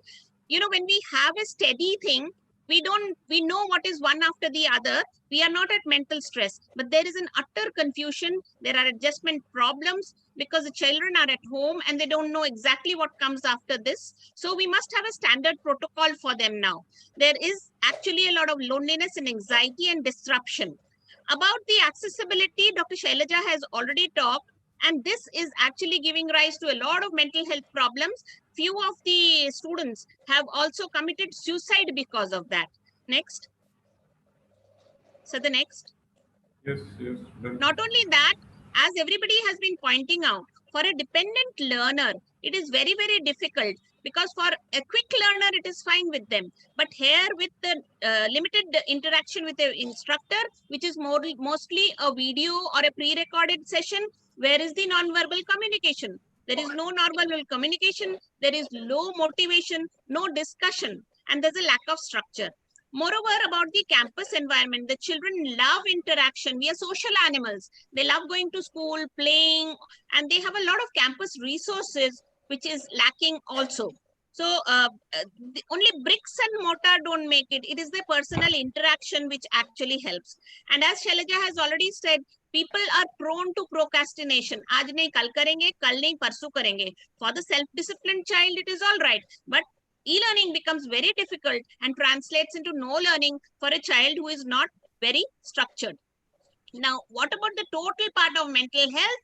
you know, when we have a steady thing, we know what is one after the other. We are not at mental stress, but there is an utter confusion. There are adjustment problems because the children are at home and they don't know exactly what comes after this. So we must have a standard protocol for them now. There is actually a lot of loneliness and anxiety and disruption. About the accessibility, Dr. Shailaja has already talked, and this is actually giving rise to a lot of mental health problems. Few of the students have also committed suicide because of that. Next. So the next. Yes, yes. Not only that, as everybody has been pointing out, for a dependent learner, it is very, very difficult, because for a quick learner, it is fine with them. But here, with the limited interaction with the instructor, which is mostly a video or a pre-recorded session, where is the non-verbal communication? There is no non-verbal communication. There is low motivation, no discussion, and there's a lack of structure. Moreover, about the campus environment, the children love interaction. We are social animals. They love going to school, playing, and they have a lot of campus resources, which is lacking also. So only bricks and mortar don't make it. It is the personal interaction which actually helps. And as Shailaja has already said, people are prone to procrastination. Aaj nahi kal karenge, kal nahi parsu karenge. For the self-disciplined child, it is all right. But e-learning becomes very difficult and translates into no learning for a child who is not very structured. Now, what about the total part of mental health?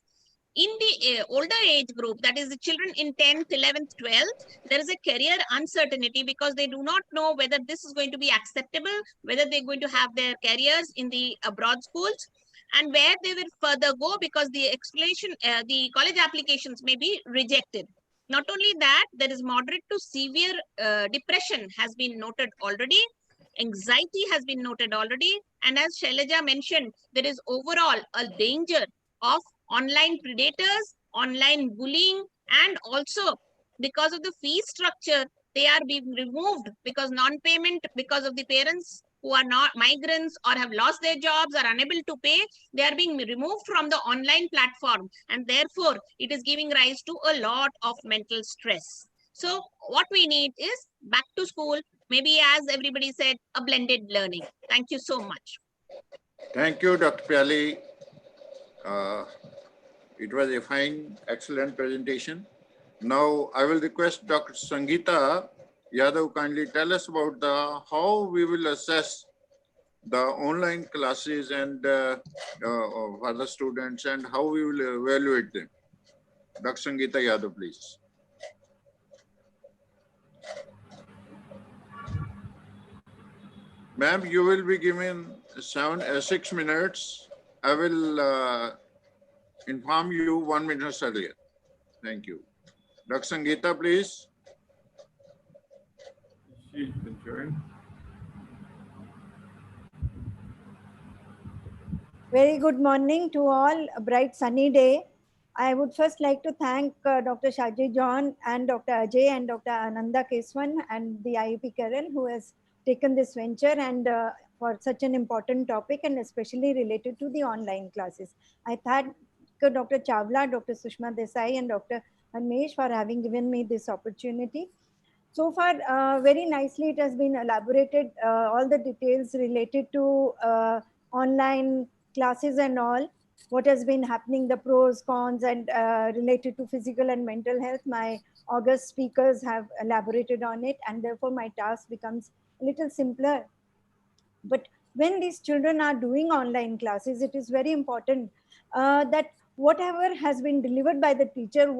In the older age group, that is the children in 10th, 11th, 12th, there is a career uncertainty, because they do not know whether this is going to be acceptable, whether they're going to have their careers in the abroad schools, and where they will further go, because the explanation, the college applications may be rejected. Not only that, there is moderate to severe depression has been noted already. Anxiety has been noted already. And as Shailaja mentioned, there is overall a danger of online predators, online bullying, and also because of the fee structure, they are being removed because non-payment, because of the parents who are not migrants or have lost their jobs, are unable to pay, they are being removed from the online platform, and therefore it is giving rise to a lot of mental stress. So what we need is back to school, maybe as everybody said, a blended learning. Thank you so much. Thank you, Dr. Pyali. It was a fine, excellent presentation. Now I will request Dr. Sangeeta Yadav kindly tell us about how we will assess the online classes and for the students, and how we will evaluate them. Dr. Sangeeta Yadav, please. Ma'am, you will be given 6 minutes. I will inform you 1 minute earlier. Thank you. Dr. Sangeeta, please. She join. Very good morning to all. A bright sunny day. I would first like to thank Dr. Shaji John and Dr. Ajay and Dr. Ananda Keswan and the IEP Kerala, who has taken this venture and for such an important topic, and especially related to the online classes. I thank Dr. Chawla, Dr. Sushma Desai, and Dr. Harmesh for having given me this opportunity. So far, very nicely, it has been elaborated, all the details related to online classes and all, what has been happening, the pros, cons, and related to physical and mental health. My august speakers have elaborated on it, and therefore my task becomes a little simpler. But when these children are doing online classes, it is very important that whatever has been delivered by the teacher,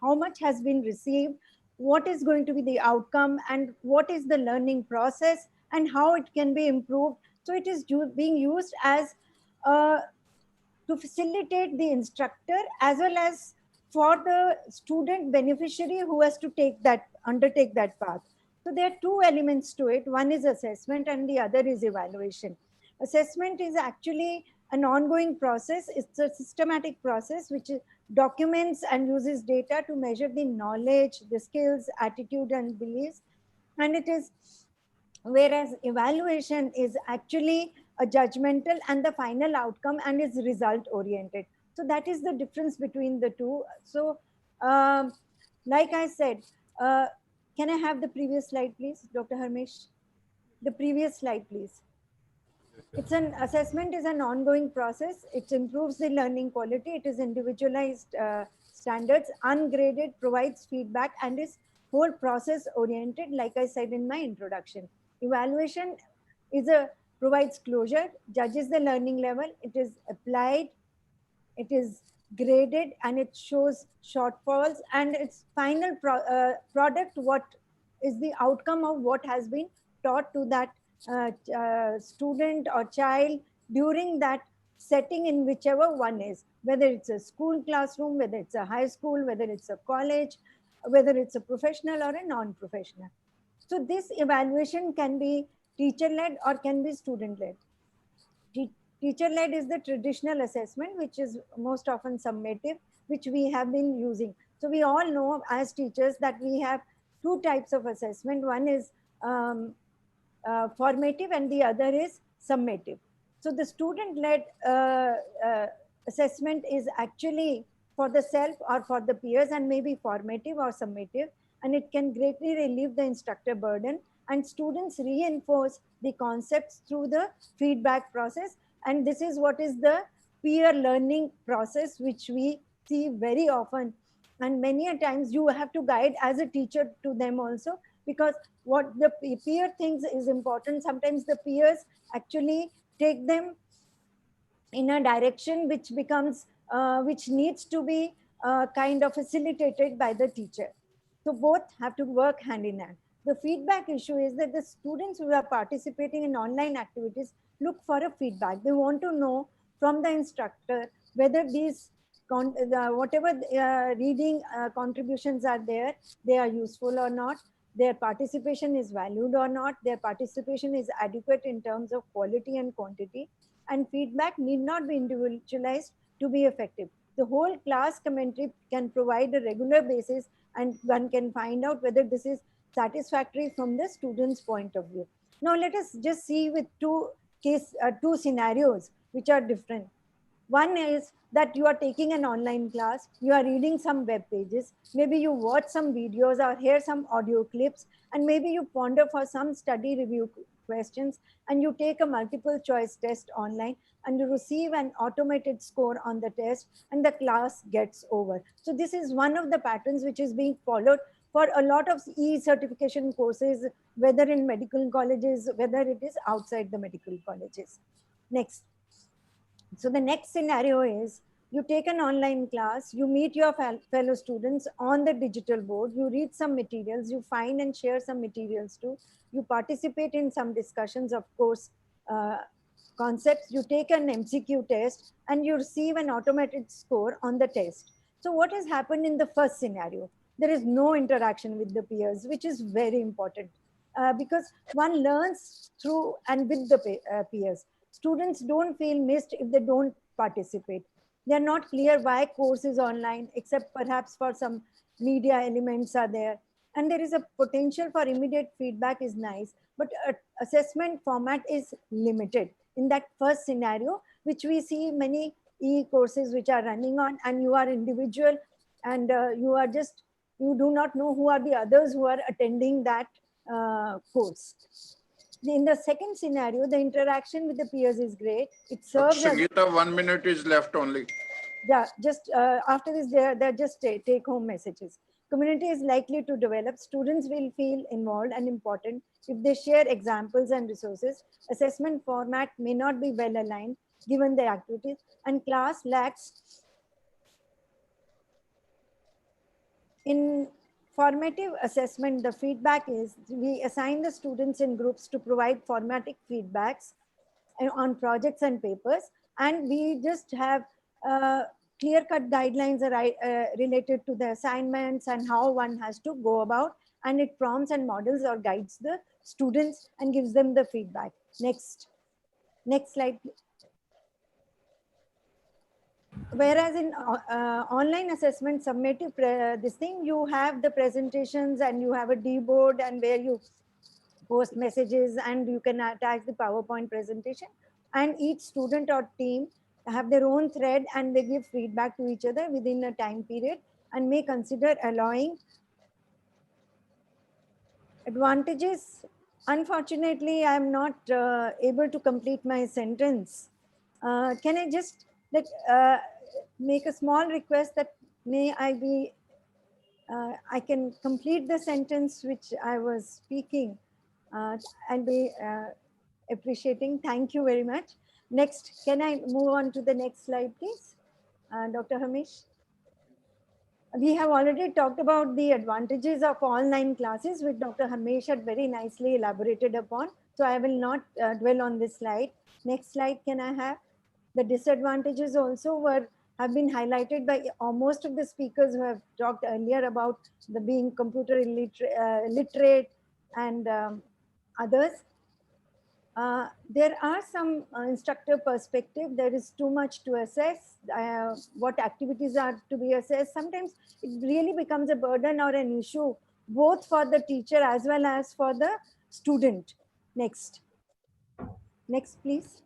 how much has been received, what is going to be the outcome, and what is the learning process, and how it can be improved. So it is being used as to facilitate the instructor as well as for the student beneficiary who has to undertake that path. So there are two elements to it. One is assessment and the other is evaluation. Assessment is actually an ongoing process. It's a systematic process which documents and uses data to measure the knowledge, the skills, attitude, and beliefs. And it is, whereas evaluation is actually a judgmental and the final outcome and is result oriented. So that is the difference between the two. So like I said, can I have the previous slide, please, Dr. Harmesh? The previous slide, please. It's an assessment is an ongoing process. It improves the learning quality. It is individualized standards, ungraded, provides feedback, and is whole process oriented, like I said in my introduction. Evaluation provides closure, judges the learning level. It is applied, it is graded, and it shows shortfalls, and its final product, what is the outcome of what has been taught to that student or child during that setting in whichever one is, whether it's a school classroom, whether it's a high school, whether it's a college, whether it's a professional or a non-professional. So this evaluation can be teacher-led or can be student-led. Teacher-led is the traditional assessment, which is most often summative, which we have been using. So we all know as teachers that we have two types of assessment. One is formative and the other is summative. So the student-led assessment is actually for the self or for the peers and maybe formative or summative, and it can greatly relieve the instructor burden, and students reinforce the concepts through the feedback process. And this is what is the peer learning process, which we see very often. And many a times you have to guide as a teacher to them also, because what the peer thinks is important, sometimes the peers actually take them in a direction which becomes which needs to be kind of facilitated by the teacher. So both have to work hand in hand. The feedback issue is that the students who are participating in online activities look for a feedback. They want to know from the instructor whether these whatever reading contributions are there, they are useful or not, their participation is valued or not, their participation is adequate in terms of quality and quantity, and feedback need not be individualized to be effective. The whole class commentary can provide a regular basis, and one can find out whether this is satisfactory from the student's point of view. Now let us just see with two scenarios which are different. One is that you are taking an online class, you are reading some web pages, maybe you watch some videos or hear some audio clips, and maybe you ponder for some study review questions, and you take a multiple choice test online and you receive an automated score on the test, and the class gets over. So this is one of the patterns which is being followed for a lot of e-certification courses, whether in medical colleges, whether it is outside the medical colleges. Next. So the next scenario is you take an online class, you meet your fellow students on the digital board, you read some materials, you find and share some materials too, you participate in some discussions of course concepts, you take an MCQ test and you receive an automated score on the test. So what has happened in the first scenario? There is no interaction with the peers, which is very important because one learns through and with the peers. Students don't feel missed if they don't participate. They're not clear why course is online, except perhaps for some media elements are there. And there is a potential for immediate feedback is nice, but assessment format is limited. In that first scenario, which we see many e-courses which are running on, and you are individual and you do not know who are the others who are attending that course. In the second scenario, the interaction with the peers is great. It serves as Sangeeta, 1 minute is left only. Yeah, just after this, they're just take-home messages. Community is likely to develop. Students will feel involved and important if they share examples and resources. Assessment format may not be well aligned given the activities, and class lacks. In formative assessment, the feedback is we assign the students in groups to provide formative feedbacks on projects and papers, and we just have clear-cut guidelines related to the assignments and how one has to go about, and it prompts and models or guides the students and gives them the feedback. Next slide, please. Whereas in online assessment, summative, this thing, you have the presentations and you have a D-board and where you post messages and you can attach the PowerPoint presentation, and each student or team have their own thread and they give feedback to each other within a time period and may consider allowing advantages. Unfortunately, I'm not able to complete my sentence. Can I just make a small request that may I be, I can complete the sentence which I was speaking. I'll be appreciating. Thank you very much. Next, can I move on to the next slide, please? Dr. Hamish. We have already talked about the advantages of online classes, which Dr. Hamish had very nicely elaborated upon. So I will not dwell on this slide. Next slide, can I have? The disadvantages also have been highlighted by most of the speakers who have talked earlier about the being computer illiterate and others. There are some instructor perspective. There is too much to assess. What activities are to be assessed. Sometimes it really becomes a burden or an issue, both for the teacher as well as for the student. Next, please.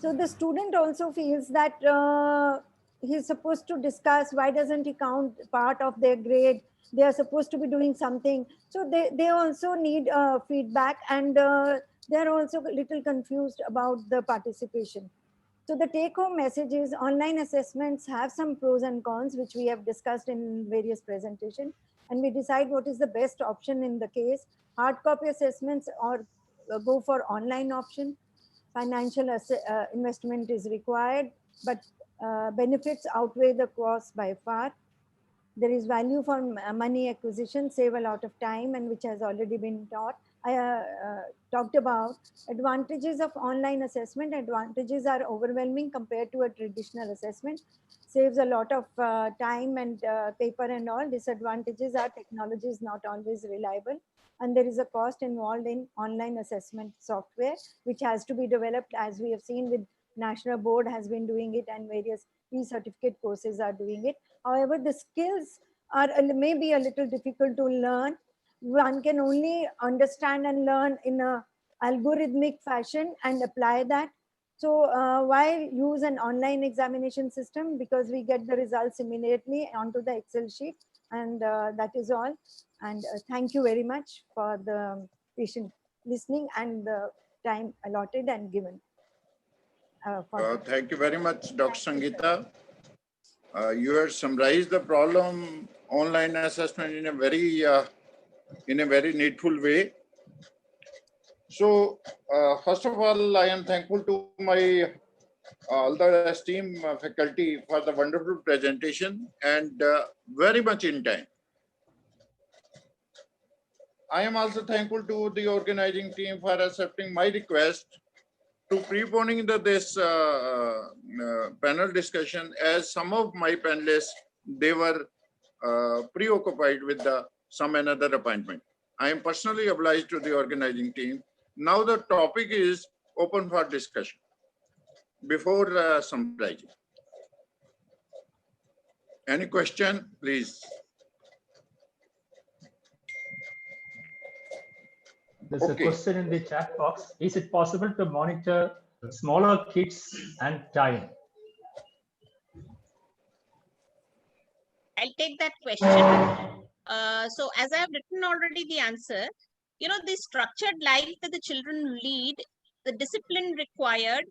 So the student also feels that he's supposed to discuss, why doesn't he count part of their grade? They are supposed to be doing something. So they also need feedback, and they're also a little confused about the participation. So the take home message is online assessments have some pros and cons, which we have discussed in various presentations, and we decide what is the best option in the case. Hard copy assessments or go for online option. Financial investment is required, but benefits outweigh the cost by far. There is value for money acquisition, save a lot of time, and which has already been talked about. Advantages of online assessment. Advantages are overwhelming compared to a traditional assessment. Saves a lot of time and paper and all. Disadvantages are technology is not always reliable, and there is a cost involved in online assessment software, which has to be developed, as we have seen with National Board has been doing it, and various e-certificate courses are doing it. However, the skills are maybe a little difficult to learn. One can only understand and learn in a algorithmic fashion and apply that. So why use an online examination system? Because we get the results immediately onto the Excel sheet, and that is all. And thank you very much for the patient listening and the time allotted and given. Thank you very much, Dr. Sangeeta. You have summarized the problem online assessment in a very needful way. So first of all, I am thankful to my all the esteemed faculty for the wonderful presentation and very much in time. I am also thankful to the organizing team for accepting my request to preponing this panel discussion, as some of my panelists, they were preoccupied with some another appointment. I am personally obliged to the organizing team. Now the topic is open for discussion. Before summarizing, any question, please? There's a question in the chat box. Is it possible to monitor smaller kids and time? I'll take that question. So as I have written already the answer, the structured life that the children lead, the discipline required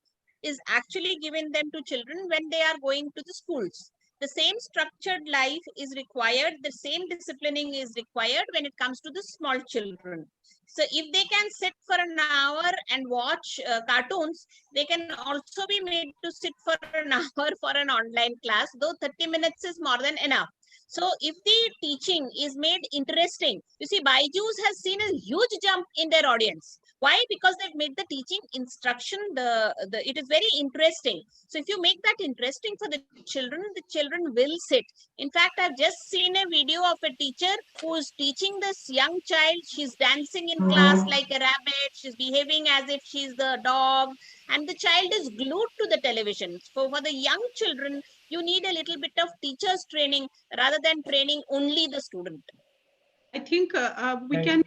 is actually given them to children when they are going to the schools. The same structured life is required, the same disciplining is required when it comes to the small children. So if they can sit for an hour and watch cartoons, they can also be made to sit for an hour for an online class, though 30 minutes is more than enough. So if the teaching is made interesting, you see, Byju's has seen a huge jump in their audience. Why? Because they've made the teaching instruction, it is very interesting. So if you make that interesting for the children will sit. In fact, I've just seen a video of a teacher who's teaching this young child. She's dancing in class like a rabbit. She's behaving as if she's the dog. And the child is glued to the television. So for the young children, you need a little bit of teacher's training rather than training only the student. I think we can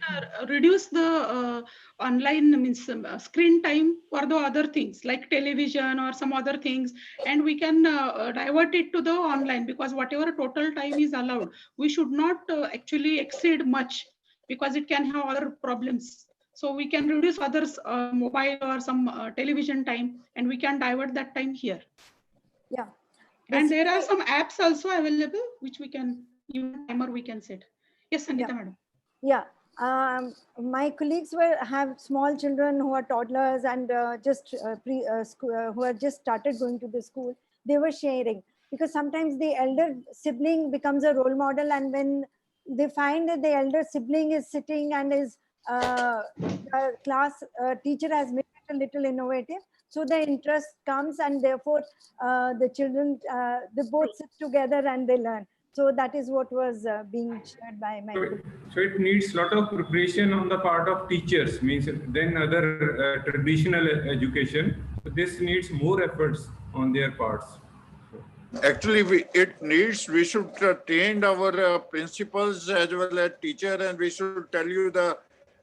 reduce the online screen time for the other things like television or some other things, and we can divert it to the online, because whatever total time is allowed, we should not actually exceed much, because it can have other problems. So we can reduce others mobile or some television time, and we can divert that time here. Yeah. And there are some apps also available which we can, even timer we can set. Yes, Sangeeta madam. Yeah. My colleagues have small children who are toddlers and who have just started going to the school. They were sharing, because sometimes the elder sibling becomes a role model, and when they find that the elder sibling is sitting and is class teacher has made it a little innovative, So the interest comes, and therefore the children, they both sit together and they learn. So that is what was being shared by my colleague. So it needs a lot of preparation on the part of teachers, means than other traditional education. So this needs more efforts on their parts. Actually, we should train our principals as well as teacher, and we should tell you the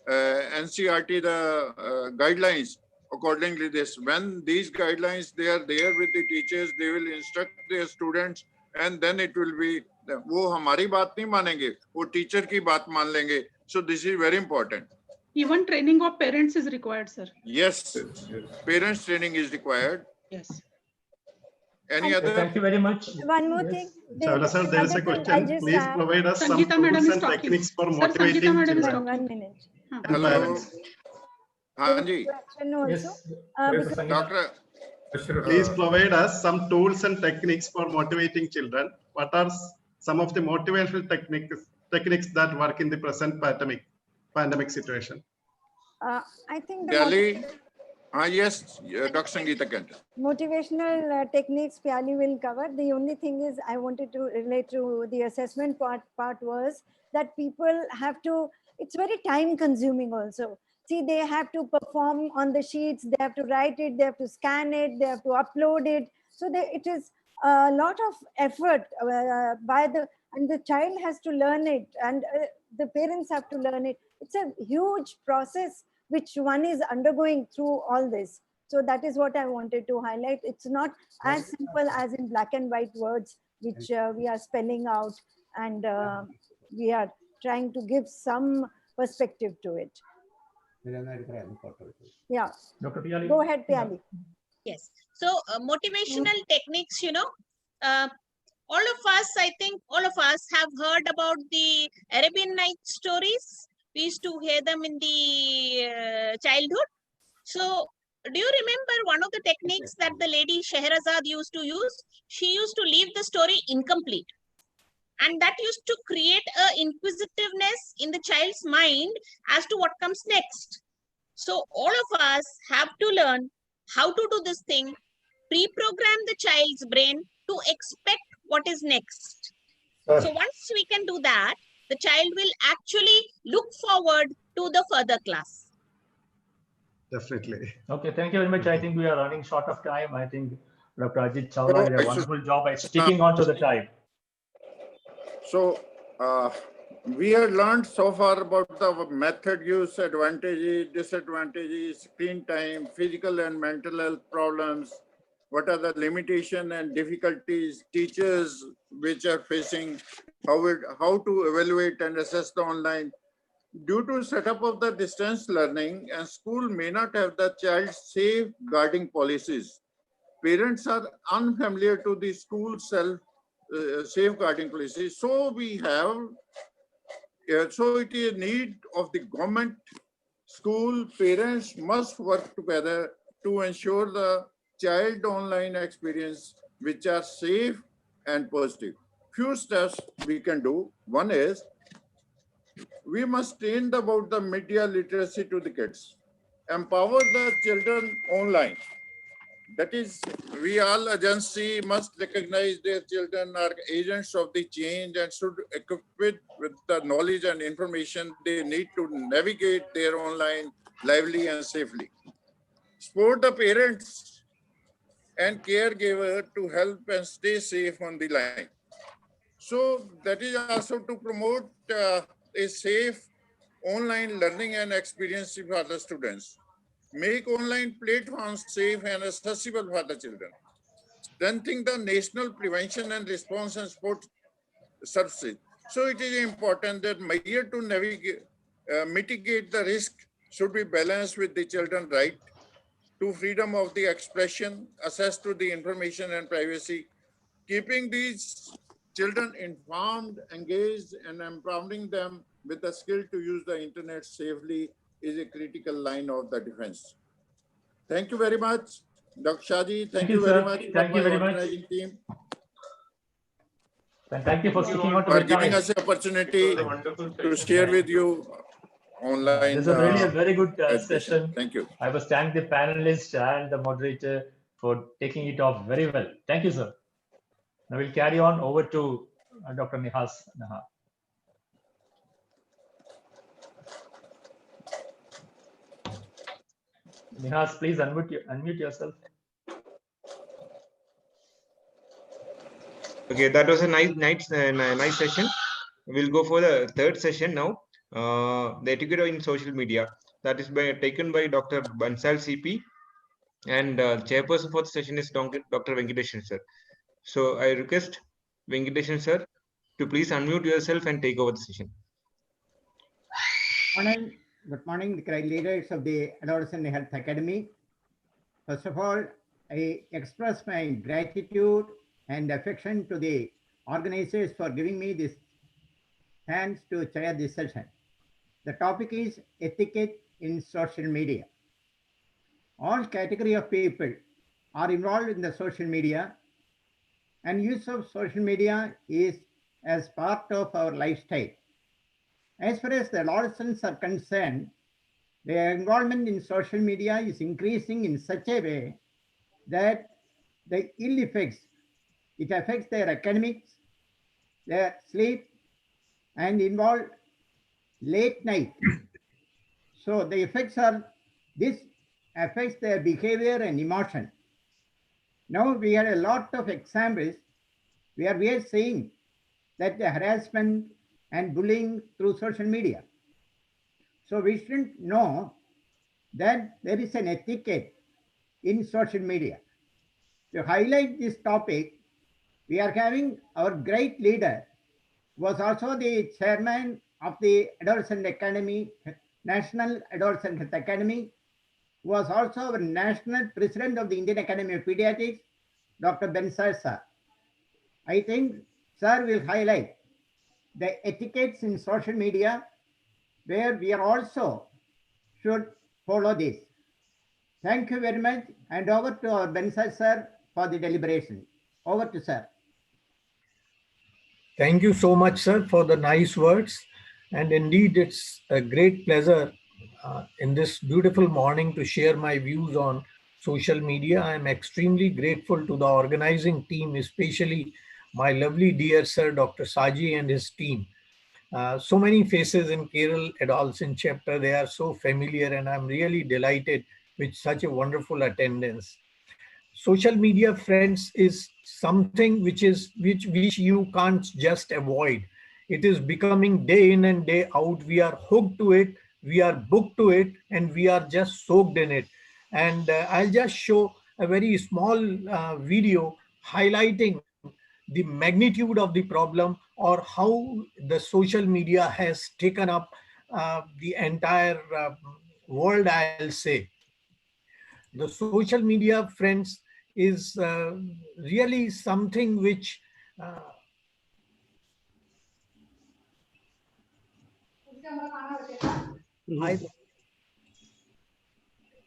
NCERT, the guidelines accordingly. This, when these guidelines, they are there with the teachers, they will instruct their students, and then it will be, वो हमारी बात नहीं मानेंगे, वो teacher की बात मान लेंगे. So this is very important. Even training of parents is required, sir. Yes, parents training is required. Yes. Any other? Thank you very much. One more thing. Chavla sir, there is a question. Please provide us some tools and techniques for motivating children. 1 minute. and Hello. parents. Hanji. Doctor, please provide us some tools and techniques for motivating children. What are some of the motivational techniques that work in the present pandemic situation? I think Delhi. Yes, Dr. Sangeeta can. Motivational techniques Pyali will cover. The only thing is I wanted to relate to the assessment part was that people have to, it's very time consuming also. See, they have to perform on the sheets, they have to write it, they have to scan it, they have to upload it. So it is a lot of effort and the child has to learn it, and the parents have to learn it. It's a huge process which one is undergoing through all this. So that is what I wanted to highlight. It's not as simple as in black and white words, which we are spelling out, and we are trying to give some perspective to it. Yeah. Dr. Pyali. Go ahead, Pyali. Yes. So motivational techniques, all of us, I think all of us have heard about the Arabian Nights stories. We used to hear them in the childhood. So do you remember one of the techniques that the lady Scheherazade used to use? She used to leave the story incomplete. And that used to create an inquisitiveness in the child's mind as to what comes next. So all of us have to learn how to do this thing, pre-program the child's brain to expect what is next. So once we can do that, the child will actually look forward to the further class. Definitely. Okay, thank you very much. I think we are running short of time. I think Dr. Ajit Chawla did a wonderful job by sticking on to the time. So we have learned so far about the method use, advantages, disadvantages, screen time, physical and mental health problems. What are the limitations and difficulties teachers which are facing, how to evaluate and assess the online. Due to setup of the distance learning, and school may not have the child safeguarding policies. Parents are unfamiliar to the school safeguarding policies. So we have, so it is a need of the government, school, parents must work together to ensure the child online experience which are safe and positive. Few steps we can do. One is, we must train about the media literacy to the kids. Empower the children online. That is, we all agency must recognize their children are agents of the change and should equip with the knowledge and information they need to navigate their online lively and safely. Support the parents and caregiver to help and stay safe on the line. So that is also to promote a safe online learning and experience for the students. Make online platforms safe and accessible for the children. Strengthening the national prevention and response and support services. So it is important that measure to navigate, mitigate the risk should be balanced with the children's right to freedom of the expression, access to the information and privacy. Keeping these children informed, engaged, and empowering them with the skill to use the internet safely is a critical line of the defense. Thank you very much, Dr. Shaji. Thank you very much. Thank you very much. Team. And thank you for sticking on to for the giving time. us the opportunity to share with you online. This is really a very good education. session. Thank you. I must thank the panelists and the moderator for taking it off very well. Thank you, sir. Now we'll carry on over to Dr. Nihas Naha. Nihas, please unmute yourself. Okay, that was a nice session. We'll go for the third session now. The etiquette in social media. That is taken by Dr. Bansal CP, and chairperson for the session is Dr. Venkateshan sir. So I request Venkateshan sir to please unmute yourself and take over the session. Good morning, the great leaders of the Adolescent Health Academy. First of all, I express my gratitude and affection to the organizers for giving me this chance to chair this session. The topic is etiquette in social media. All category of people are involved in the social media, and use of social media is as part of our lifestyle. As far as the adolescents are concerned, their involvement in social media is increasing in such a way that the ill effects, it affects their academics, their sleep, and involve late night. So the effects are, this affects their behavior and emotion. Now we had a lot of examples where we are seeing that the harassment and bullying through social media. So we should know that there is an etiquette in social media. To highlight this topic, we are having our great leader, was also the chairman of the Adolescent Academy, National Adolescent Health Academy, was also our national president of the Indian Academy of Pediatrics, Dr. Bansal sir. I think sir will highlight the etiquettes in social media where we are also should follow this. Thank you very much, and over to our Bansal sir for the deliberation. Over to sir. Thank you so much, sir, for the nice words. And indeed, it's a great pleasure in this beautiful morning to share my views on social media. I am extremely grateful to the organizing team, especially my lovely dear sir, Dr. Saji and his team. So many faces in Kerala Adolescent chapter, they are so familiar, and I'm really delighted with such a wonderful attendance. Social media, friends, is something which you can't just avoid. It is becoming day in and day out. We are hooked to it, we are booked to it, and we are just soaked in it. And I'll just show a very small video highlighting the magnitude of the problem, or how the social media has taken up the entire world, I'll say. The social media, friends, is really something which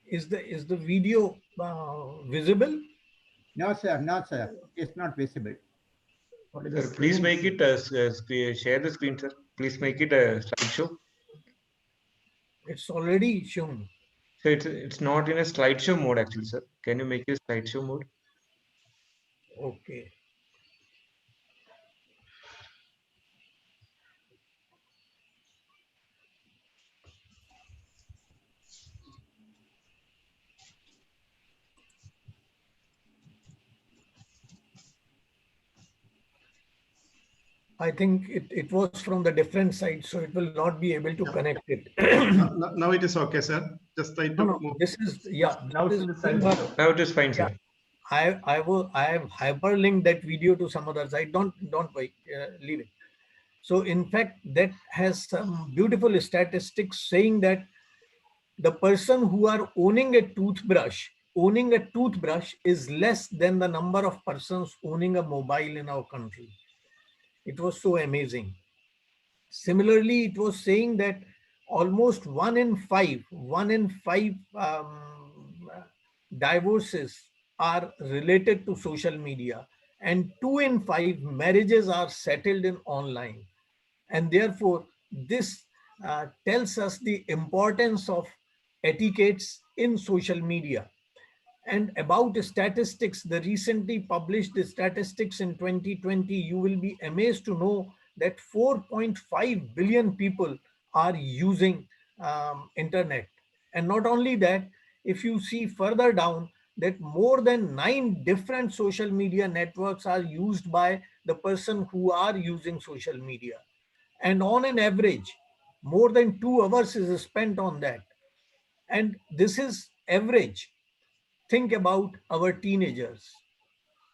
is the video visible? No, sir. No, sir. It's not visible. Sir, please make it share the screen, sir. Please make it a slideshow. It's already shown. So it's not in a slideshow mode actually, sir. Can you make it a slideshow mode? Okay. I think it was from the different side, so it will not be able to connect it. Now it is okay, sir. Just try to move. This is, yeah, now it is fine. Now it is fine, sir. I have hyperlinked that video to some other site. Don't wait, leave it. So in fact, that has some beautiful statistics saying that the person who are owning a toothbrush is less than the number of persons owning a mobile in our country. It was so amazing. Similarly, it was saying that almost one in five divorces are related to social media, and 2 in 5 marriages are settled in online. And therefore, this tells us the importance of etiquettes in social media. And about statistics, the recently published statistics in 2020, you will be amazed to know that 4.5 billion people are using internet. And not only that, if you see further down, that more than 9 different social media networks are used by the person who are using social media. And on an average, more than 2 hours is spent on that. And this is average. Think about our teenagers,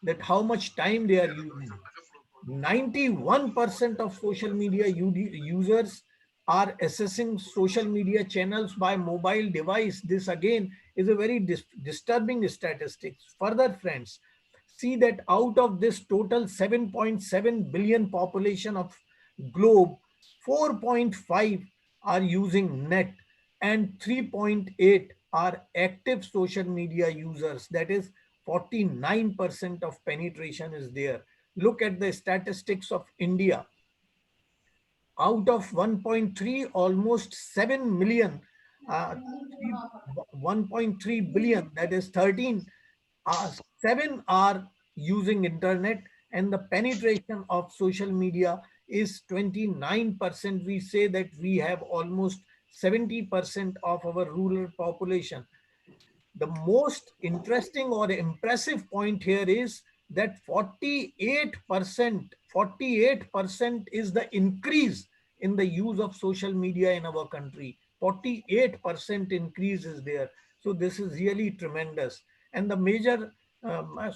that how much time they are using. 91% of social media users are accessing social media channels by mobile device. This again is a very disturbing statistics. Further, friends, see that out of this total 7.7 billion population of globe, 4.5 are using net and 3.8 are active social media users. That is 49% of penetration is there. Look at the statistics of India. Out of 1.3, almost 7 million, 1.3 billion, that is 13, 7 are using internet, and the penetration of social media is 29%. We say that we have almost 70% of our rural population. The most interesting or impressive point here is that 48% is the increase in the use of social media in our country. 48% increase is there. So this is really tremendous. And the major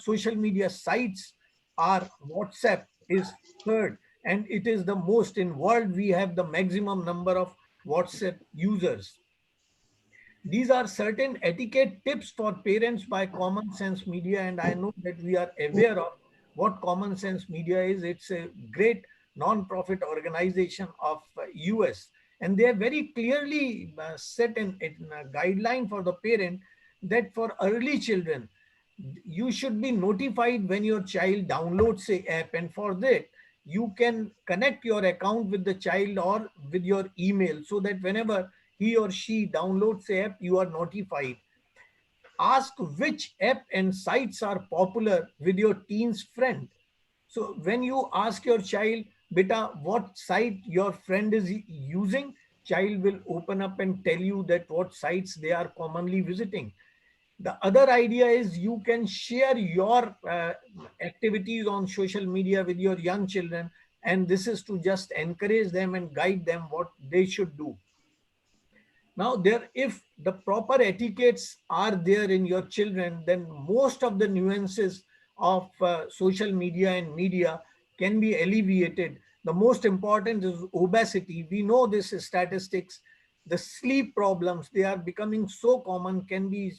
social media sites are WhatsApp is third, and it is the most in world. We have the maximum number of WhatsApp users. These are certain etiquette tips for parents by Common Sense Media, and I know that we are aware of what Common Sense Media is. It's a great non-profit organization of US, and they have very clearly set a guideline for the parent that for early children, you should be notified when your child downloads a app, and for that you can connect your account with the child or with your email, so that whenever he or she downloads the app, you are notified. Ask which app and sites are popular with your teen's friend. So when you ask your child, beta, what site your friend is using, child will open up and tell you that what sites they are commonly visiting. The other idea is you can share your activities on social media with your young children, and this is to just encourage them and guide them what they should do. Now, if the proper etiquettes are there in your children, then most of the nuances of social media and media can be alleviated. The most important is obesity. We know this is statistics. The sleep problems, they are becoming so common, can be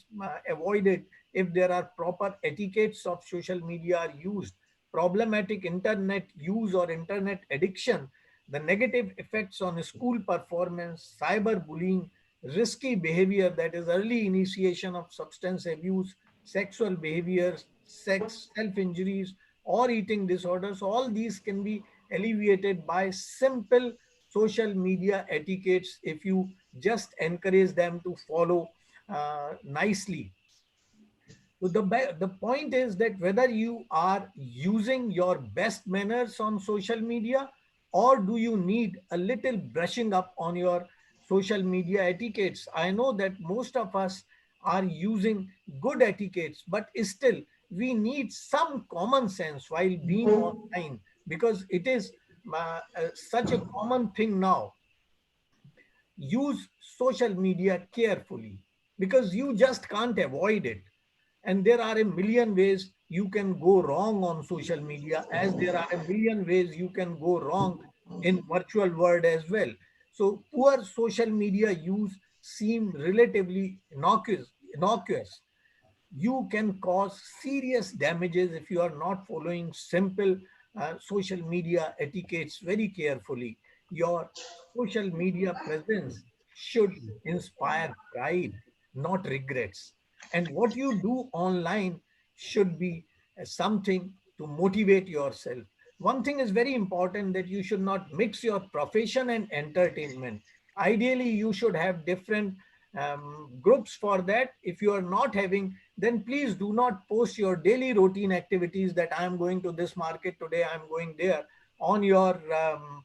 avoided if there are proper etiquettes of social media are used. Problematic internet use or internet addiction, the negative effects on school performance, cyberbullying, risky behavior, that is early initiation of substance abuse, sexual behaviors, sex, self-injuries, or eating disorders, all these can be alleviated by simple social media etiquettes if you just encourage them to follow nicely. So the point is that whether you are using your best manners on social media, or do you need a little brushing up on your social media etiquettes. I know that most of us are using good etiquettes, but still we need some common sense while being online, because it is such a common thing now. Use social media carefully, because you just can't avoid it. And there are a million ways you can go wrong on social media, as there are a million ways you can go wrong in virtual world as well. So poor social media use seem relatively innocuous. You can cause serious damages if you are not following simple social media etiquettes very carefully. Your social media presence should inspire pride, not regrets. And what you do online should be something to motivate yourself. One thing is very important, that you should not mix your profession and entertainment. Ideally, you should have different groups for that. If you are not having, then please do not post your daily routine activities that I am going to this market today, I am going there, on your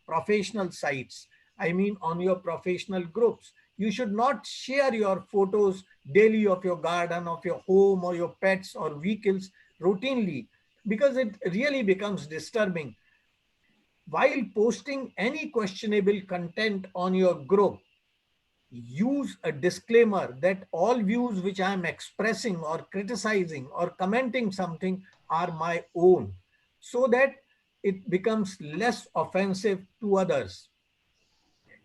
professional sites. I mean, on your professional groups. You should not share your photos daily of your garden, of your home, or your pets or vehicles routinely, because it really becomes disturbing. While posting any questionable content on your group, use a disclaimer that all views which I am expressing or criticizing or commenting something are my own, so that it becomes less offensive to others.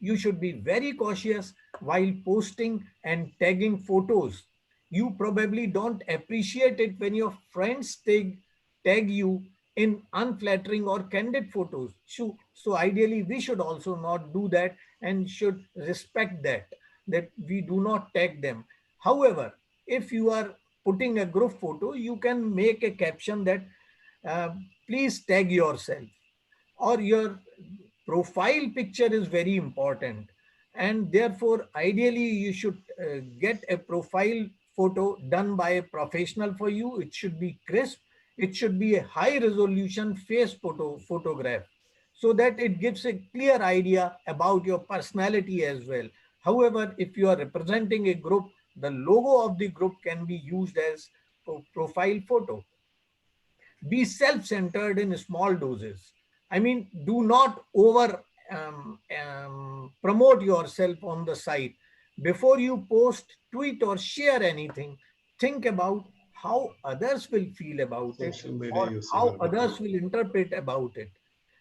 You should be very cautious while posting and tagging photos. You probably don't appreciate it when your friends tag you in unflattering or candid photos. So ideally, we should also not do that and should respect that we do not tag them. However, if you are putting a group photo, you can make a caption that uh, please tag yourself, or your profile picture is very important, and therefore ideally you should get a profile photo done by a professional for you. It should be crisp, it should be a high resolution photograph, so that it gives a clear idea about your personality as well. However, if you are representing a group, the logo of the group can be used as profile photo. Be self-centered in small doses. I mean, do not over promote yourself on the site. Before you post, tweet, or share anything, think about how others will feel about it, Social media or using how or others will interpret about it.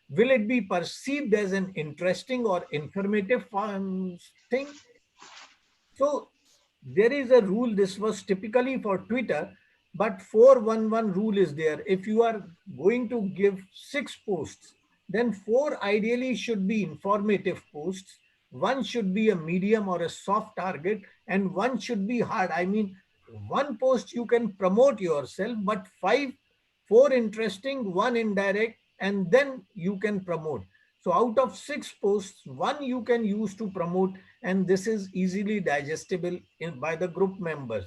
Will it be perceived as an interesting or informative thing? So there is a rule. This was typically for Twitter, but 411 rule is there. If you are going to give 6 posts, then 4 ideally should be informative posts. One should be a medium or a soft target, and one should be hard. I mean, one post you can promote yourself, but 4 interesting, one indirect, and then you can promote. So out of 6 posts, one you can use to promote, and this is easily digestible by the group members.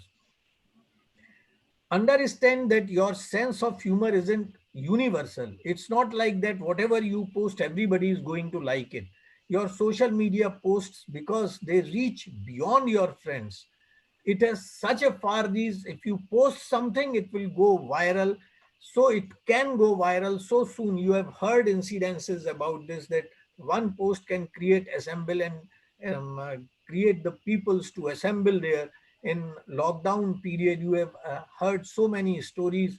Understand that your sense of humor isn't universal. It's not like that whatever you post, everybody is going to like it. Your social media posts, because they reach beyond your friends, it has such a far reach. If you post something, it will go viral. So it can go viral so soon. You have heard incidences about this, that one post can assemble and create the peoples to assemble there. In lockdown period, you have heard so many stories.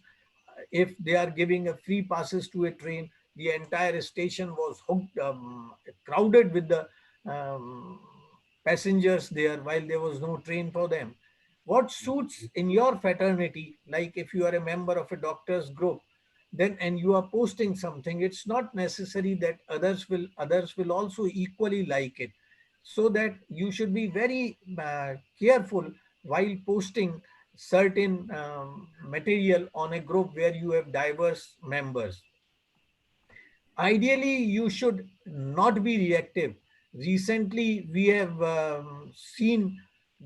If they are giving a free passes to a train, the entire station was hooked, crowded with the um, passengers there, while there was no train for them. What suits in your fraternity, like if you are a member of a doctor's group, then and you are posting something, it's not necessary that others will also equally like it. So that you should be very careful while posting certain material on a group where you have diverse members. Ideally, you should not be reactive. Recently, we have seen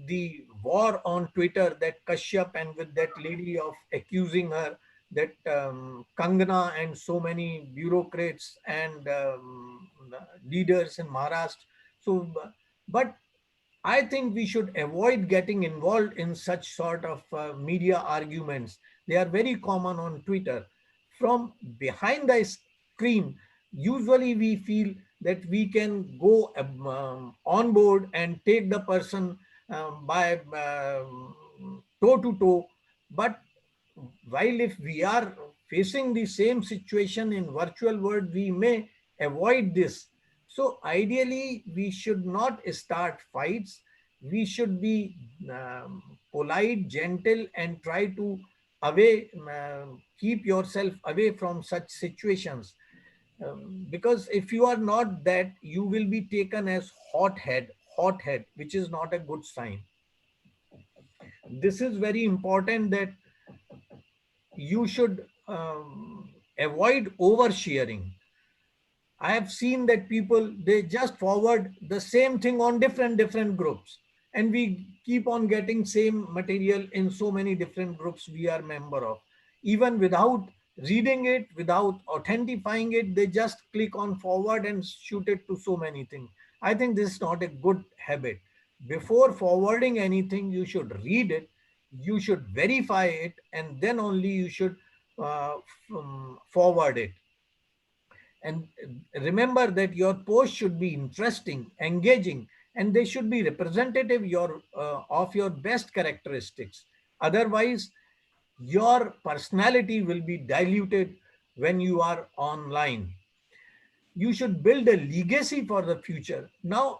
the war on Twitter, that Kashyap, and with that lady of accusing her, that Kangana and so many bureaucrats and leaders in Maharashtra. So, but I think we should avoid getting involved in such sort of media arguments. They are very common on Twitter. From behind the screen, usually we feel that we can go on board and take the person by toe to toe. But while if we are facing the same situation in virtual world, we may avoid this. So ideally, we should not start fights. We should be polite, gentle, and try to keep yourself away from such situations. Because if you are not that, you will be taken as hothead, which is not a good sign. This is very important, that you should avoid oversharing. I have seen that people, they just forward the same thing on different groups, and we keep on getting same material in so many different groups we are member of. Even without reading it, without authentifying it, they just click on forward and shoot it to so many things. I think this is not a good habit. Before forwarding anything, you should read it, you should verify it, and then only you should forward it. And remember that your post should be interesting, engaging, and they should be representative of your best characteristics. Otherwise, your personality will be diluted when you are online. You should build a legacy for the future. Now,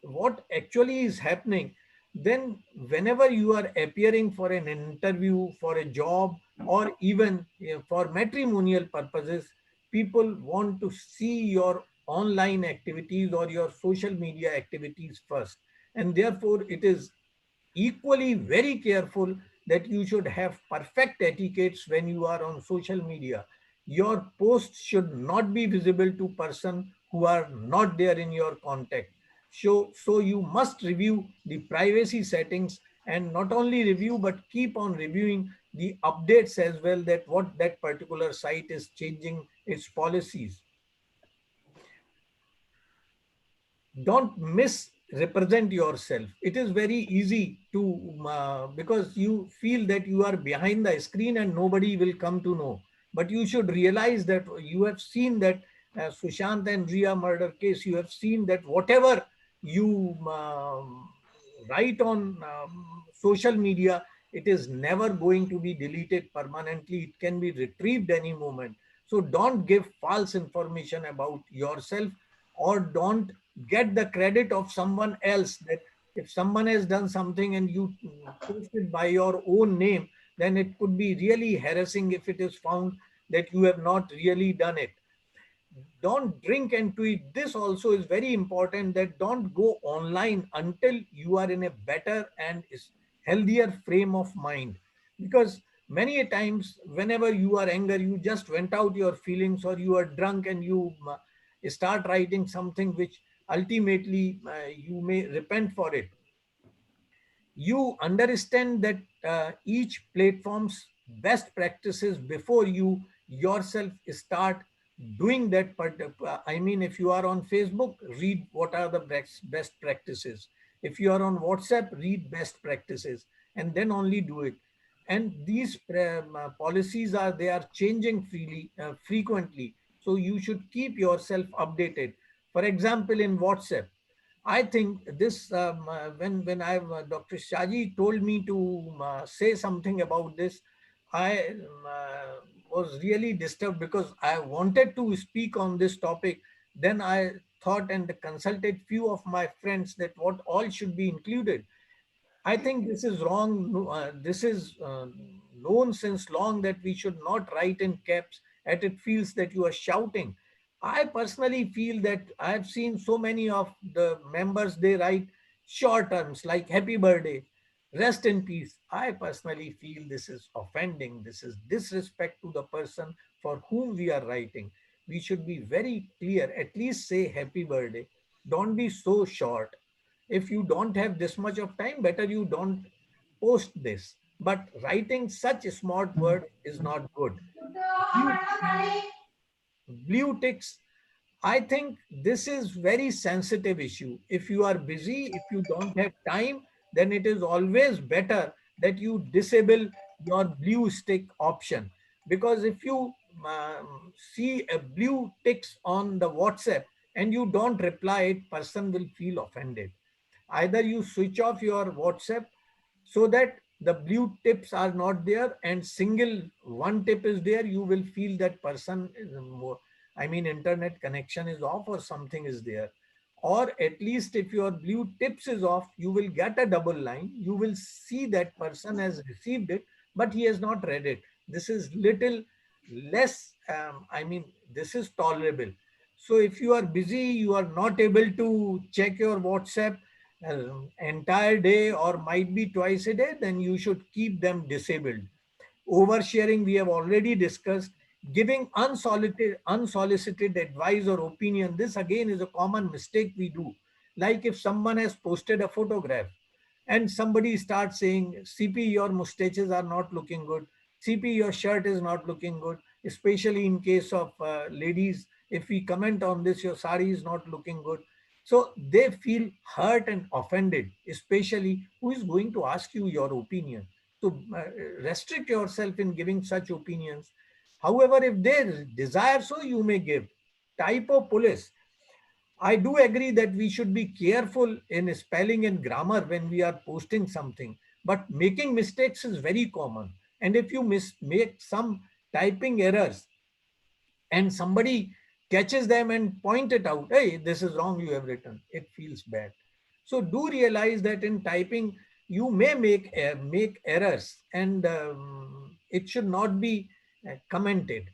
what actually is happening, then whenever you are appearing for an interview, for a job, or even for matrimonial purposes, people want to see your online activities or your social media activities first. And therefore, it is equally very careful that you should have perfect etiquettes when you are on social media. Your posts should not be visible to persons who are not there in your contact. So you must review the privacy settings, and not only review but keep on reviewing the updates as well, that what that particular site is changing its policies. Don't misrepresent yourself. It is very easy to because you feel that you are behind the screen and nobody will come to know, but you should realize that you have seen that Sushant and Ria murder case. You have seen that whatever you write on social media, it is never going to be deleted permanently. It can be retrieved any moment. So don't give false information about yourself, or don't get the credit of someone else. That if someone has done something and you post it by your own name, then it could be really harassing if it is found that you have not really done it. Don't drink and tweet. This also is very important, that don't go online until you are in a better and healthier frame of mind. Because many a times whenever you are angry, you just vent out your feelings, or you are drunk and you start writing something which ultimately you may repent for it. You understand that each platform's best practices before you yourself start doing that. But I mean, if you are on Facebook, read what are the best practices. If you are on WhatsApp, read best practices, and then only do it. And these policies they are changing frequently, so you should keep yourself updated. For example, in WhatsApp, I think this when Dr. Shaji told me to say something about this, I was really disturbed because I wanted to speak on this topic. Then I thought and consulted few of my friends that what all should be included. I think this is wrong. This is known since long that we should not write in caps, and it feels that you are shouting. I personally feel that I have seen so many of the members, they write short terms like happy birthday, rest in peace. I personally feel this is offending. This is disrespect to the person for whom we are writing. We should be very clear, at least say happy birthday. Don't be so short. If you don't have this much of time, better you don't post this. But writing such smart word is not good. Blue ticks, I think this is very sensitive issue. If you are busy, if you don't have time, then it is always better that you disable your blue stick option. Because if you see a blue ticks on the WhatsApp and you don't reply, it person will feel offended. Either you switch off your WhatsApp so that the blue tips are not there and single one tip is there, you will feel that person is more, I mean, internet connection is off or something is there. Or at least if your blue tips is off, you will get a double line. You will see that person has received it, but he has not read it. This is little less, I mean, this is tolerable. So if you are busy, you are not able to check your WhatsApp entire day or might be twice a day, then you should keep them disabled. Oversharing, we have already discussed. Giving unsolicited advice or opinion, this again is a common mistake we do. Like if someone has posted a photograph and somebody starts saying, CP, your mustaches are not looking good. CP, your shirt is not looking good. Especially in case of ladies, if we comment on this, your sari is not looking good. So they feel hurt and offended, especially who is going to ask you your opinion. So restrict yourself in giving such opinions. However, if they desire so, you may give. Typo police. I do agree that we should be careful in spelling and grammar when we are posting something, but making mistakes is very common. And if you make some typing errors and somebody catches them and point it out, hey, this is wrong, you have written, it feels bad. So do realize that in typing, you may make errors, and it should not be commented.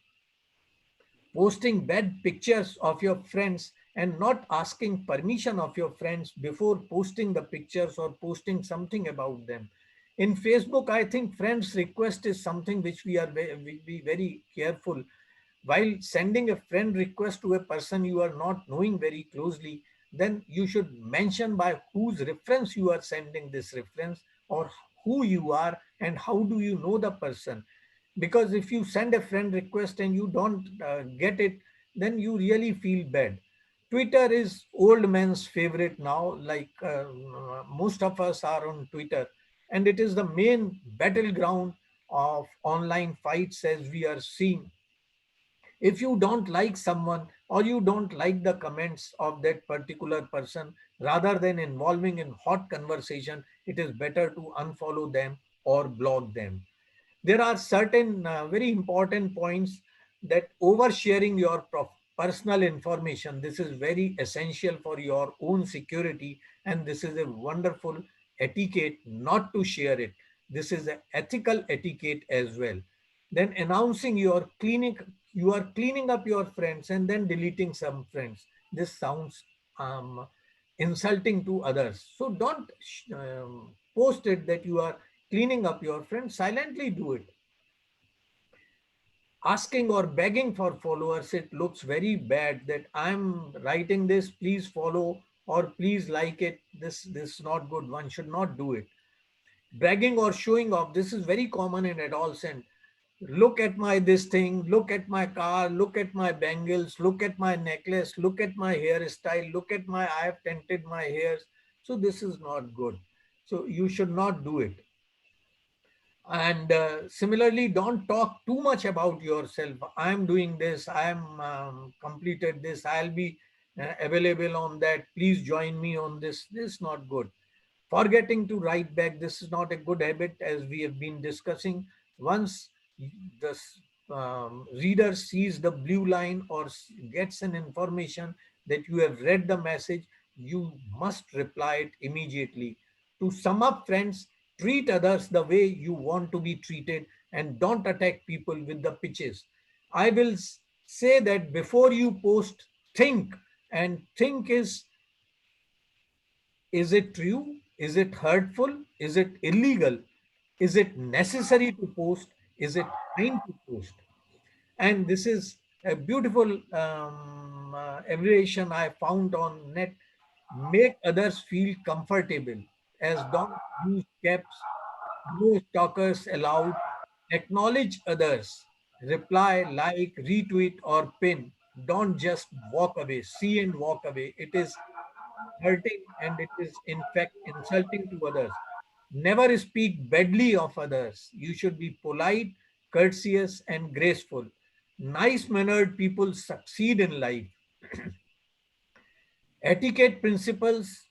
Posting bad pictures of your friends and not asking permission of your friends before posting the pictures or posting something about them. In Facebook, I think friends request is something which we be very careful. While sending a friend request to a person you are not knowing very closely, then you should mention by whose reference you are sending this reference, or who you are and how do you know the person. Because if you send a friend request and you don't get it, then you really feel bad. Twitter is old man's favorite now, like most of us are on Twitter, and it is the main battleground of online fights as we are seeing. If you don't like someone or you don't like the comments of that particular person, rather than involving in hot conversation, it is better to unfollow them or block them. There are certain very important points that oversharing your personal information, this is very essential for your own security, and this is a wonderful etiquette not to share it. This is an ethical etiquette as well. Then announcing you are cleaning up your friends and then deleting some friends. This sounds insulting to others. So don't post it that you are cleaning up your friends. Silently do it. Asking or begging for followers, it looks very bad that I'm writing this, please follow or please like it. This is not good. One should not do it. Bragging or showing off, this is very common in adolescent. Look at my this thing, look at my car, look at my bangles, look at my necklace, look at my hairstyle, look at my, I have tinted my hairs. So this is not good. So you should not do it. And similarly, don't talk too much about yourself. I am doing this, I am completed this, I'll be available on that, please join me on this. This is not good. Forgetting to write back, this is not a good habit, as we have been discussing. Once the reader sees the blue line or gets an information that you have read the message, you must reply it immediately. To sum up, friends, treat others the way you want to be treated and don't attack people with the pitches. I will say that before you post, think. And think is it true? Is it hurtful? Is it illegal? Is it necessary to post? Is it fine to post? And this is a beautiful abbreviation I found on net. Make others feel comfortable, as don't use caps, no stalkers allowed. Acknowledge others. Reply, like, retweet, or pin. Don't just walk away. See and walk away. It is hurting and it is in fact insulting to others. Never speak badly of others. You should be polite, courteous, and graceful. Nice mannered people succeed in life. Etiquette principles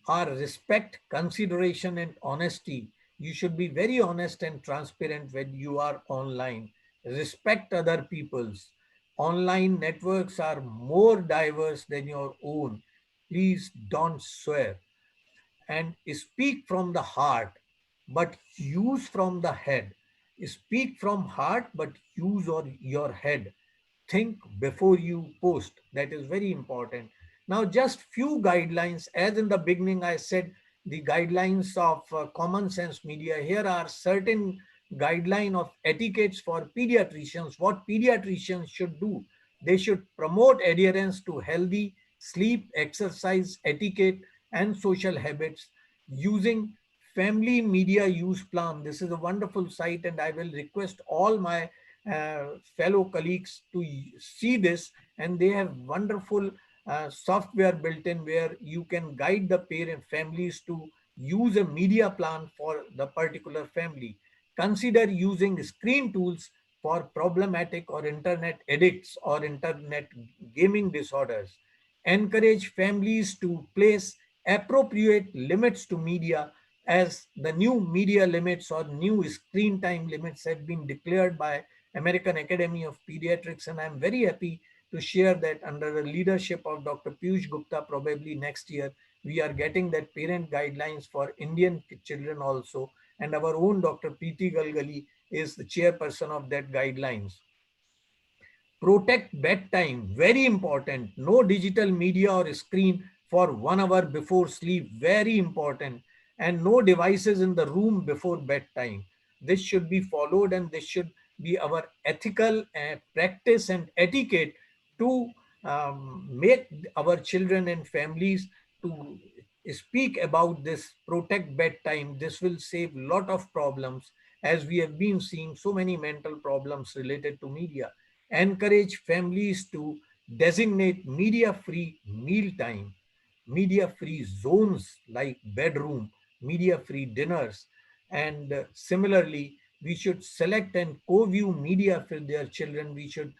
are respect, consideration, and honesty. You should be very honest and transparent when you are online. Respect other people's. Online networks are more diverse than your own. Please don't swear. And speak from the heart, but use from the head. Speak from heart, but use your head. Think before you post. That is very important. Now, just few guidelines. As in the beginning, I said the guidelines of common sense media. Here are certain guideline of etiquettes for pediatricians, what pediatricians should do. They should promote adherence to healthy sleep, exercise, etiquette, and social habits using family media use plan. This is a wonderful site, and I will request all my fellow colleagues to see this. And they have wonderful software built in where you can guide the parent families to use a media plan for the particular family. Consider using screen tools for problematic or internet addicts or internet gaming disorders. Encourage families to place appropriate limits to media, as the new media limits or new screen time limits have been declared by American Academy of Pediatrics. And I'm very happy to share that under the leadership of Dr. Piyush Gupta, probably next year, we are getting that parent guidelines for Indian children also. And our own Dr. Preeti Galgali is the chairperson of that guidelines. Protect bedtime, very important. No digital media or screen for 1 hour before sleep, very important. And no devices in the room before bedtime. This should be followed, and this should be our ethical practice and etiquette to make our children and families to speak about this. Protect bedtime. This will save a lot of problems, as we have been seeing so many mental problems related to media. Encourage families to designate media-free mealtime, media-free zones like bedroom, media-free dinners. And similarly, we should select and co-view media for their children. We should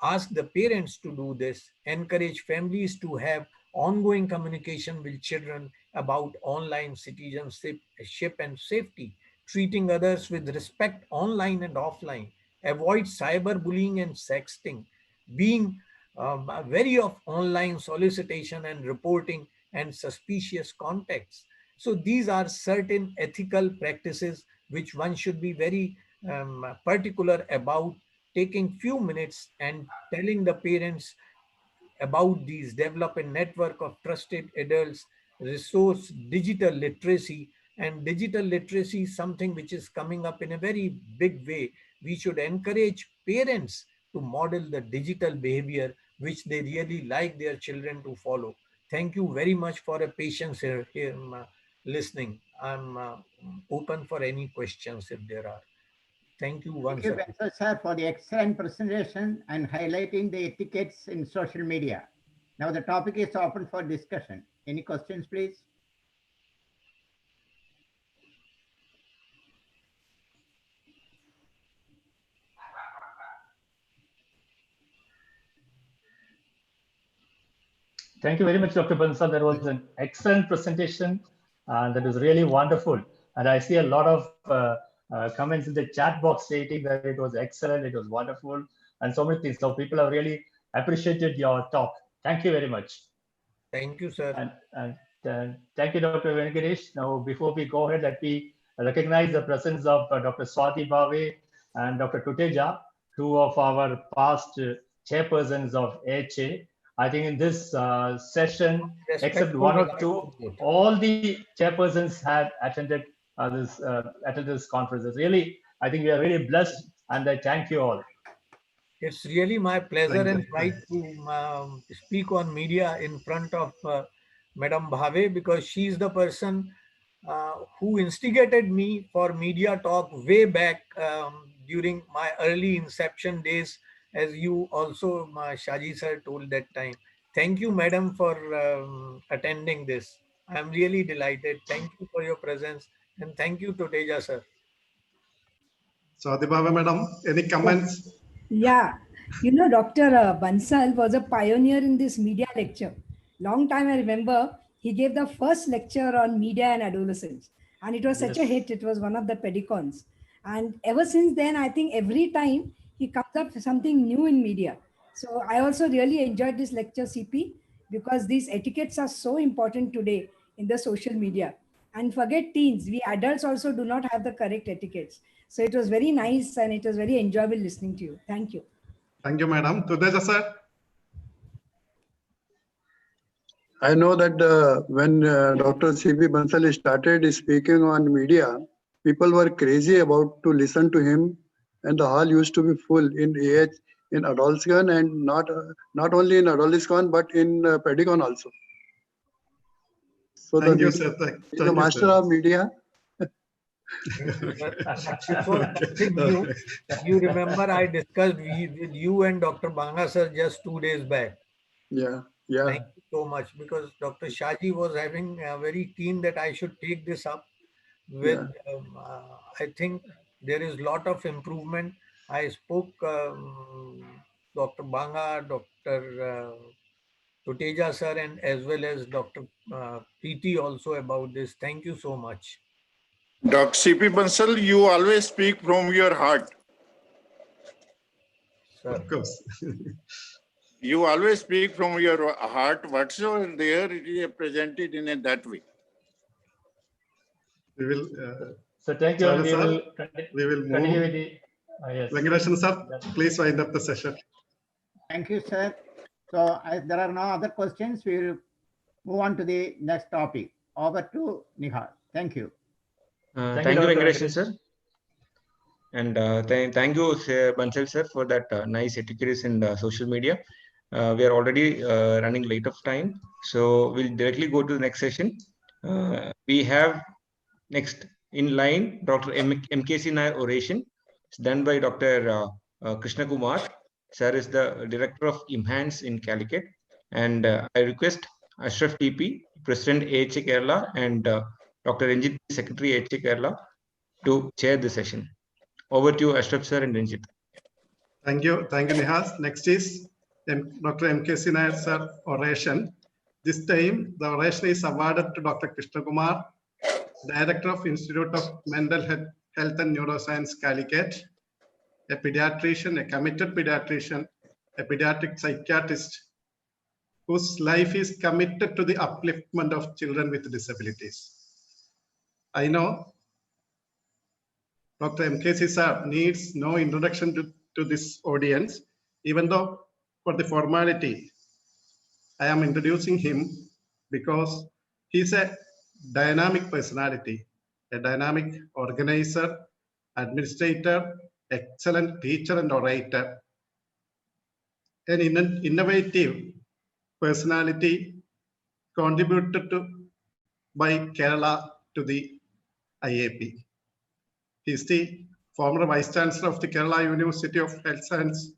ask the parents to do this. Encourage families to have ongoing communication with children about online citizenship and safety, treating others with respect online and offline. Avoid cyberbullying and sexting, being wary of online solicitation and reporting and suspicious contacts. So these are certain ethical practices which one should be very particular about, taking few minutes and telling the parents about these. Develop a network of trusted adults, resource digital literacy. And digital literacy is something which is coming up in a very big way. We should encourage parents to model the digital behavior which they really like their children to follow. Thank you very much for a patience here listening. I'm open for any questions if there are. Thank you once Thank you, again. Benson sir, for the excellent presentation and highlighting the etiquettes in social media. Now the topic is open for discussion. Any questions, please? Thank you very much, Dr. Bansal. That was an excellent presentation, and that was really wonderful. And I see a lot of comments in the chat box stating that it was excellent, it was wonderful, and so many things. So people have really appreciated your talk. Thank you very much. Thank you, sir. And thank you, Dr. Venkatesh. Now, before we go ahead, let me recognize the presence of Dr. Swati Bhave and Dr. Tuteja, two of our past chairpersons of AHA. I think in this session, except one or two, all the chairpersons had attended this conference. Really, I think we are really blessed, and I thank you all. It's really my pleasure and pride to speak on media in front of Madam Bhave, because she's the person who instigated me for media talk way back during my early inception days, as you also, Shaji sir, told that time. Thank you, madam, for attending this. I'm really delighted. Thank you for your presence, and thank you, Toteja sir. So, Adibhava madam, any comments? Yeah, Dr. Bansal was a pioneer in this media lecture. Long time I remember he gave the first lecture on media and adolescence, and it was such a hit. It was one of the pedicons, and ever since then, I think every time he comes up with something new in media. So I also really enjoyed this lecture, CP, because these etiquettes are so important today in the social media. And forget teens, we adults also do not have the correct etiquettes. So it was very nice and it was very enjoyable listening to you. Thank you. Thank you, madam. Tuteja sir. I know that when Dr. C.P. Bansal started speaking on media, people were crazy about to listen to him, and the hall used to be full in AH, in Adolescon, and not only in Adolescon but in Pedicon also. So Thank the you, media, sir. he's the master of media. This was something new. You remember I discussed with you and Dr. Banga sir just 2 days back. Yeah, yeah. Thank you so much, because Dr. Shaji was having very keen that I should take this up with. I think there is lot of improvement. I spoke Dr. Banga, Dr. Tuteja sir, and as well as Dr. Preeti also about this. Thank you so much. Dr. C.P. Bansal, you always speak from your heart. Sir. Of course. You always speak from your heart. Whatsoever there, it is presented in that way. We will. So thank you. Charu We sir, will we will continue move. with the yes. Venkatesan sir, please wind up the session. Thank you, sir. So as there are no other questions, we will move on to the next topic. Over to Nihal. Thank you. Thank you, Venkatesan sir. And thank you, Bansal sir, for that nice etiquette in social media. We are already running late of time, so we'll directly go to the next session. We have next in line Dr. MKC Nair oration. It's done by Dr. Krishna Kumar. Sir is the Director of IMHANS in Calicut. And I request Ashraf TP, President AHA Kerala, and Dr. Ranjit, Secretary AHA Kerala, to chair the session. Over to you, Ashraf sir and Ranjit. Thank you, Nihas. Next is Dr. MKC Nair sir oration. This time, the oration is awarded to Dr. Krishna Kumar, Director of Institute of Mental Health and Neuroscience, Calicut, a pediatrician, a committed pediatrician, a pediatric psychiatrist whose life is committed to the upliftment of children with disabilities. I know Dr. MKC sir needs no introduction to this audience, even though for the formality, I am introducing him because he's a dynamic personality, a dynamic organizer, administrator, excellent teacher and orator, an innovative personality contributed by Kerala to the IAP. He is the former Vice Chancellor of the Kerala University of Health Science.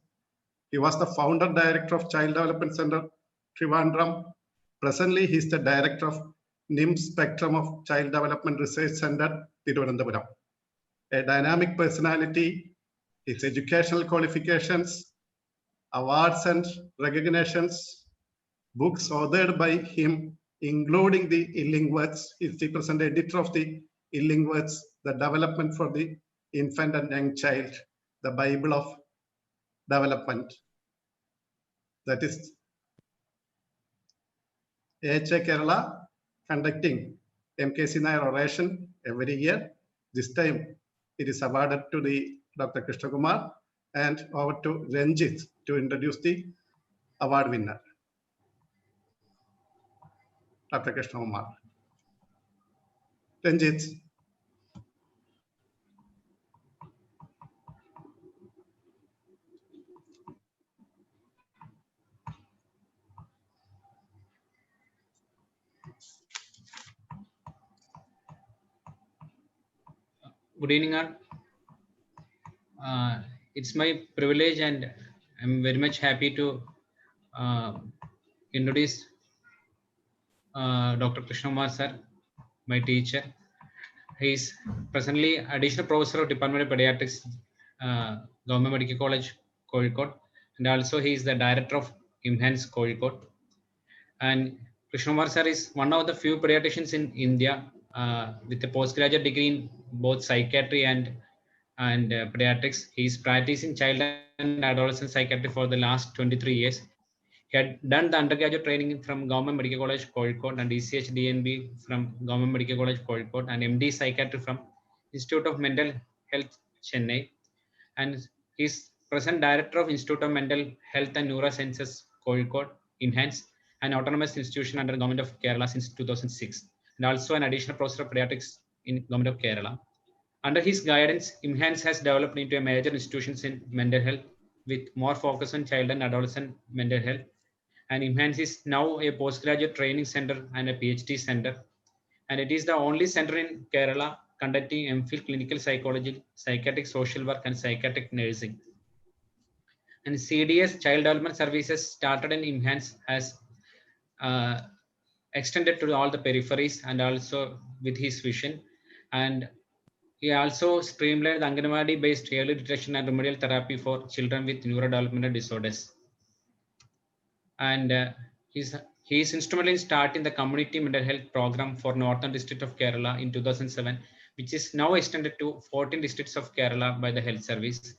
He was the founder director of Child Development Center, Trivandrum. Presently, he is the director of NIM Spectrum of Child Development Research Center, Thiruvananthapuram. A dynamic personality, his educational qualifications, awards and recognitions, books authored by him, including the Illing Words. He is the present editor of the Illing Words, the development for the infant and young child, the Bible of development. That is AHA Kerala conducting MKC Nair oration every year. This time it is awarded to the Dr. Krishna Kumar, and over to Ranjit to introduce the award winner. Dr. Krishna Kumar. Ranjit. Good evening, all. It's my privilege, and I'm very much happy to introduce Dr. Krishna Kumar sir, my teacher. He is presently additional professor of Department of Pediatrics, Government Medical College, Kozhikode, and also he is the director of IMHANS Kozhikode. And Krishna Kumar sir is one of the few pediatricians in India with a postgraduate degree in both psychiatry and pediatrics. He is practicing child and adolescent psychiatry for the last 23 years. He had done the undergraduate training from Government Medical College, Kozhikode, and ECH DNB from Government Medical College, Kozhikode, and MD Psychiatry from Institute of Mental Health, Chennai. And he is present Director of Institute of Mental Health and Neurosciences, Kozhikode, IMHANS, an autonomous institution under Government of Kerala since 2006, and also an additional professor of pediatrics in Government of Kerala. Under his guidance, IMHANS has developed into a major institution in mental health with more focus on child and adolescent mental health. And IMHANS is now a postgraduate training center and a PhD center. And it is the only center in Kerala conducting MPhil clinical psychology, psychiatric social work, and psychiatric nursing. And CDS Child Development Services started in IMHANS as extended to all the peripheries and also with his vision. And he also streamlined the Anganwadi-based early detection and remedial therapy for children with neurodevelopmental disorders. And he is instrumental in starting the community mental health program for Northern District of Kerala in 2007, which is now extended to 14 districts of Kerala by the Health Service.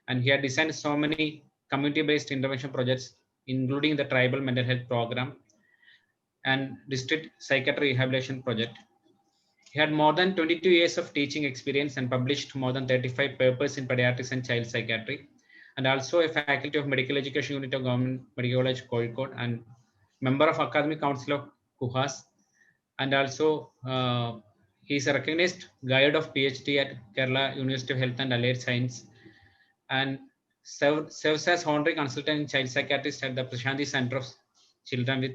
And he had designed so many community-based intervention projects, including the tribal mental health program and district psychiatry rehabilitation project. He had more than 22 years of teaching experience and published more than 35 papers in pediatrics and child psychiatry, and also a faculty of medical education unit of Government Medical College Kozhikode and member of Academic Council of KUHAS. And also he is a recognized guide of PhD at Kerala University of Health and Allied Science, and serves as honorary consultant in child psychiatrist at the Prashanthi Center of Children with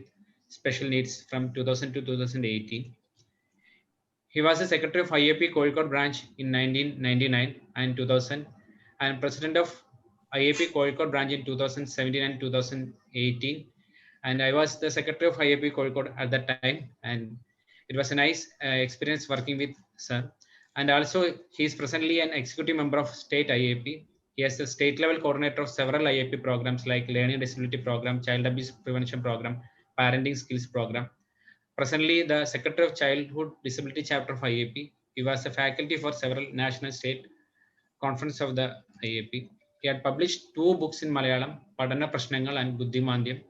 Special Needs from 2000 to 2018. He was the secretary of IAP Kozhikode branch in 1999 and 2000, and president of IAP Kozhikode branch in 2017 and 2018. And I was the secretary of IAP Kozhikode at that time, and it was a nice experience working with sir. And also, he is presently an executive member of state IAP. He is the state level coordinator of several IAP programs like Learning Disability Program, Child Abuse Prevention Program, Parenting Skills Program. Presently, the Secretary of Childhood Disability Chapter of IAP. He was a faculty for several national state conference of the IAP. He had published 2 books in Malayalam, Padana Prashnangal and Buddhimandhyam,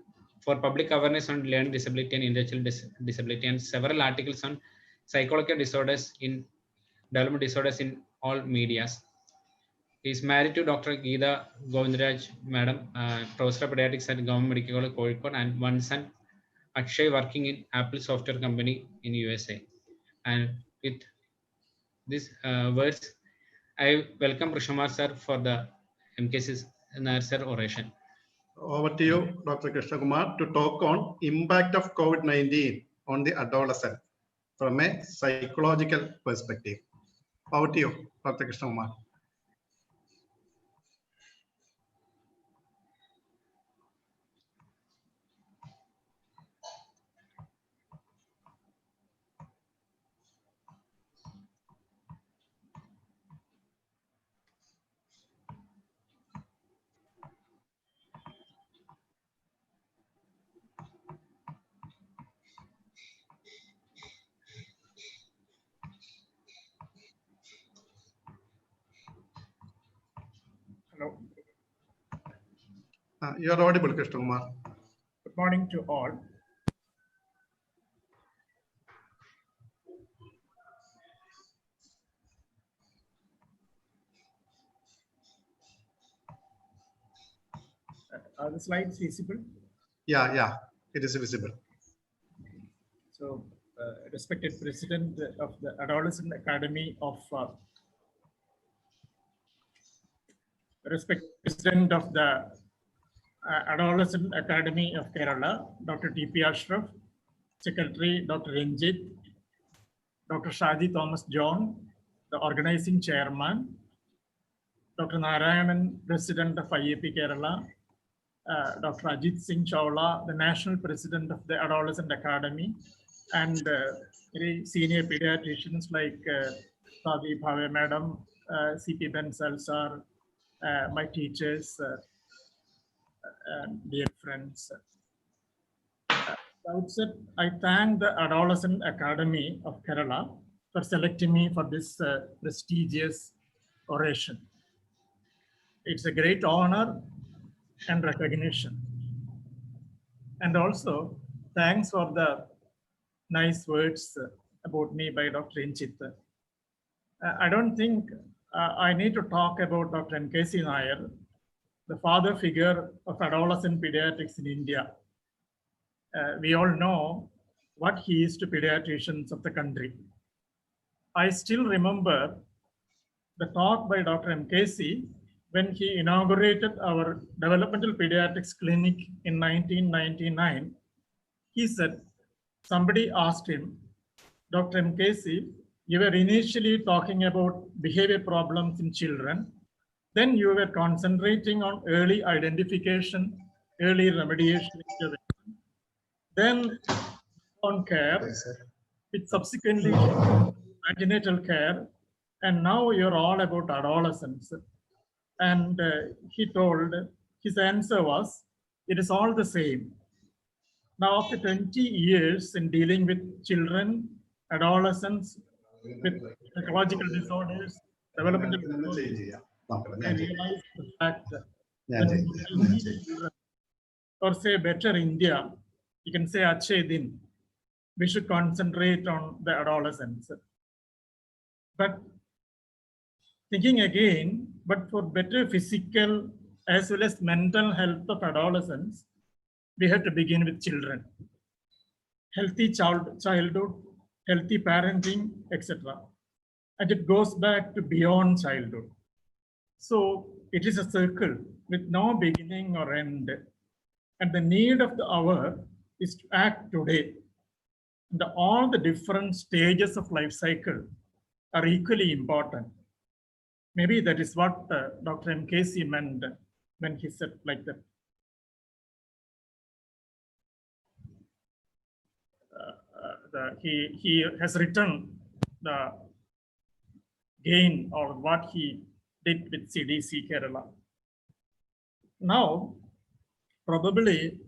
for public awareness on learning disability and intellectual disability, and several articles on psychological disorders in development disorders in all medias. He is married to Dr. Geeta Govindaraj, Madam, Professor of Pediatrics at Government Medical College Kozhikode, and one son, Akshay, working in Apple Software Company in USA. And with these words, I welcome Rishamar sir for the MKC's sir oration. Over to you, Dr. Krishna Kumar, to talk on impact of COVID-19 on the adolescent from a psychological perspective. Over to you, Dr. Krishna Kumar. Hello. You are audible, Krishna Kumar. Good morning to all. Are the slides visible? Yeah, it is visible. So, respected President of the Adolescent Academy of President of the Adolescent Academy of Kerala, Dr. T.P. Ashraf, Secretary Dr. Ranjit, Dr. Shadi Thomas John, the organizing chairman, Dr. Narayanan, President of IAP Kerala, Dr. Ajit Singh Chawla, the National President of the Adolescent Academy, and very senior pediatricians like Sadi Bhave Madam, C.P. Bensal sir, my teachers, and dear friends. Outset, I thank the Adolescent Academy of Kerala for selecting me for this prestigious oration. It's a great honor and recognition. And also, thanks for the nice words about me by Dr. Inchit. I don't think I need to talk about Dr. MKC Nair, the father figure of adolescent pediatrics in India. We all know what he is to pediatricians of the country. I still remember the talk by Dr. MKC when he inaugurated our developmental pediatrics clinic in 1999. He said, somebody asked him, Dr. MKC, you were initially talking about behavior problems in children. Then you were concentrating on early identification, early remediation intervention. Then on care, which subsequently antenatal care, and now you're all about adolescence. And he told, his answer was, it is all the same. Now, after 20 years in dealing with children, adolescents, with psychological disorders, developmental disorders, I realized the fact that when we see children, or say better India, you can say Achhe Din, we should concentrate on the adolescents. But thinking again, but for better physical as well as mental health of adolescents, we have to begin with children. Healthy childhood, healthy parenting, etc. And it goes back to beyond childhood. So it is a circle with no beginning or end. And the need of the hour is to act today. All the different stages of life cycle are equally important. Maybe that is what Dr. MKC meant when he said like that. He has written the gain or what he did with CDC Kerala. Now, probably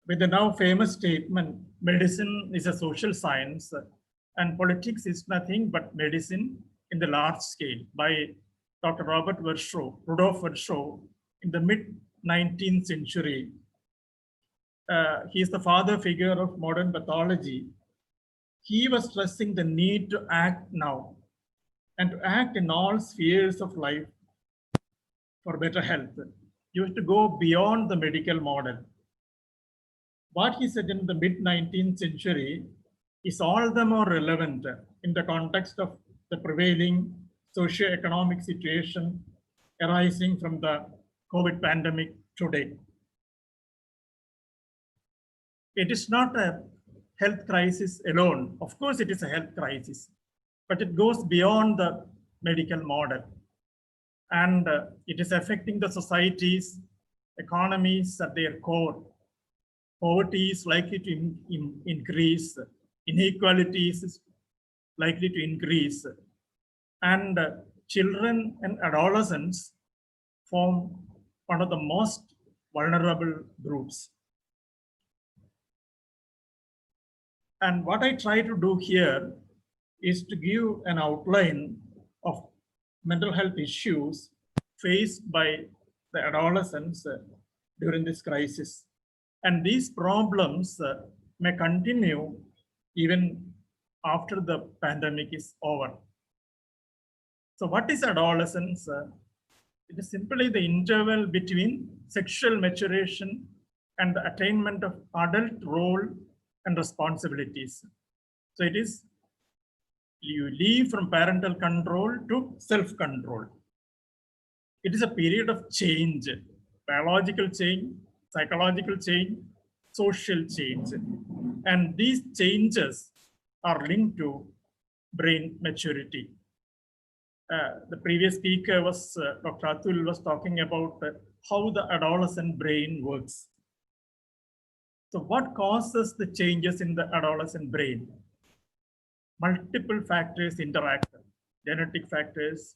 with the now famous statement, medicine is a social science and politics is nothing but medicine in the large scale by Dr. Rudolf Virchow in the mid-19th century. He is the father figure of modern pathology. He was stressing the need to act now and to act in all spheres of life for better health. You have to go beyond the medical model. What he said in the mid-19th century is all the more relevant in the context of the prevailing socio-economic situation arising from the COVID pandemic today. It is not a health crisis alone. Of course, it is a health crisis, but it goes beyond the medical model. And it is affecting the societies, economies at their core. Poverty is likely to increase, inequalities is likely to increase, and children and adolescents form one of the most vulnerable groups. And what I try to do here is to give an outline of mental health issues faced by the adolescents during this crisis. And these problems may continue even after the pandemic is over. So what is adolescence? It is simply the interval between sexual maturation and the attainment of adult role and responsibilities. So it is, you leave from parental control to self-control. It is a period of change, biological change, psychological change, social change. And these changes are linked to brain maturity. The previous speaker was, Dr. Atul was talking about how the adolescent brain works. So what causes the changes in the adolescent brain? Multiple factors interact, genetic factors,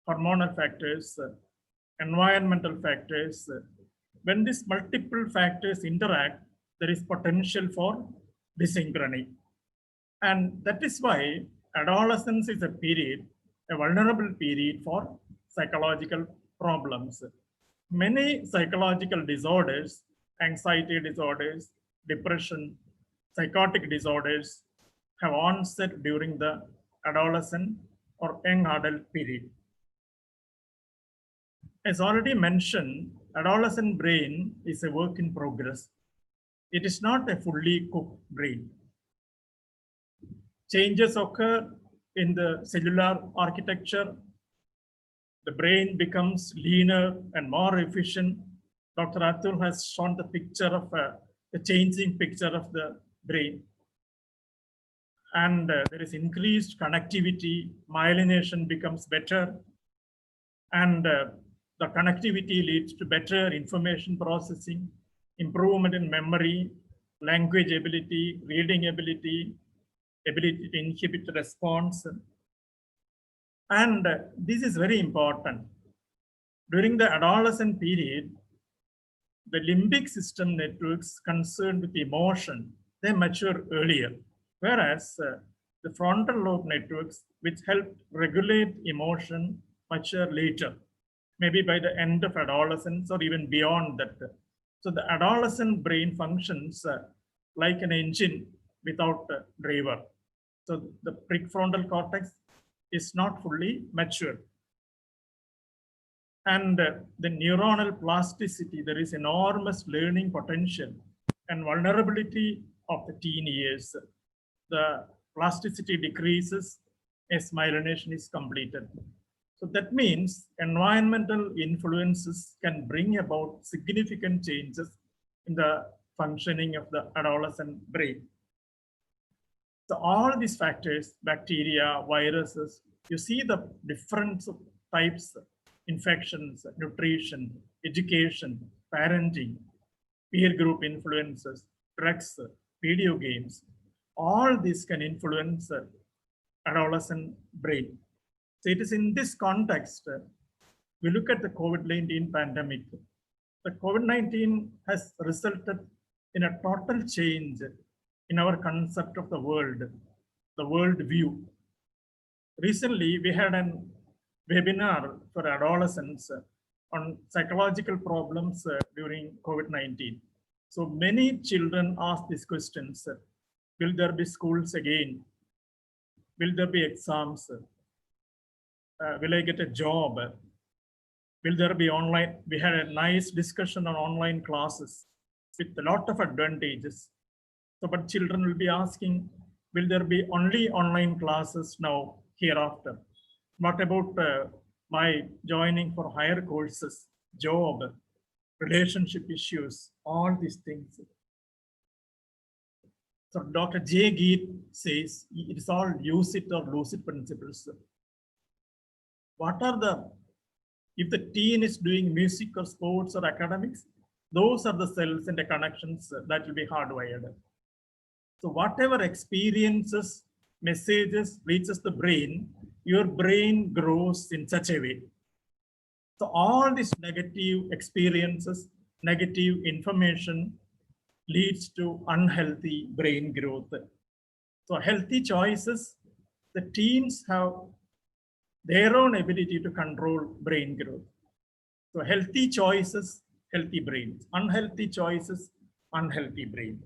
hormonal factors, environmental factors. When these multiple factors interact, there is potential for dysynchrony. And that is why adolescence is a period, a vulnerable period for psychological problems. Many psychological disorders, anxiety disorders, depression, psychotic disorders have onset during the adolescent or young adult period. As already mentioned, adolescent brain is a work in progress. It is not a fully cooked brain. Changes occur in the cellular architecture, the brain becomes leaner and more efficient. Dr. Atul has shown the picture of the changing picture of the brain. And there is increased connectivity, myelination becomes better, and the connectivity leads to better information processing, improvement in memory, language ability, reading ability, ability to inhibit response. And this is very important. During the adolescent period, the limbic system networks concerned with emotion, they mature earlier, whereas the frontal lobe networks, which help regulate emotion, mature later, maybe by the end of adolescence or even beyond that. So the adolescent brain functions like an engine without a driver. So the prefrontal cortex is not fully mature. And the neuronal plasticity, there is enormous learning potential and vulnerability of the teen years. The plasticity decreases as myelination is completed. So that means environmental influences can bring about significant changes in the functioning of the adolescent brain. So all these factors, bacteria, viruses, you see the different types, infections, nutrition, education, parenting, peer group influences, drugs, video games, all this can influence adolescent brain. So it is in this context, we look at the COVID-19 pandemic. The COVID-19 has resulted in a total change in our concept of the world view. Recently, we had a webinar for adolescents on psychological problems during COVID-19. So many children ask these questions. Will there be schools again? Will there be exams? Will I get a job? Will there be online? We had a nice discussion on online classes with a lot of advantages. So, but children will be asking, will there be only online classes now hereafter? What about my joining for higher courses, job, relationship issues, all these things? So Dr. J. Geet says it's all use it or lose it principles. What are the, if the teen is doing music or sports or academics, those are the cells and the connections that will be hardwired. So whatever experiences, messages reaches the brain, your brain grows in such a way. So all these negative experiences, negative information leads to unhealthy brain growth. So healthy choices, the teens have their own ability to control brain growth. So healthy choices, healthy brains. Unhealthy choices, unhealthy brains.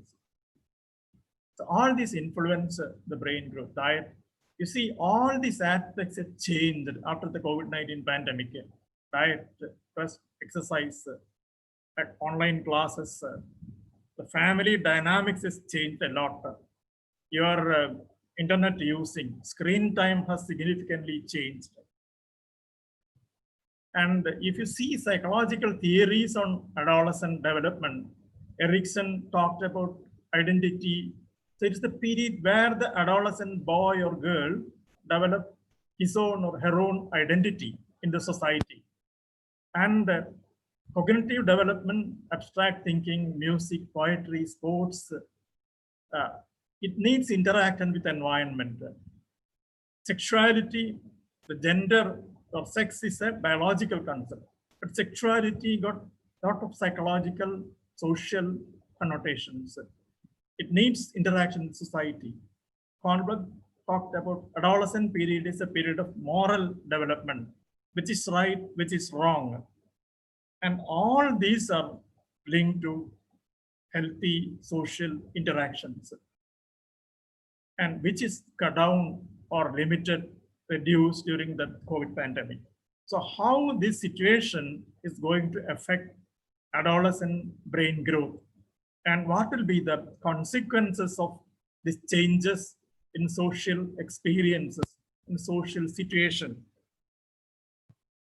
So all these influence the brain growth. Diet, you see, all these aspects have changed after the COVID-19 pandemic. Diet, first exercise, online classes, the family dynamics has changed a lot. Your internet using, screen time has significantly changed. And if you see psychological theories on adolescent development, Erikson talked about identity. So it's the period where the adolescent boy or girl develop his own or her own identity in the society. And cognitive development, abstract thinking, music, poetry, sports, it needs interaction with environment. Sexuality, the gender or sex is a biological concept, but sexuality got a lot of psychological, social connotations. It needs interaction with society. Kornberg talked about adolescent period is a period of moral development, which is right, which is wrong. And all these are linked to healthy social interactions, and which is cut down or limited, reduced during the COVID pandemic. So how this situation is going to affect adolescent brain growth, and what will be the consequences of these changes in social experiences, in social situation.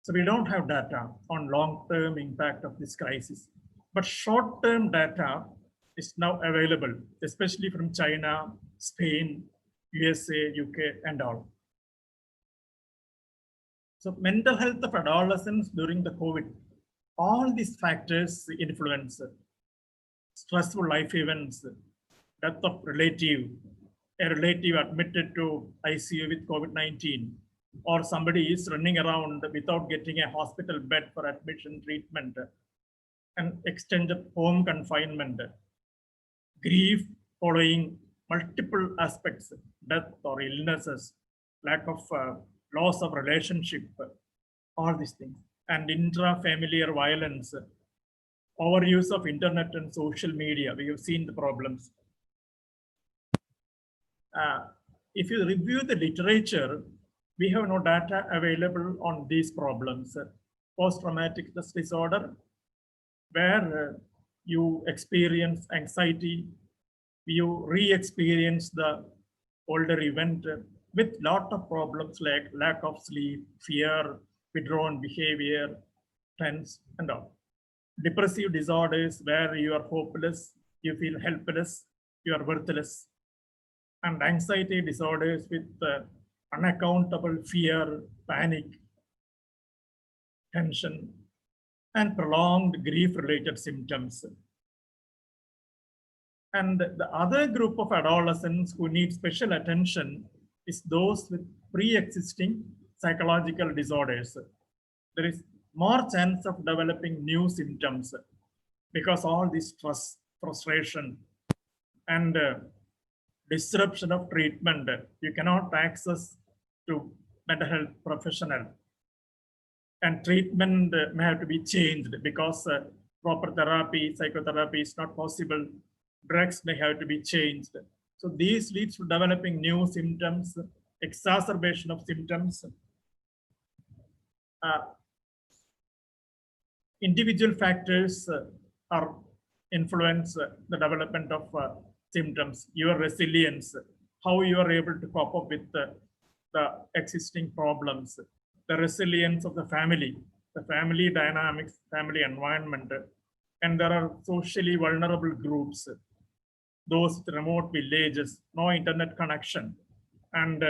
So we don't have data on long-term impact of this crisis, but short-term data is now available, especially from China, Spain, USA, UK, and all. So mental health of adolescents during the COVID, all these factors influence stressful life events, death of relative, a relative admitted to ICU with COVID-19, or somebody is running around without getting a hospital bed for admission treatment, and extended home confinement, grief following multiple aspects, death or illnesses, lack of loss of relationship, all these things, and intrafamiliar violence, overuse of internet and social media. We have seen the problems. If you review the literature, we have no data available on these problems. Post-traumatic stress disorder, where you experience anxiety, you re-experience the older event with lot of problems like lack of sleep, fear, withdrawn behavior, tense, and all. Depressive disorders, where you are hopeless, you feel helpless, you are worthless. And anxiety disorders with unaccountable fear, panic, tension, and prolonged grief-related symptoms. And the other group of adolescents who need special attention is those with pre-existing psychological disorders. There is more chance of developing new symptoms because all this stress, frustration, and disruption of treatment. You cannot access to mental health professional, and treatment may have to be changed because proper therapy, psychotherapy is not possible. Drugs may have to be changed. So these leads to developing new symptoms, exacerbation of symptoms. Individual factors are influence the development of symptoms, your resilience, how you are able to cope up with the existing problems, the resilience of the family dynamics, family environment, and there are socially vulnerable groups, those with remote villages, no internet connection, and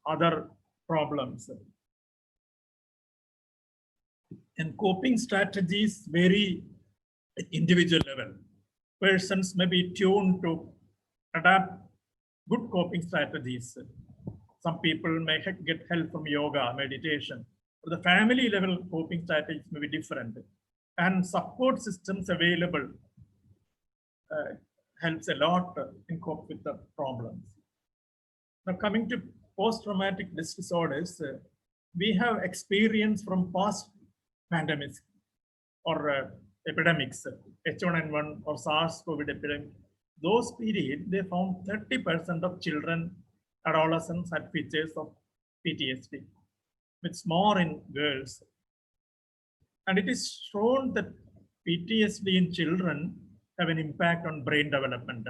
other problems. And coping strategies vary at individual level. Persons may be tuned to adapt good coping strategies. Some people may get help from yoga, meditation. The family level coping strategies may be different. And support systems available helps a lot in cope with the problems. Now coming to post-traumatic stress disorders, we have experience from past pandemics or epidemics, H1N1 or SARS COVID epidemic. Those periods, they found 30% of children, adolescents had features of PTSD. It's more in girls. And it is shown that PTSD in children have an impact on brain development,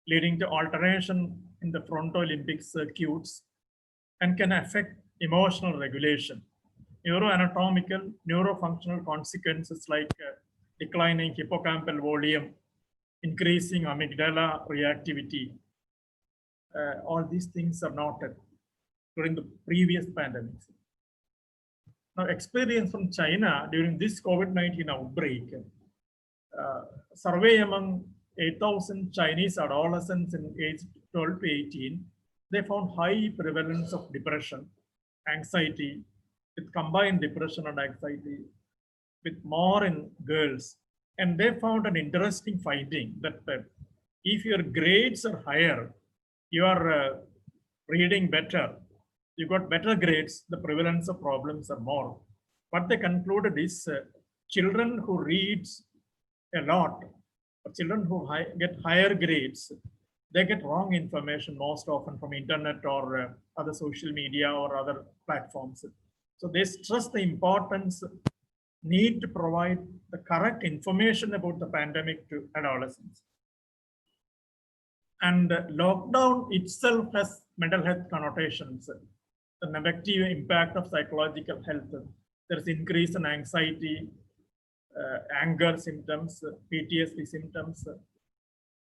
leading to alteration in the frontolimbic circuits and can affect emotional regulation. Neuroanatomical, neurofunctional consequences like declining hippocampal volume, increasing amygdala reactivity. All these things are noted during the previous pandemics. Now, experience from China during this COVID-19 outbreak, survey among 8,000 Chinese adolescents in age 12 to 18, they found high prevalence of depression, anxiety, with combined depression and anxiety, with more in girls. And they found an interesting finding that if your grades are higher, you are reading better, you got better grades, the prevalence of problems are more. What they concluded is children who read a lot, or children who get higher grades, they get wrong information most often from internet or other social media or other platforms. So they stress the importance, need to provide the correct information about the pandemic to adolescents. And lockdown itself has mental health connotations. the negative impact of psychological health. There's increase in anxiety, anger symptoms, PTSD symptoms.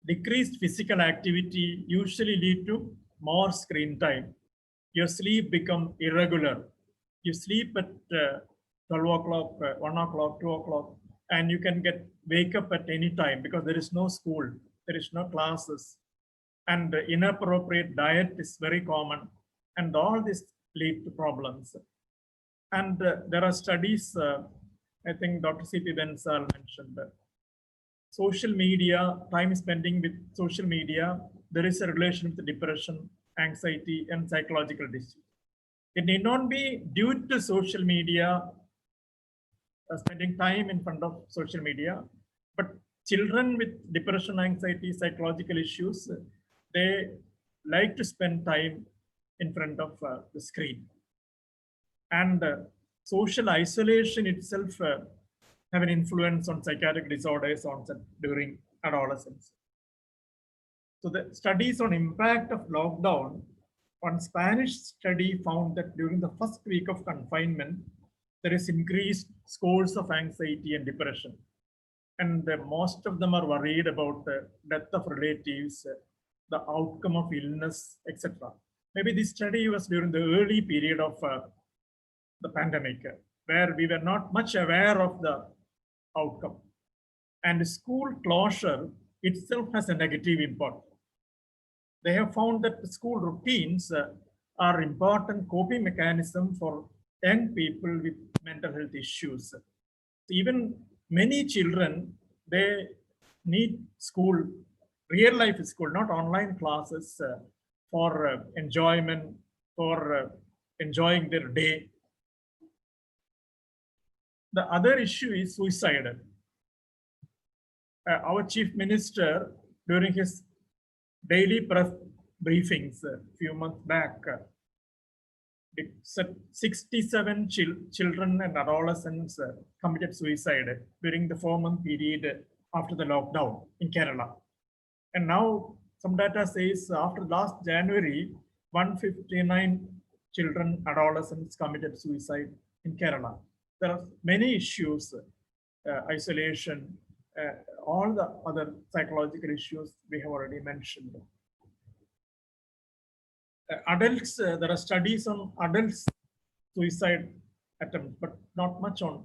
Decreased physical activity usually lead to more screen time. Your sleep become irregular. You sleep at 12 o'clock, 1 o'clock, 2 o'clock, and you can wake up at any time because there is no school, there is no classes, and inappropriate diet is very common, and all this lead to problems. And there are studies, I think Dr. C.P. Bensal mentioned that social media, time spending with social media, there is a relation with depression, anxiety, and psychological disease. It need not be due to social media, spending time in front of social media, but children with depression, anxiety, psychological issues, they like to spend time in front of the screen. And social isolation itself have an influence on psychiatric disorders onset during adolescence. So the studies on impact of lockdown, one Spanish study found that during the first week of confinement, there is increased scores of anxiety and depression. And most of them are worried about the death of relatives, the outcome of illness, etc. Maybe this study was during the early period of the pandemic, where we were not much aware of the outcome. And school closure itself has a negative impact. They have found that school routines are important coping mechanism for young people with mental health issues. Even many children, they need school, real life school, not online classes, for enjoyment, for enjoying their day. The other issue is suicide. Our chief minister, during his daily press briefings a few months back, it said 67 children and adolescents committed suicide during the 4-month period after the lockdown in Kerala. And now some data says after last January, 159 children, adolescents committed suicide in Kerala. There are many issues, isolation, all the other psychological issues we have already mentioned. Adults, there are studies on adults suicide attempts, but not much on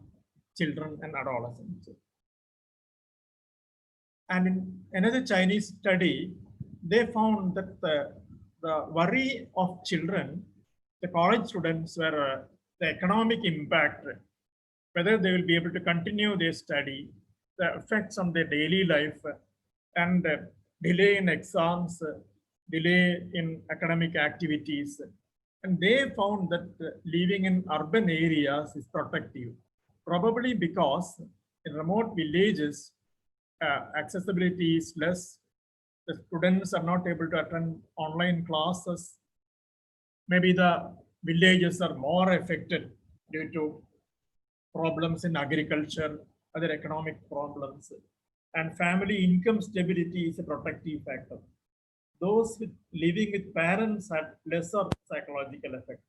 children and adolescents. And in another Chinese study, they found that the worry of children, the college students, were the economic impact, whether they will be able to continue their study, the effects on their daily life, and delay in exams, delay in academic activities. And they found that living in urban areas is protective, probably because in remote villages, accessibility is less. The students are not able to attend online classes. Maybe the villages are more affected due to problems in agriculture, other economic problems, and family income stability is a protective factor. Those living with parents had lesser psychological effect.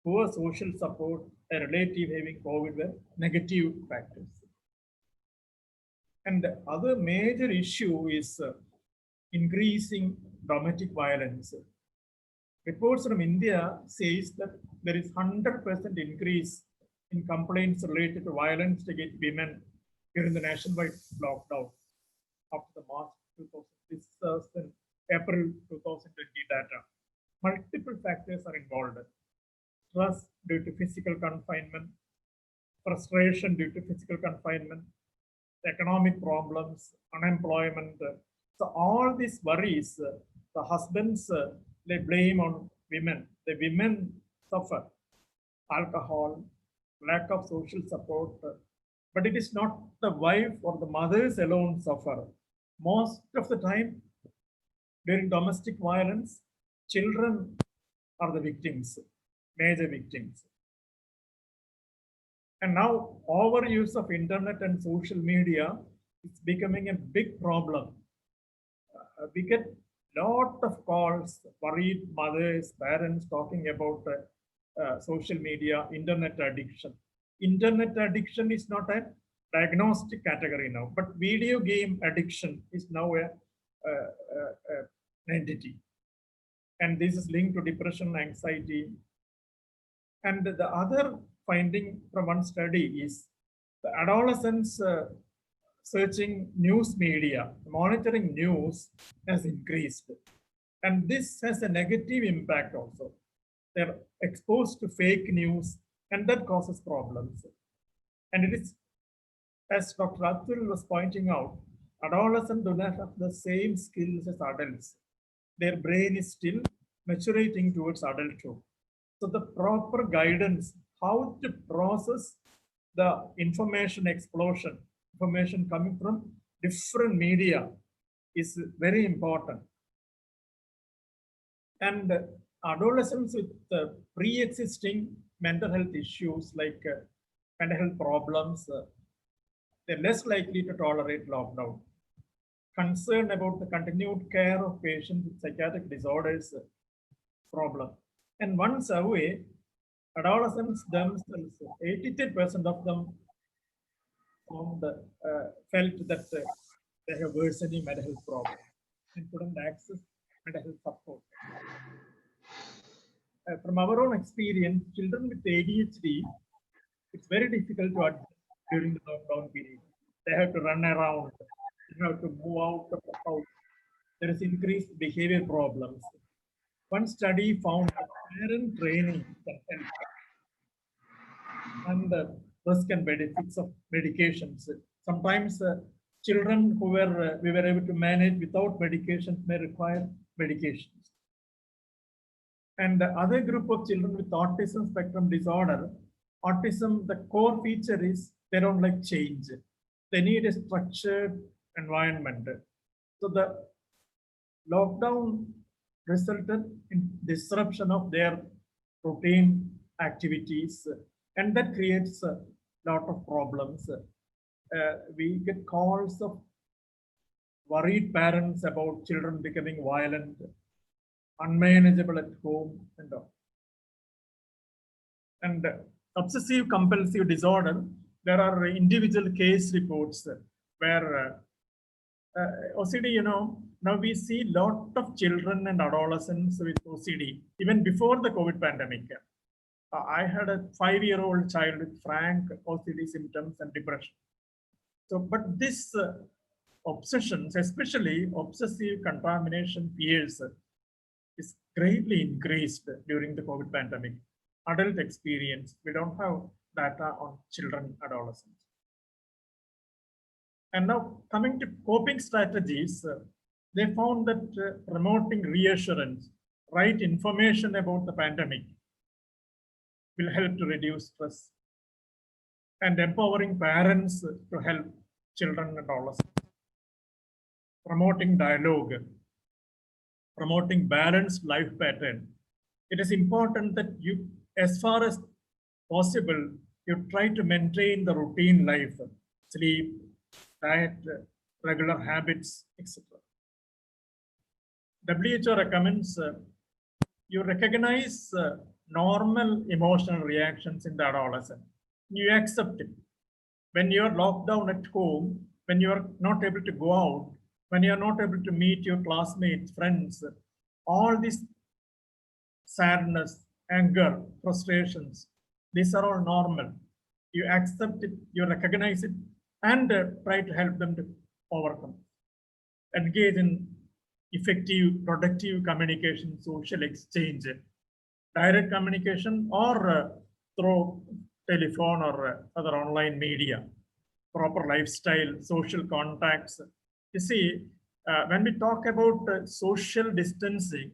Poor social support, a relative having COVID were negative factors. And the other major issue is increasing domestic violence. Reports from India says that there is 100% increase in complaints related to violence against women during the nationwide lockdown after the March 2000. This is in April 2020 data. Multiple factors are involved. Stress due to physical confinement, frustration due to physical confinement, economic problems, unemployment. So all these worries, the husbands, they blame on women. The women suffer alcohol, lack of social support, but it is not the wife or the mothers alone suffer. Most of the time, during domestic violence, children are the victims, major victims. And now overuse of internet and social media is becoming a big problem. We get lot of calls, worried mothers, parents talking about social media, internet addiction. Internet addiction is not a diagnostic category now, but video game addiction is now an entity. And this is linked to depression, anxiety. And the other finding from one study is the adolescents searching news media, monitoring news has increased. And this has a negative impact also. They're exposed to fake news and that causes problems. And it is, as Dr. Atul was pointing out, adolescents do not have the same skills as adults. Their brain is still maturing towards adulthood. So the proper guidance, how to process the information explosion, information coming from different media is very important. And adolescents with pre-existing mental health issues like mental health problems, they're less likely to tolerate lockdown. Concern about the continued care of patients with psychiatric disorders problem. And one survey, adolescents themselves, 83% of them felt that they have worsening mental health problems and couldn't access mental health support. From our own experience, children with ADHD, it's very difficult to adjust during the lockdown period. They have to run around, they have to move out of the house. There is increased behavior problems. One study found that parent training can help. And the risk and benefits of medications. Sometimes children who we were able to manage without medications may require medications. And the other group of children with autism spectrum disorder, autism, the core feature is they don't like change. They need a structured environment. So the lockdown resulted in disruption of their routine activities, and that creates a lot of problems. We get calls of worried parents about children becoming violent, unmanageable at home, and all. And obsessive compulsive disorder, there are individual case reports where OCD, now we see a lot of children and adolescents with OCD, even before the COVID pandemic. I had a 5-year-old child with frank OCD symptoms and depression. So, but this obsessions, especially obsessive contamination fears, is greatly increased during the COVID pandemic. Adult experience, we don't have data on children, adolescents. And now coming to coping strategies, they found that promoting reassurance, right information about the pandemic will help to reduce stress, and empowering parents to help children and adolescents. Promoting dialogue, promoting balanced life pattern. It is important that you, as far as possible, you try to maintain the routine life, sleep, diet, regular habits, etc. WHO recommends you recognize normal emotional reactions in the adolescent. You accept it. When you are locked down at home, when you are not able to go out, when you are not able to meet your classmates, friends, all these sadness, anger, frustrations, these are all normal. You accept it, you recognize it, and try to help them to overcome. Engage in effective, productive communication, social exchange, direct communication, or through telephone or other online media, proper lifestyle, social contacts. You see, when we talk about social distancing,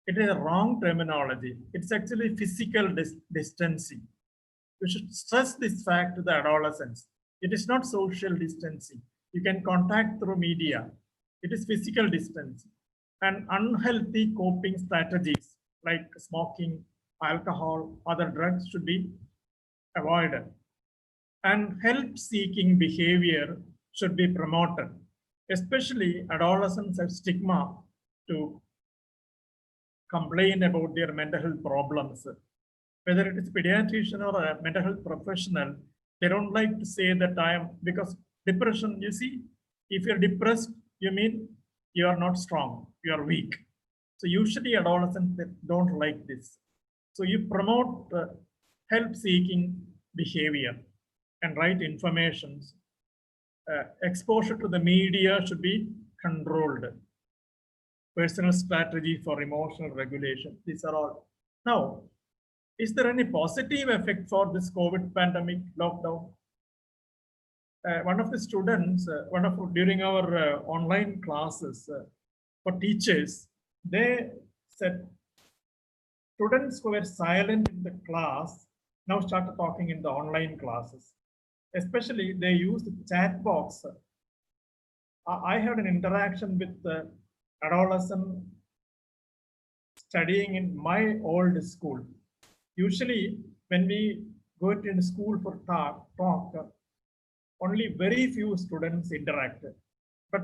it is a wrong terminology. It's actually physical distancing. We should stress this fact to the adolescents. It is not social distancing. You can contact through media. It is physical distancing. And unhealthy coping strategies like smoking, alcohol, other drugs should be avoided. And help-seeking behavior should be promoted. Especially adolescents have stigma to complain about their mental health problems. Whether it is pediatrician or a mental health professional, they don't like to say that I am, because depression, you see, if you're depressed, you mean you are not strong, you are weak. So usually adolescents don't like this. So you promote help-seeking behavior and right informations. Exposure to the media should be controlled. Personal strategy for emotional regulation. These are all. Now, is there any positive effect for this COVID pandemic lockdown? One of the students, during our online classes for teachers, they said students who were silent in the class now started talking in the online classes. Especially they used the chat box. I had an interaction with adolescent studying in my old school. Usually when we go to school for talk, only very few students interacted. But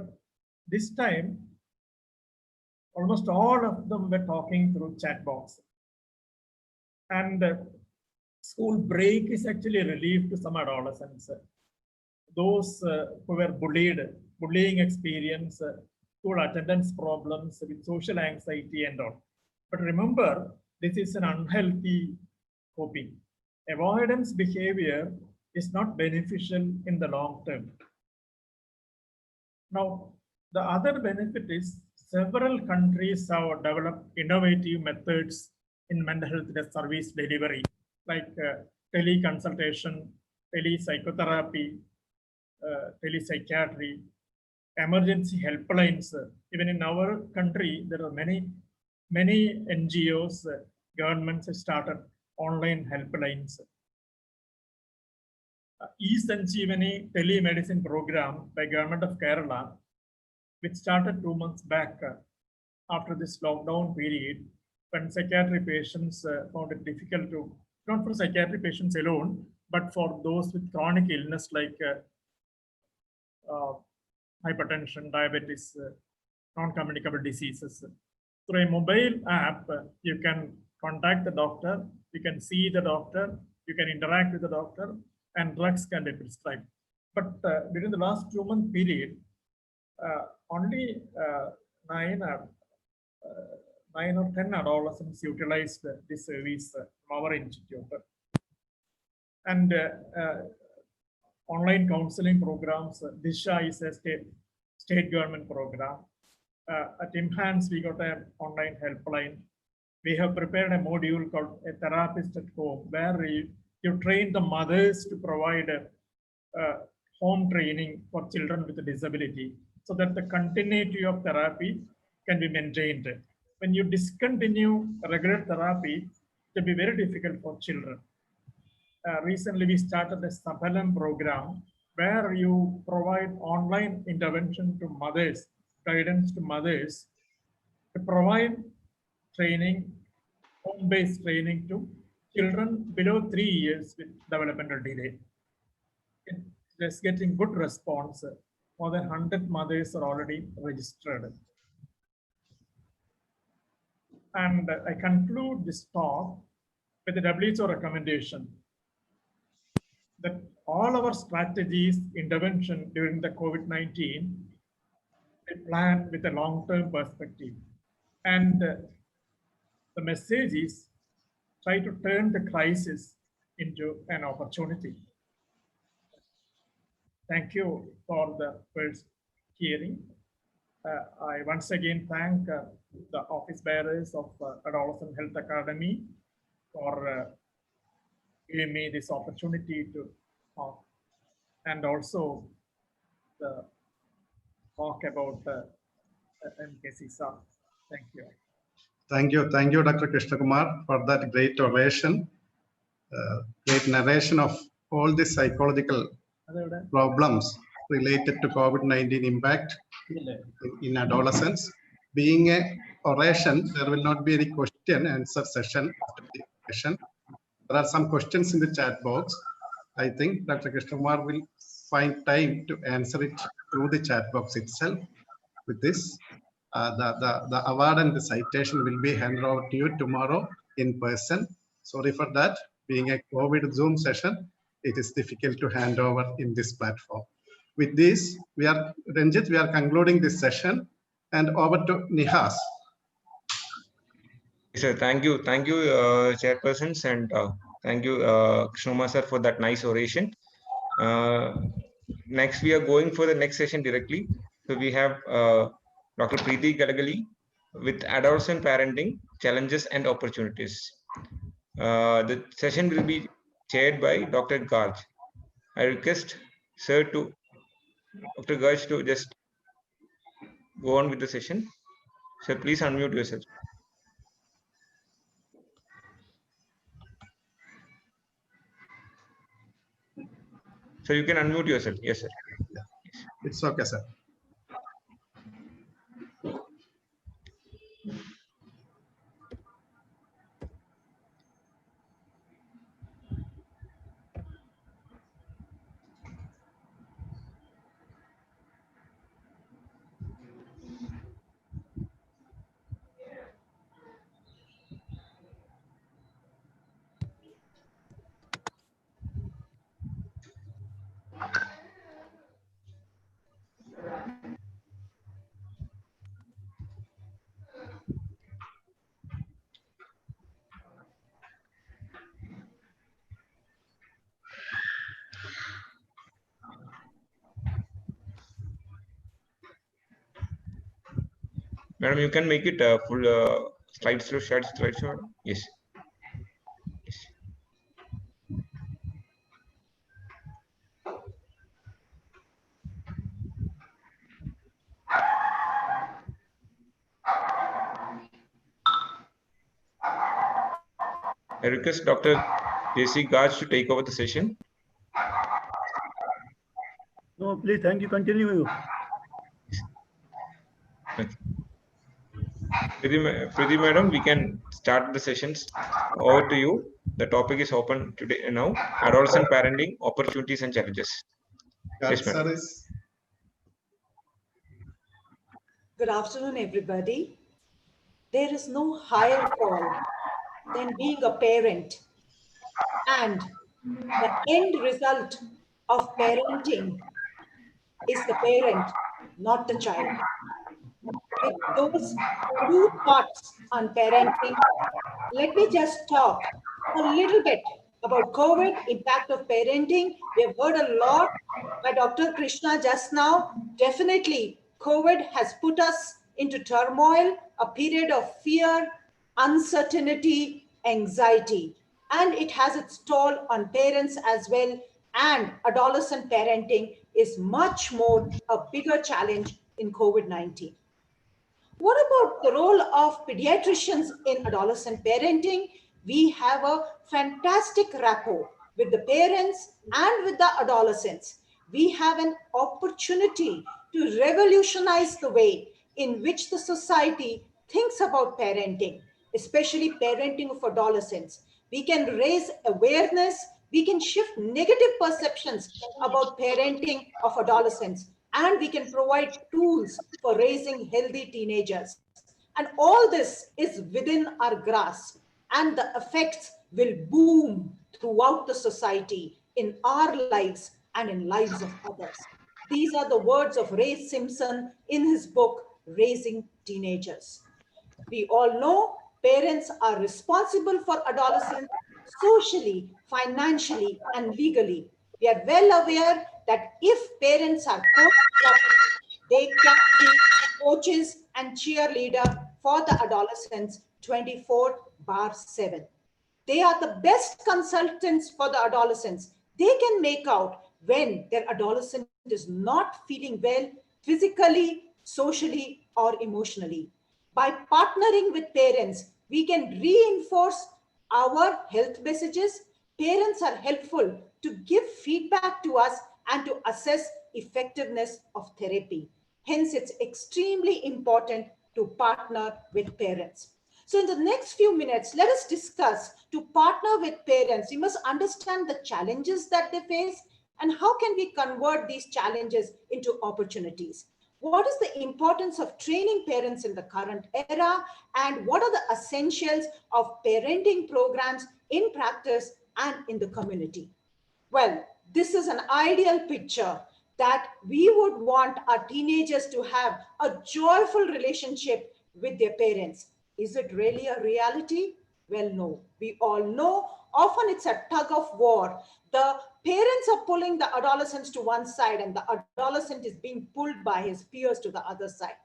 this time, almost all of them were talking through chat box. And school break is actually relief to some adolescents. Those who were bullying experience, school attendance problems with social anxiety and all. But remember, this is an unhealthy coping. Avoidance behavior is not beneficial in the long term. Now, the other benefit is several countries have developed innovative methods in mental health service delivery, like teleconsultation, telepsychotherapy, telepsychiatry, emergency helplines. Even in our country, there are many NGOs, governments have started online helplines. E-Sanjeevani telemedicine program by Government of Kerala, which started 2 months back after this lockdown period, when psychiatric patients found it difficult to, not for psychiatric patients alone, but for those with chronic illness like hypertension, diabetes, non-communicable diseases. Through a mobile app, you can contact the doctor, you can see the doctor, you can interact with the doctor, and drugs can be prescribed. But during the last 2 month period, only 9 or 10 adolescents utilized this service from our institute. And online counseling programs, Disha is a state government program. At Imhans, we got an online helpline. We have prepared a module called a therapist at home, where you train the mothers to provide home training for children with a disability, so that the continuity of therapy can be maintained. When you discontinue regular therapy, it will be very difficult for children. Recently, we started a Sabalam program where you provide online intervention to mothers, guidance to mothers, to provide training, home-based training to children below 3 years with developmental delay. It's getting good response. More than 100 mothers are already registered. And I conclude this talk with the WHO recommendation that all our strategies, intervention during the COVID-19, they plan with a long-term perspective. And the message is, try to turn the crisis into an opportunity. Thank you for the first hearing. I once again thank the office bearers of Adolescent Health Academy for giving me this opportunity to talk, and also the talk about MKCSA. Thank you. Thank you, Dr. Krishna Kumar, for that great oration, great narration of all the psychological problems related to COVID-19 impact in adolescents. Being a oration, there will not be any question answer session after the session. There are some questions in the chat box. I think Dr. Krishna Kumar will find time to answer it through the chat box itself. With this, The award and the citation will be handed over to you tomorrow in person. Sorry for that. Being a COVID Zoom session, it is difficult to hand over in this platform. With this, Ranjit, we are concluding this session, and over to Nihas. Sir, thank you, chairpersons, and thank you, Krishnoma sir, for that nice oration. Next, we are going for the next session directly. So we have Dr. Preeti Gadagali with adolescent parenting challenges and opportunities. The session will be chaired by Dr. Garg. I request Sir to Dr. Garg to just go on with the session. Sir, please unmute yourself. So you can unmute yourself. Yes, sir. It's okay, sir. Madam, you can make it full slideshow. Yes. I request Dr. J.C. Garg to take over the session. No, please, thank you. Continue. Okay. Preeti Madam, we can start the sessions. Over to you. The topic is open today now. Adolescent parenting, opportunities and challenges. Yes, madam. Good afternoon, everybody. There is no higher call than being a parent, and the end result of parenting is the parent, not the child. With those two thoughts on parenting, let me just talk a little bit about COVID, impact of parenting. We have heard a lot by Dr. Krishna just now. Definitely, COVID has put us into turmoil, a period of fear, uncertainty, anxiety, and it has its toll on parents as well. And adolescent parenting is much more a bigger challenge in COVID-19. What about the role of pediatricians in adolescent parenting? We have a fantastic rapport with the parents and with the adolescents. We have an opportunity to revolutionize the way in which the society thinks about parenting, especially parenting of adolescents. We can raise awareness, we can shift negative perceptions about parenting of adolescents, and we can provide tools for raising healthy teenagers. And all this is within our grasp, and the effects will boom throughout the society, in our lives and in lives of others. These are the words of Ray Simpson in his book, Raising Teenagers. We all know parents are responsible for adolescents socially, financially, and legally. We are well aware that if parents are coached, they can be coaches and cheerleader for the adolescents 24/7. They are the best consultants for the adolescents. They can make out when their adolescent is not feeling well physically, socially, or emotionally. By partnering with parents, we can reinforce our health messages. Parents are helpful to give feedback to us and to assess effectiveness of therapy. Hence, it's extremely important to partner with parents. So in the next few minutes, let us discuss to partner with parents. You must understand the challenges that they face and how can we convert these challenges into opportunities. What is the importance of training parents in the current era? And what are the essentials of parenting programs in practice and in the community? Well, this is an ideal picture that we would want our teenagers to have a joyful relationship with their parents. Is it really a reality? Well, no. We all know often it's a tug of war. The parents are pulling the adolescents to one side and the adolescent is being pulled by his peers to the other side.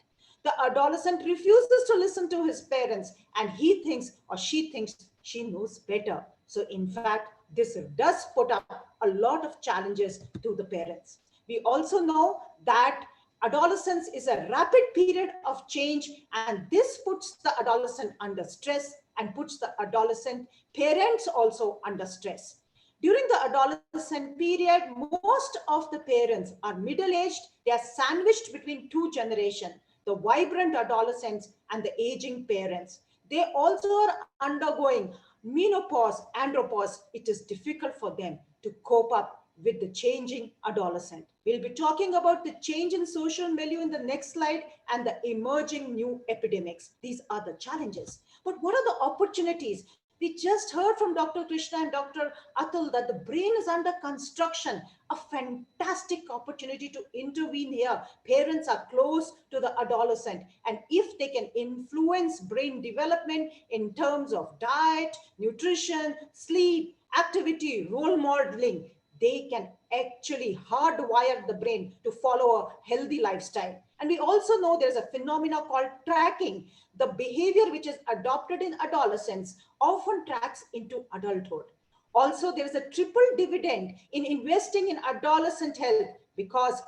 The adolescent refuses to listen to his parents and he thinks or she thinks she knows better. So in fact, this does put up a lot of challenges to the parents. We also know that adolescence is a rapid period of change, and this puts the adolescent under stress and puts the adolescent parents also under stress. During the adolescent period, most of the parents are middle-aged. They are sandwiched between two generations, the vibrant adolescents and the aging parents. They also are undergoing menopause, andropause. It is difficult for them to cope up with the changing adolescent. We'll be talking about the change in social milieu in the next slide and the emerging new epidemics. These are the challenges. But what are the opportunities? We just heard from Dr. Krishna and Dr. Atul that the brain is under construction, a fantastic opportunity to intervene here. Parents are close to the adolescent, and if they can influence brain development in terms of diet, nutrition, sleep, activity, role modeling, they can actually hardwire the brain to follow a healthy lifestyle. And we also know there's a phenomenon called tracking. The behavior which is adopted in adolescence often tracks into adulthood. Also, there is a triple dividend in investing in adolescent health because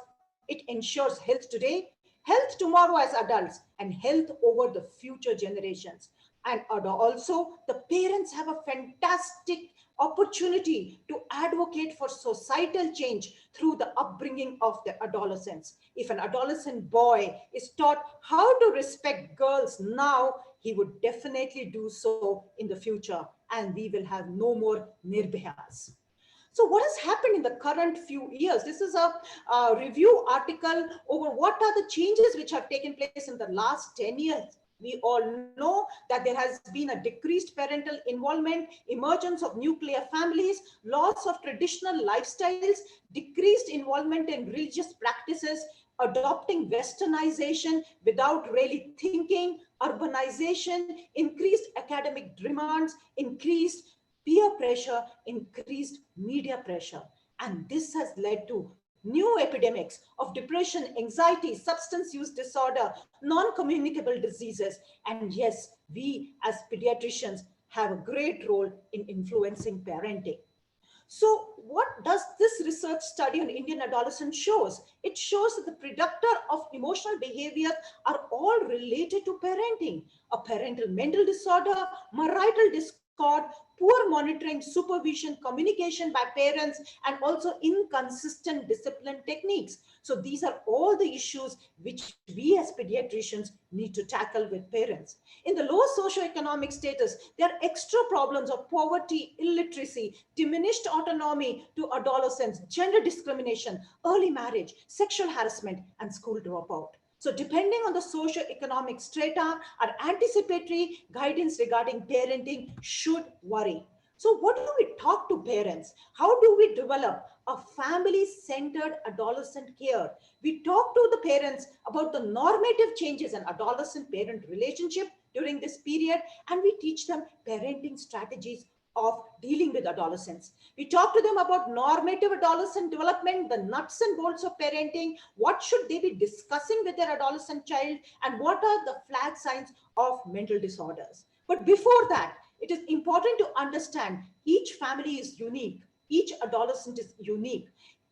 it ensures health today, health tomorrow as adults, and health over the future generations. And also, the parents have a fantastic opportunity to advocate for societal change through the upbringing of the adolescents. If an adolescent boy is taught how to respect girls now, he would definitely do so in the future, and we will have no more nirbhayas. So what has happened in the current few years? This is a review article over what are the changes which have taken place in the last 10 years. We all know that there has been a decreased parental involvement, emergence of nuclear families, loss of traditional lifestyles, decreased involvement in religious practices, adopting westernization without really thinking, urbanization, increased academic demands, increased peer pressure, increased media pressure. And this has led to new epidemics of depression, anxiety, substance use disorder, non-communicable diseases. And yes, we as pediatricians have a great role in influencing parenting. So what does this research study on Indian adolescents shows? It shows that the predictor of emotional behavior are all related to parenting. A parental mental disorder, marital discord, poor monitoring, supervision, communication by parents, and also inconsistent discipline techniques. So these are all the issues which we as pediatricians need to tackle with parents. In the low socioeconomic status, there are extra problems of poverty, illiteracy, diminished autonomy to adolescents, gender discrimination, early marriage, sexual harassment, and school dropout. So depending on the socio-economic strata, our anticipatory guidance regarding parenting should vary. So what do we talk to parents? How do we develop a family-centered adolescent care? We talk to the parents about the normative changes in adolescent-parent relationship during this period, and we teach them parenting strategies of dealing with adolescents. We talk to them about normative adolescent development, the nuts and bolts of parenting, what should they be discussing with their adolescent child, and what are the flag signs of mental disorders. But before that, it is important to understand each family is unique, each adolescent is unique.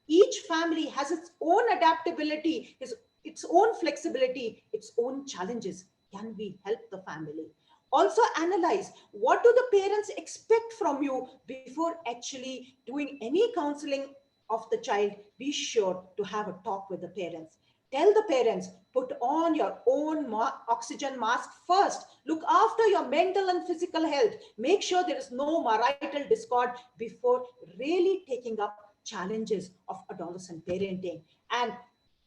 Each family has its own adaptability, its own flexibility, its own challenges. Can we help the family? Also analyze what do the parents expect from you before actually doing any counseling of the child. Be sure to have a talk with the parents. Tell the parents, put on your own oxygen mask first. Look after your mental and physical health. Make sure there is no marital discord before really taking up challenges of adolescent parenting. And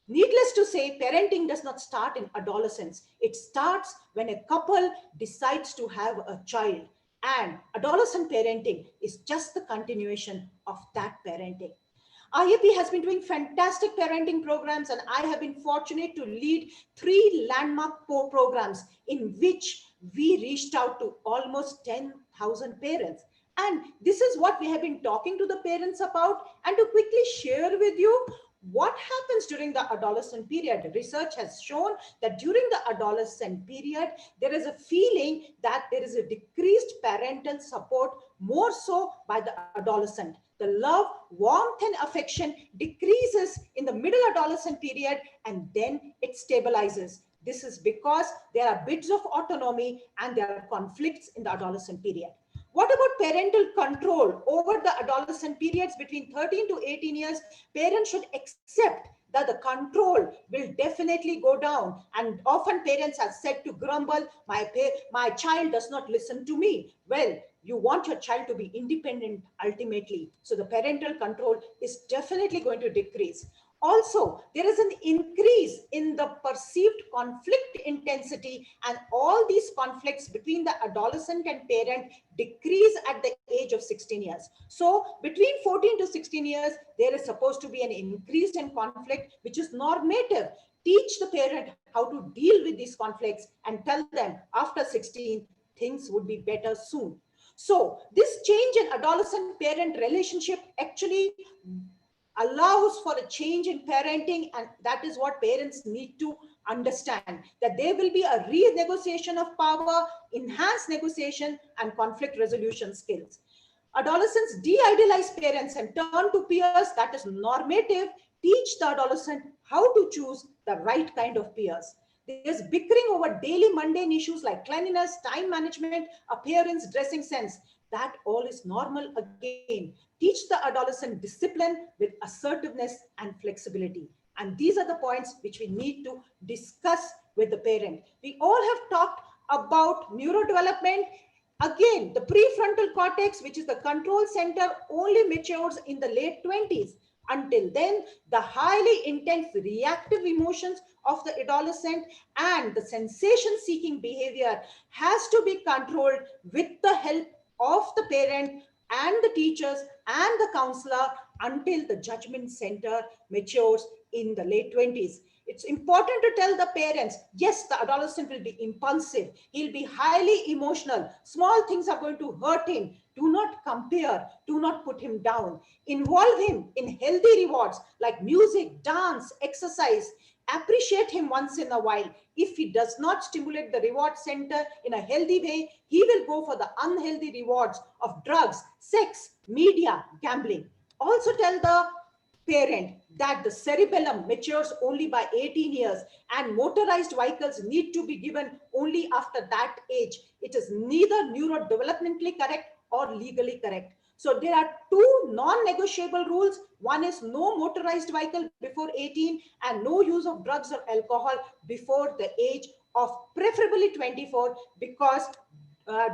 Needless to say, parenting does not start in adolescence. It starts when a couple decides to have a child. And adolescent parenting is just the continuation of that parenting. IAP has been doing fantastic parenting programs, and I have been fortunate to lead 3 landmark programs in which we reached out to almost 10,000 parents. And this is what we have been talking to the parents about. And to quickly share with you what happens during the adolescent period. Research has shown that during the adolescent period, there is a feeling that there is a decreased parental support, more so by the adolescent. The love, warmth, and affection decreases in the middle adolescent period, and then it stabilizes. This is because there are bits of autonomy and there are conflicts in the adolescent period. What about parental control over the adolescent periods between 13 to 18 years? Parents should accept that the control will definitely go down. And often parents are said to grumble, my child does not listen to me. Well, you want your child to be independent ultimately. So the parental control is definitely going to decrease. Also, there is an increase in the perceived conflict intensity, and all these conflicts between the adolescent and parent decrease at the age of 16 years. So between 14 to 16 years, there is supposed to be an increase in conflict, which is normative. Teach the parent how to deal with these conflicts and tell them after 16, things would be better soon. So this change in adolescent-parent relationship actually allows for a change in parenting, and that is what parents need to understand, that there will be a renegotiation of power, enhanced negotiation, and conflict resolution skills. Adolescents de-idealize parents and turn to peers. That is normative. Teach the adolescent how to choose the right kind of peers. There's bickering over daily mundane issues like cleanliness, time management, appearance, dressing sense. That all is normal again. Teach the adolescent discipline with assertiveness and flexibility. And these are the points which we need to discuss with the parent. We all have talked about neurodevelopment. Again, the prefrontal cortex, which is the control center, only matures in the late 20s. Until then, the highly intense reactive emotions of the adolescent and the sensation-seeking behavior has to be controlled with the help of the parent and the teachers and the counselor until the judgment center matures in the late 20s. It's important to tell the parents, yes, the adolescent will be impulsive. He'll be highly emotional. Small things are going to hurt him. Do not compare. Do not put him down. Involve him in healthy rewards like music, dance, exercise. Appreciate him once in a while. If he does not stimulate the reward center in a healthy way, he will go for the unhealthy rewards of drugs, sex, media, gambling. Also tell the parent that the cerebellum matures only by 18 years and motorized vehicles need to be given only after that age. It is neither neurodevelopmentally correct or legally correct. So there are 2 non-negotiable rules. One is no motorized vehicle before 18 and no use of drugs or alcohol before the age of preferably 24, because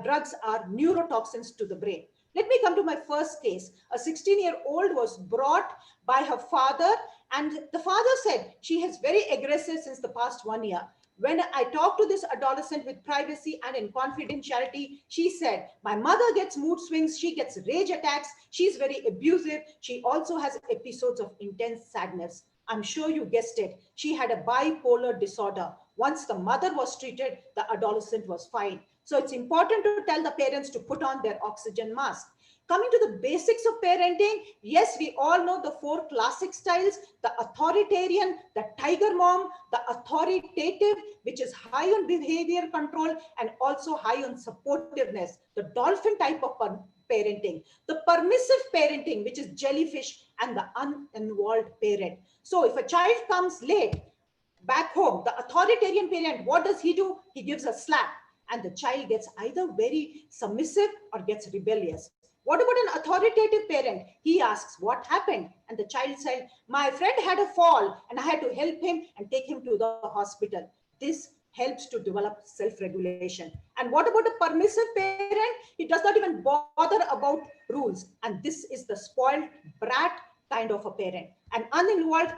drugs are neurotoxins to the brain. Let me come to my first case. A 16-year-old was brought by her father, and the father said she is very aggressive since the past 1 year. When I talked to this adolescent with privacy and in confidentiality, she said, my mother gets mood swings, she gets rage attacks, she's very abusive, she also has episodes of intense sadness. I'm sure you guessed it. She had a bipolar disorder. Once the mother was treated, the adolescent was fine. So it's important to tell the parents to put on their oxygen mask. Coming to the basics of parenting, yes, we all know the 4 classic styles: the authoritarian, the tiger mom, the authoritative, which is high on behavior control and also high on supportiveness, the dolphin type of parenting, the permissive parenting, which is jellyfish, and the uninvolved parent. So if a child comes late back home, the authoritarian parent, what does he do? He gives a slap, and the child gets either very submissive or gets rebellious. What about an authoritative parent? He asks, what happened? And the child said, my friend had a fall and I had to help him and take him to the hospital. This helps to develop self-regulation. And what about a permissive parent? He does not even bother about rules. And this is the spoiled brat kind of a parent. An uninvolved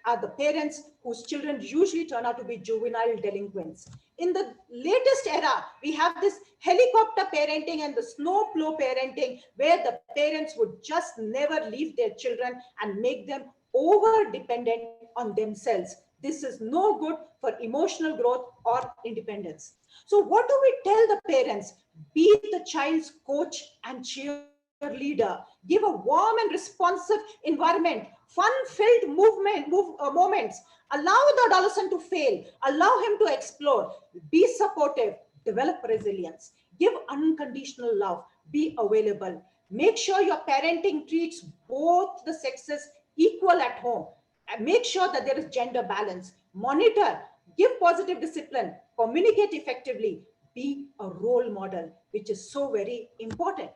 are the parents whose children usually turn out to be juvenile delinquents. In the latest era, we have this helicopter parenting and the snowplow parenting, where the parents would just never leave their children and make them over dependent on themselves. This is no good for emotional growth or independence. So what do we tell the parents? Be the child's coach and cheerleader. Give a warm and responsive environment, fun-filled moments. Allow the adolescent to fail. Allow him to explore. Be supportive. Develop resilience. Give unconditional love. Be available. Make sure your parenting treats both the sexes equal at home. And make sure that there is gender balance. Monitor. Give positive discipline. Communicate effectively. Be a role model, which is so very important.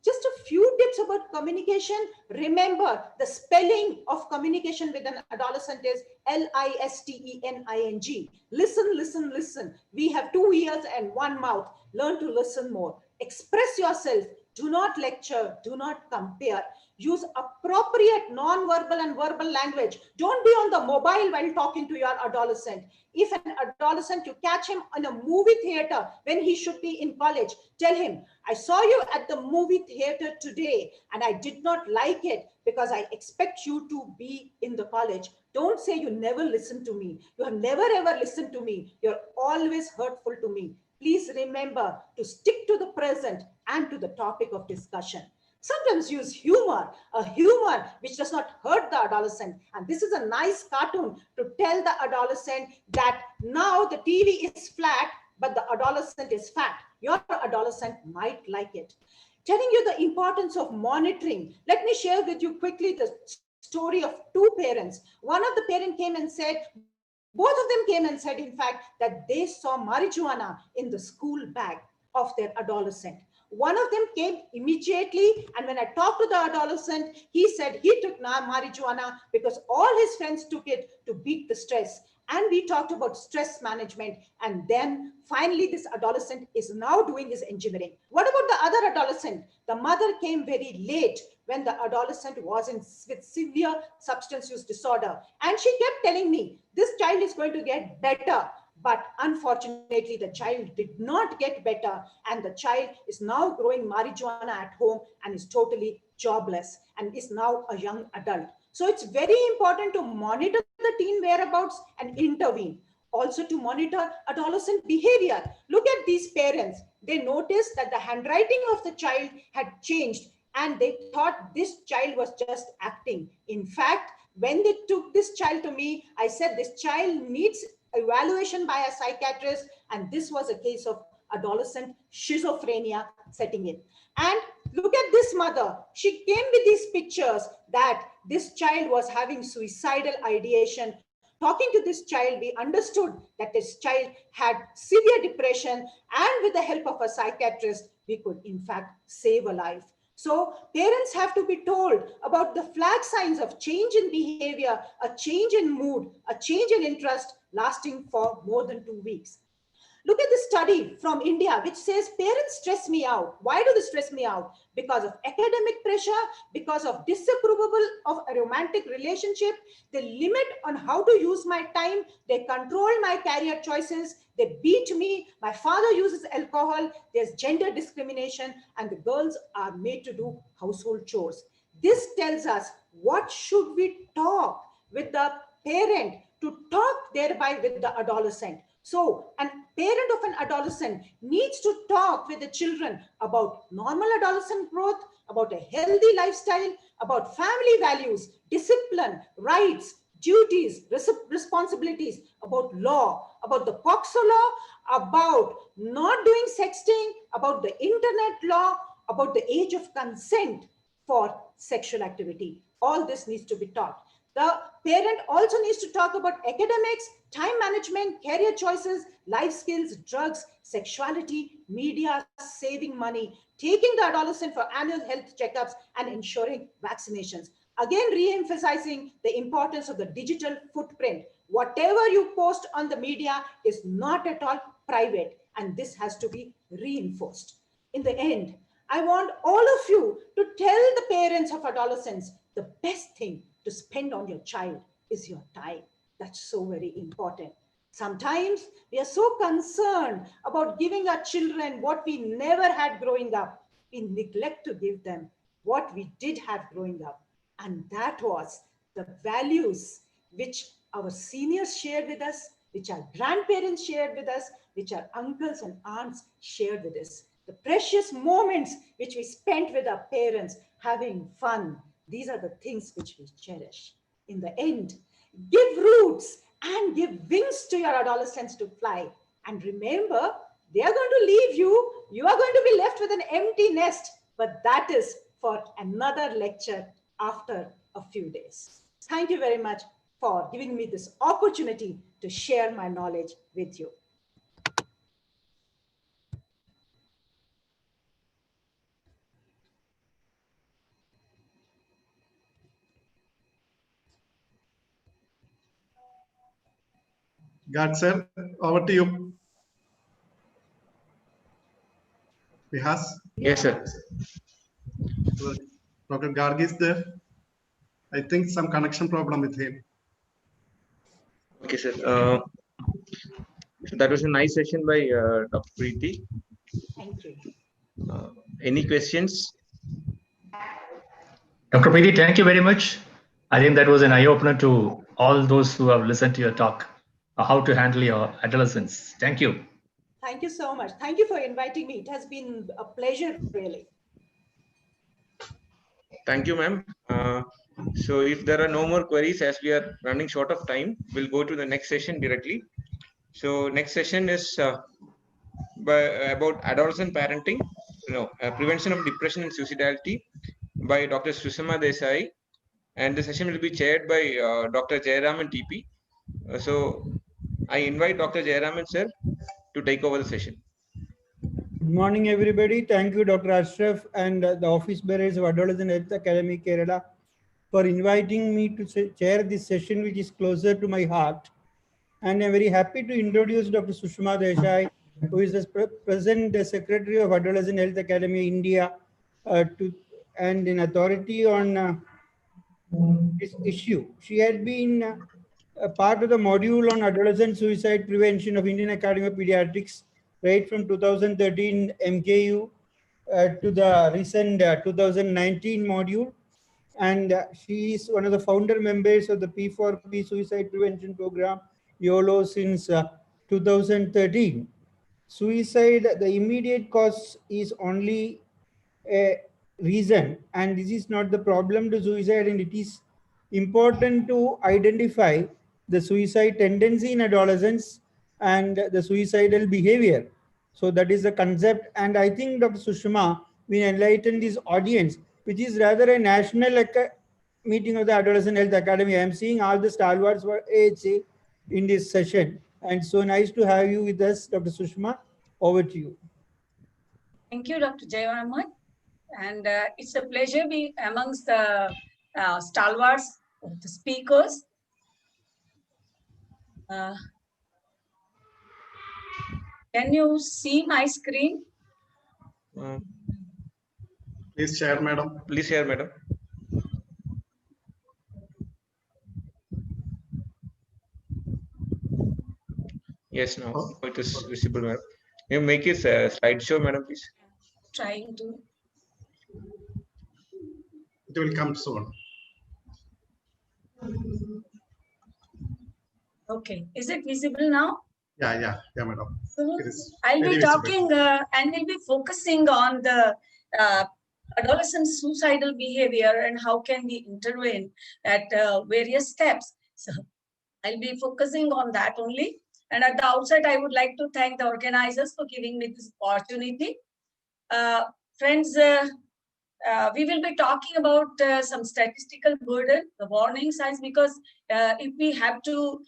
Just a few tips about communication. Remember, the spelling of communication with an adolescent is Listening. Listen, listen, listen. We have 2 ears and 1 mouth. Learn to listen more. Express yourself. Do not lecture. Do not compare. Use appropriate non-verbal and verbal language. Don't be on the mobile while talking to your adolescent. If an adolescent, you catch him in a movie theater when he should be in college, tell him, I saw you at the movie theater today and I did not like it because I expect you to be in the college. Don't say you never listened to me. You have never ever listened to me. You're always hurtful to me. Please remember to stick to the present and to the topic of discussion. Sometimes use humor, a humor which does not hurt the adolescent. And this is a nice cartoon to tell the adolescent that now the TV is flat, but the adolescent is fat. Your adolescent might like it. Telling you the importance of monitoring. Let me share with you quickly the story of 2 parents. One of the parents came and said, both of them came and said, in fact, that they saw marijuana in the school bag of their adolescent. One of them came immediately, and when I talked to the adolescent, he said he took marijuana because all his friends took it to beat the stress. And we talked about stress management. And then finally, this adolescent is now doing his engineering. What about the other adolescent? The mother came very late when the adolescent was with severe substance use disorder. And she kept telling me, this child is going to get better. But unfortunately, the child did not get better, and the child is now growing marijuana at home and is totally jobless and is now a young adult. So it's very important to monitor the teen whereabouts and intervene. Also to monitor adolescent behavior. Look at these parents. They noticed that the handwriting of the child had changed and they thought this child was just acting. In fact, when they took this child to me, I said this child needs evaluation by a psychiatrist, and this was a case of adolescent schizophrenia setting in. And look at this mother. She came with these pictures that this child was having suicidal ideation. Talking to this child, we understood that this child had severe depression, and with the help of a psychiatrist, we could in fact save a life. So parents have to be told about the flag signs of change in behavior, a change in mood, a change in interest lasting for more than 2 weeks. Look at this study from India, which says parents stress me out. Why do they stress me out? Because of academic pressure, because of disapproval of a romantic relationship. They limit on how to use my time. They control my career choices. They beat me. My father uses alcohol. There's gender discrimination, and the girls are made to do household chores. This tells us what should we talk with the parent to talk thereby with the adolescent. So a parent of an adolescent needs to talk with the children about normal adolescent growth, about a healthy lifestyle, about family values, discipline, rights, duties, responsibilities, about law, about the POCSO law, about not doing sexting, about the internet law, about the age of consent for sexual activity. All this needs to be taught. The parent also needs to talk about academics, time management, career choices, life skills, drugs, sexuality, media, saving money, taking the adolescent for annual health checkups, and ensuring vaccinations. Again, re-emphasizing the importance of the digital footprint. Whatever you post on the media is not at all private, and this has to be reinforced. In the end, I want all of you to tell the parents of adolescents the best thing to spend on your child is your time. That's so very important. Sometimes we are so concerned about giving our children what we never had growing up. We neglect to give them what we did have growing up. And that was the values which our seniors shared with us, which our grandparents shared with us, which our uncles and aunts shared with us. The precious moments which we spent with our parents having fun. These are the things which we cherish. In the end, give roots and give wings to your adolescents to fly. And remember, they are going to leave you. You are going to be left with an empty nest. But that is for another lecture after a few days. Thank you very much for giving me this opportunity to share my knowledge with you. God, sir, over to you. Vihas? Yes, sir. Dr. Garg is there. I think some connection problem with him. Okay, sir. So that was a nice session by Dr. Preeti. Thank you. Any questions? Dr. Preeti, thank you very much. I think that was an eye-opener to all those who have listened to your talk, how to handle your adolescence. Thank you. Thank you so much. Thank you for inviting me. It has been a pleasure, really. Thank you, ma'am. So if there are no more queries, as we are running short of time, we'll go to the next session directly. So next session is about adolescent parenting, prevention of depression and suicidality by Dr. Sushma Desai. And the session will be chaired by Dr. Jayaraman TP. So I invite Dr. Jayaraman, sir, to take over the session. Good morning, everybody. Thank you, Dr. Ashraf and the office bearers of Adolescent Health Academy, Kerala, for inviting me to chair this session, which is closer to my heart. And I'm very happy to introduce Dr. Sushma Desai, who is the present Secretary of Adolescent Health Academy, India, and in authority on this issue. She had been a part of the module on adolescent suicide prevention of Indian Academy of Pediatrics, right from 2013 MKU to the recent 2019 module. And she is one of the founder members of the P4P Suicide Prevention Program, YOLO, since 2013. Suicide, the immediate cause is only a reason, and this is not the problem to suicide, and it is important to identify the suicide tendency in adolescents and the suicidal behavior. So that is the concept, and I think Dr. Sushma will enlighten this audience, which is rather a national meeting of the Adolescent Health Academy. I am seeing all the stalwarts for AHA in this session, and so nice to have you with us, Dr. Sushma. Over to you. Thank you, Dr. Jayaraman. And it's a pleasure being amongst the stalwarts, the speakers. Can you see my screen? Please share, madam. Please share, madam. Yes, now it is visible, madam. You make it a slideshow, madam, please. Trying to. It will come soon. Okay, is it visible now? Yeah, madam. So I'll be talking and we'll be focusing on the adolescent suicidal behavior and how can we intervene at various steps. So I'll be focusing on that only. And at the outset, I would like to thank the organizers for giving me this opportunity. Friends, we will be talking about some statistical burden, the warning signs, because if we have to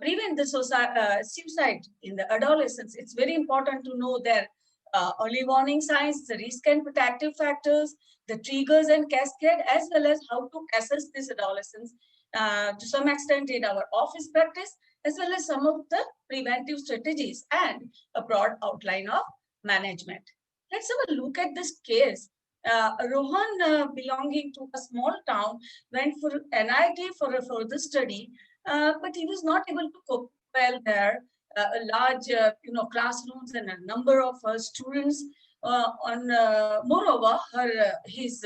prevent the suicide in the adolescents, it's very important to know their early warning signs, the risk and protective factors, the triggers and cascade, as well as how to assess these adolescents to some extent in our office practice, as well as some of the preventive strategies and a broad outline of management. Let's have a look at this case. Rohan, belonging to a small town, went for NIT for a further study, but he was not able to cope well there. A large, classrooms and a number of students. Moreover, his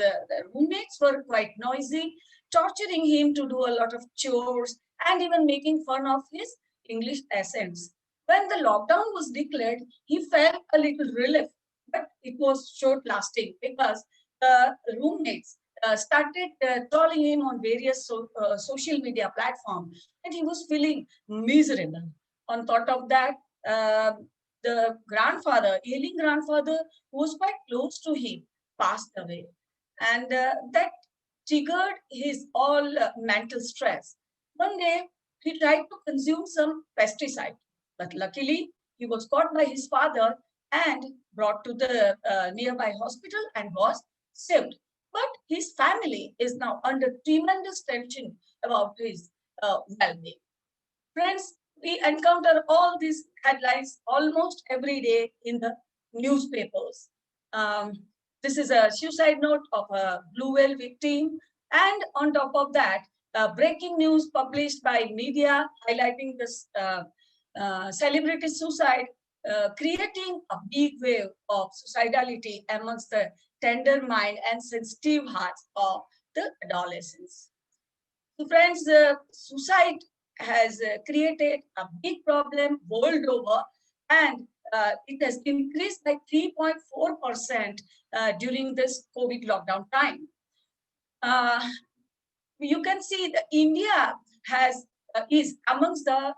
roommates were quite noisy, torturing him to do a lot of chores and even making fun of his English accents. When the lockdown was declared, he felt a little relief, but it was short-lasting because the roommates started trolling him on various social media platforms, and he was feeling miserable. On top of that, the grandfather, ailing grandfather, who was quite close to him, passed away, and that triggered his all mental stress. One day, he tried to consume some pesticide, but luckily, he was caught by his father and brought to the nearby hospital and was saved. But his family is now under tremendous tension about his well-being. Friends, we encounter all these headlines almost every day in the newspapers. This is a suicide note of a blue whale victim. And on top of that, breaking news published by media highlighting this celebrity suicide, creating a big wave of suicidality amongst the tender mind and sensitive hearts of the adolescents. So friends, suicide has created a big problem world over, and it has increased by 3.4% during this COVID lockdown time. You can see that India has is amongst the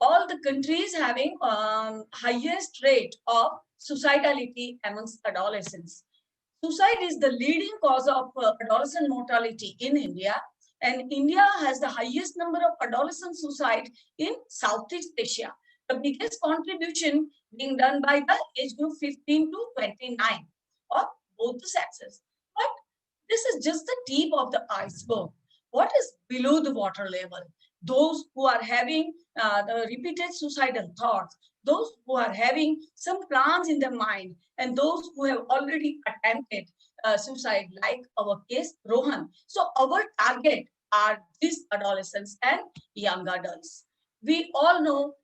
all the countries having highest rate of suicidality amongst adolescents. Suicide is the leading cause of adolescent mortality in India, and India has the highest number of adolescent suicide in Southeast Asia. The biggest contribution being done by the age group 15 to 29 of both the sexes. But this is just the tip of the iceberg. What is below the water level? Those who are having the repeated suicidal thoughts, those who are having some plans in their mind, and those who have already attempted suicide, like our case, Rohan. So our target are these adolescents and young adults. We all know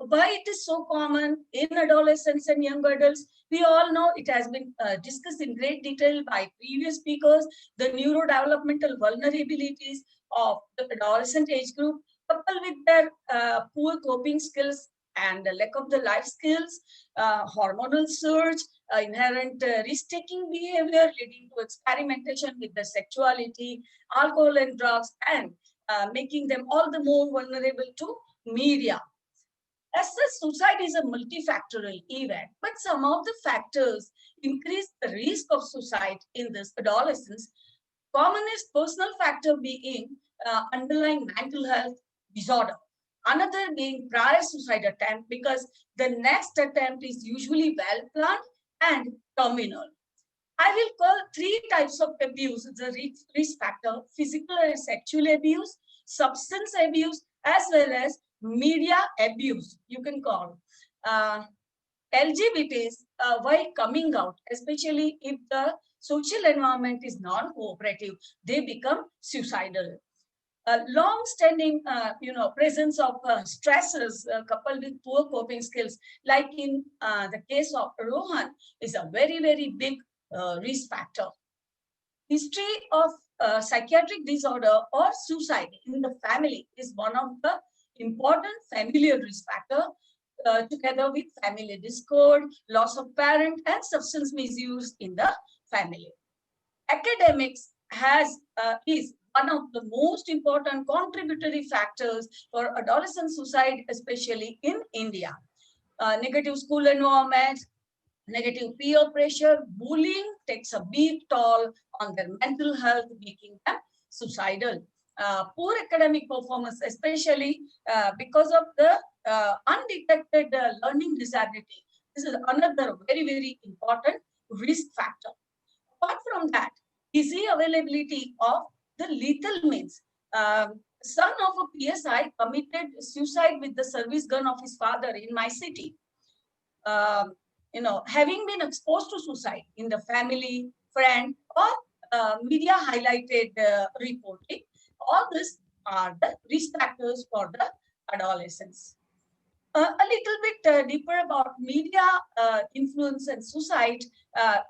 why it is so common in adolescents and young adults. We all know it has been discussed in great detail by previous speakers, the neurodevelopmental vulnerabilities of the adolescent age group, coupled with their poor coping skills and the lack of the life skills, hormonal surge, inherent risk-taking behavior leading to experimentation with the sexuality, alcohol and drugs, and making them all the more vulnerable to media. As such, suicide is a multifactorial event, but some of the factors increase the risk of suicide in this adolescence. Commonest personal factor being underlying mental health disorder. Another being prior suicide attempt, because the next attempt is usually well planned and terminal. I will call three types of abuse the risk factor: physical and sexual abuse, substance abuse, as well as media abuse, you can call. LGBTs, while coming out, especially if the social environment is non-cooperative, they become suicidal. Long-standing, presence of stressors coupled with poor coping skills, like in the case of Rohan, is a very, very big risk factor. History of psychiatric disorder or suicide in the family is one of the important familial risk factor, together with family discord, loss of parent, and substance misuse in the family. Academics is one of the most important contributory factors for adolescent suicide, especially in India. Negative school environment, negative peer pressure, bullying takes a big toll on their mental health, making them suicidal. Poor academic performance, especially because of the undetected learning disability. This is another very, very important risk factor. Apart from that, easy availability of the lethal means. Son of a PSI committed suicide with the service gun of his father in my city. Having been exposed to suicide in the family, friend, or media highlighted reporting. All these are the risk factors for the adolescents. A little bit deeper about media influence and suicide.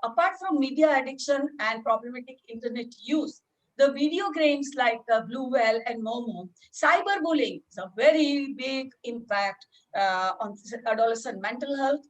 Apart from media addiction and problematic internet use, the video games like Blue Whale and Momo, cyberbullying is a very big impact on adolescent mental health.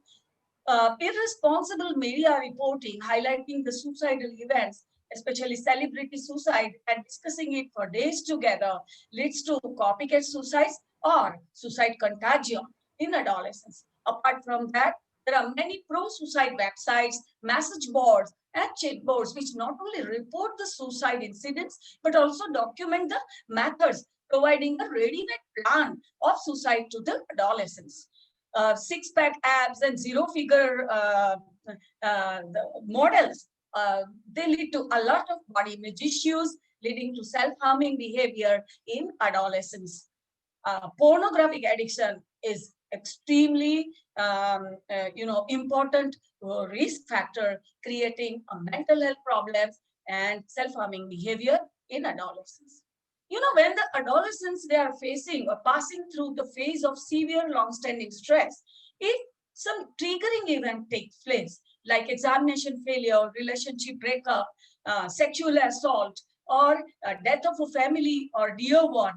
Irresponsible media reporting highlighting the suicidal events, especially celebrity suicide, and discussing it for days together leads to copycat suicides or suicide contagion in adolescence. Apart from that, there are many pro-suicide websites, message boards, and chat boards which not only report the suicide incidents but also document the methods, providing a ready-made plan of suicide to the adolescents. Six-pack abs and zero-figure models, they lead to a lot of body image issues, leading to self-harming behavior in adolescence. Pornographic addiction is extremely important risk factor, creating mental health problems and self-harming behavior in adolescence. When the adolescents, they are facing or passing through the phase of severe long-standing stress, if some triggering event takes place, like examination failure, relationship breakup, sexual assault, or death of a family or dear one,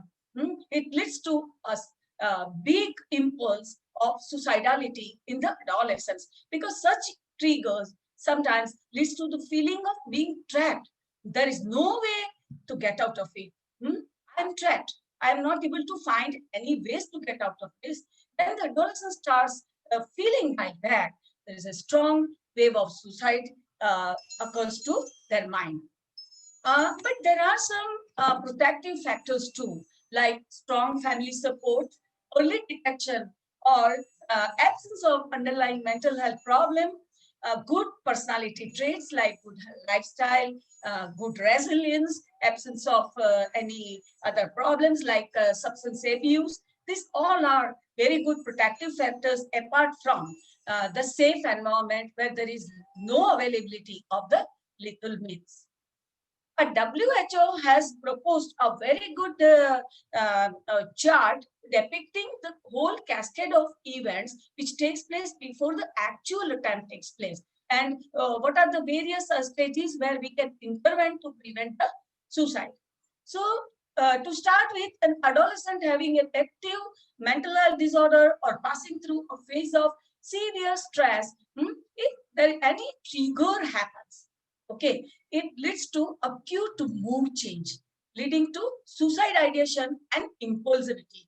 it leads to a big impulse of suicidality in the adolescents, because such triggers sometimes leads to the feeling of being trapped. There is no way to get out of it. I'm trapped. I'm not able to find any ways to get out of this. Then the adolescent starts feeling like that. There is a strong wave of suicide occurs to their mind. But there are some protective factors too, like strong family support, early detection, or absence of underlying mental health problem, good personality traits like good lifestyle, good resilience, absence of any other problems like substance abuse. These all are very good protective factors, apart from the safe environment where there is no availability of the lethal means. WHO has proposed a very good chart depicting the whole cascade of events which takes place before the actual attempt takes place, and what are the various stages where we can intervene to prevent the suicide. So to start with, an adolescent having an active mental health disorder or passing through a phase of severe stress, if there any trigger happens, okay, it leads to acute mood change, leading to suicide ideation and impulsivity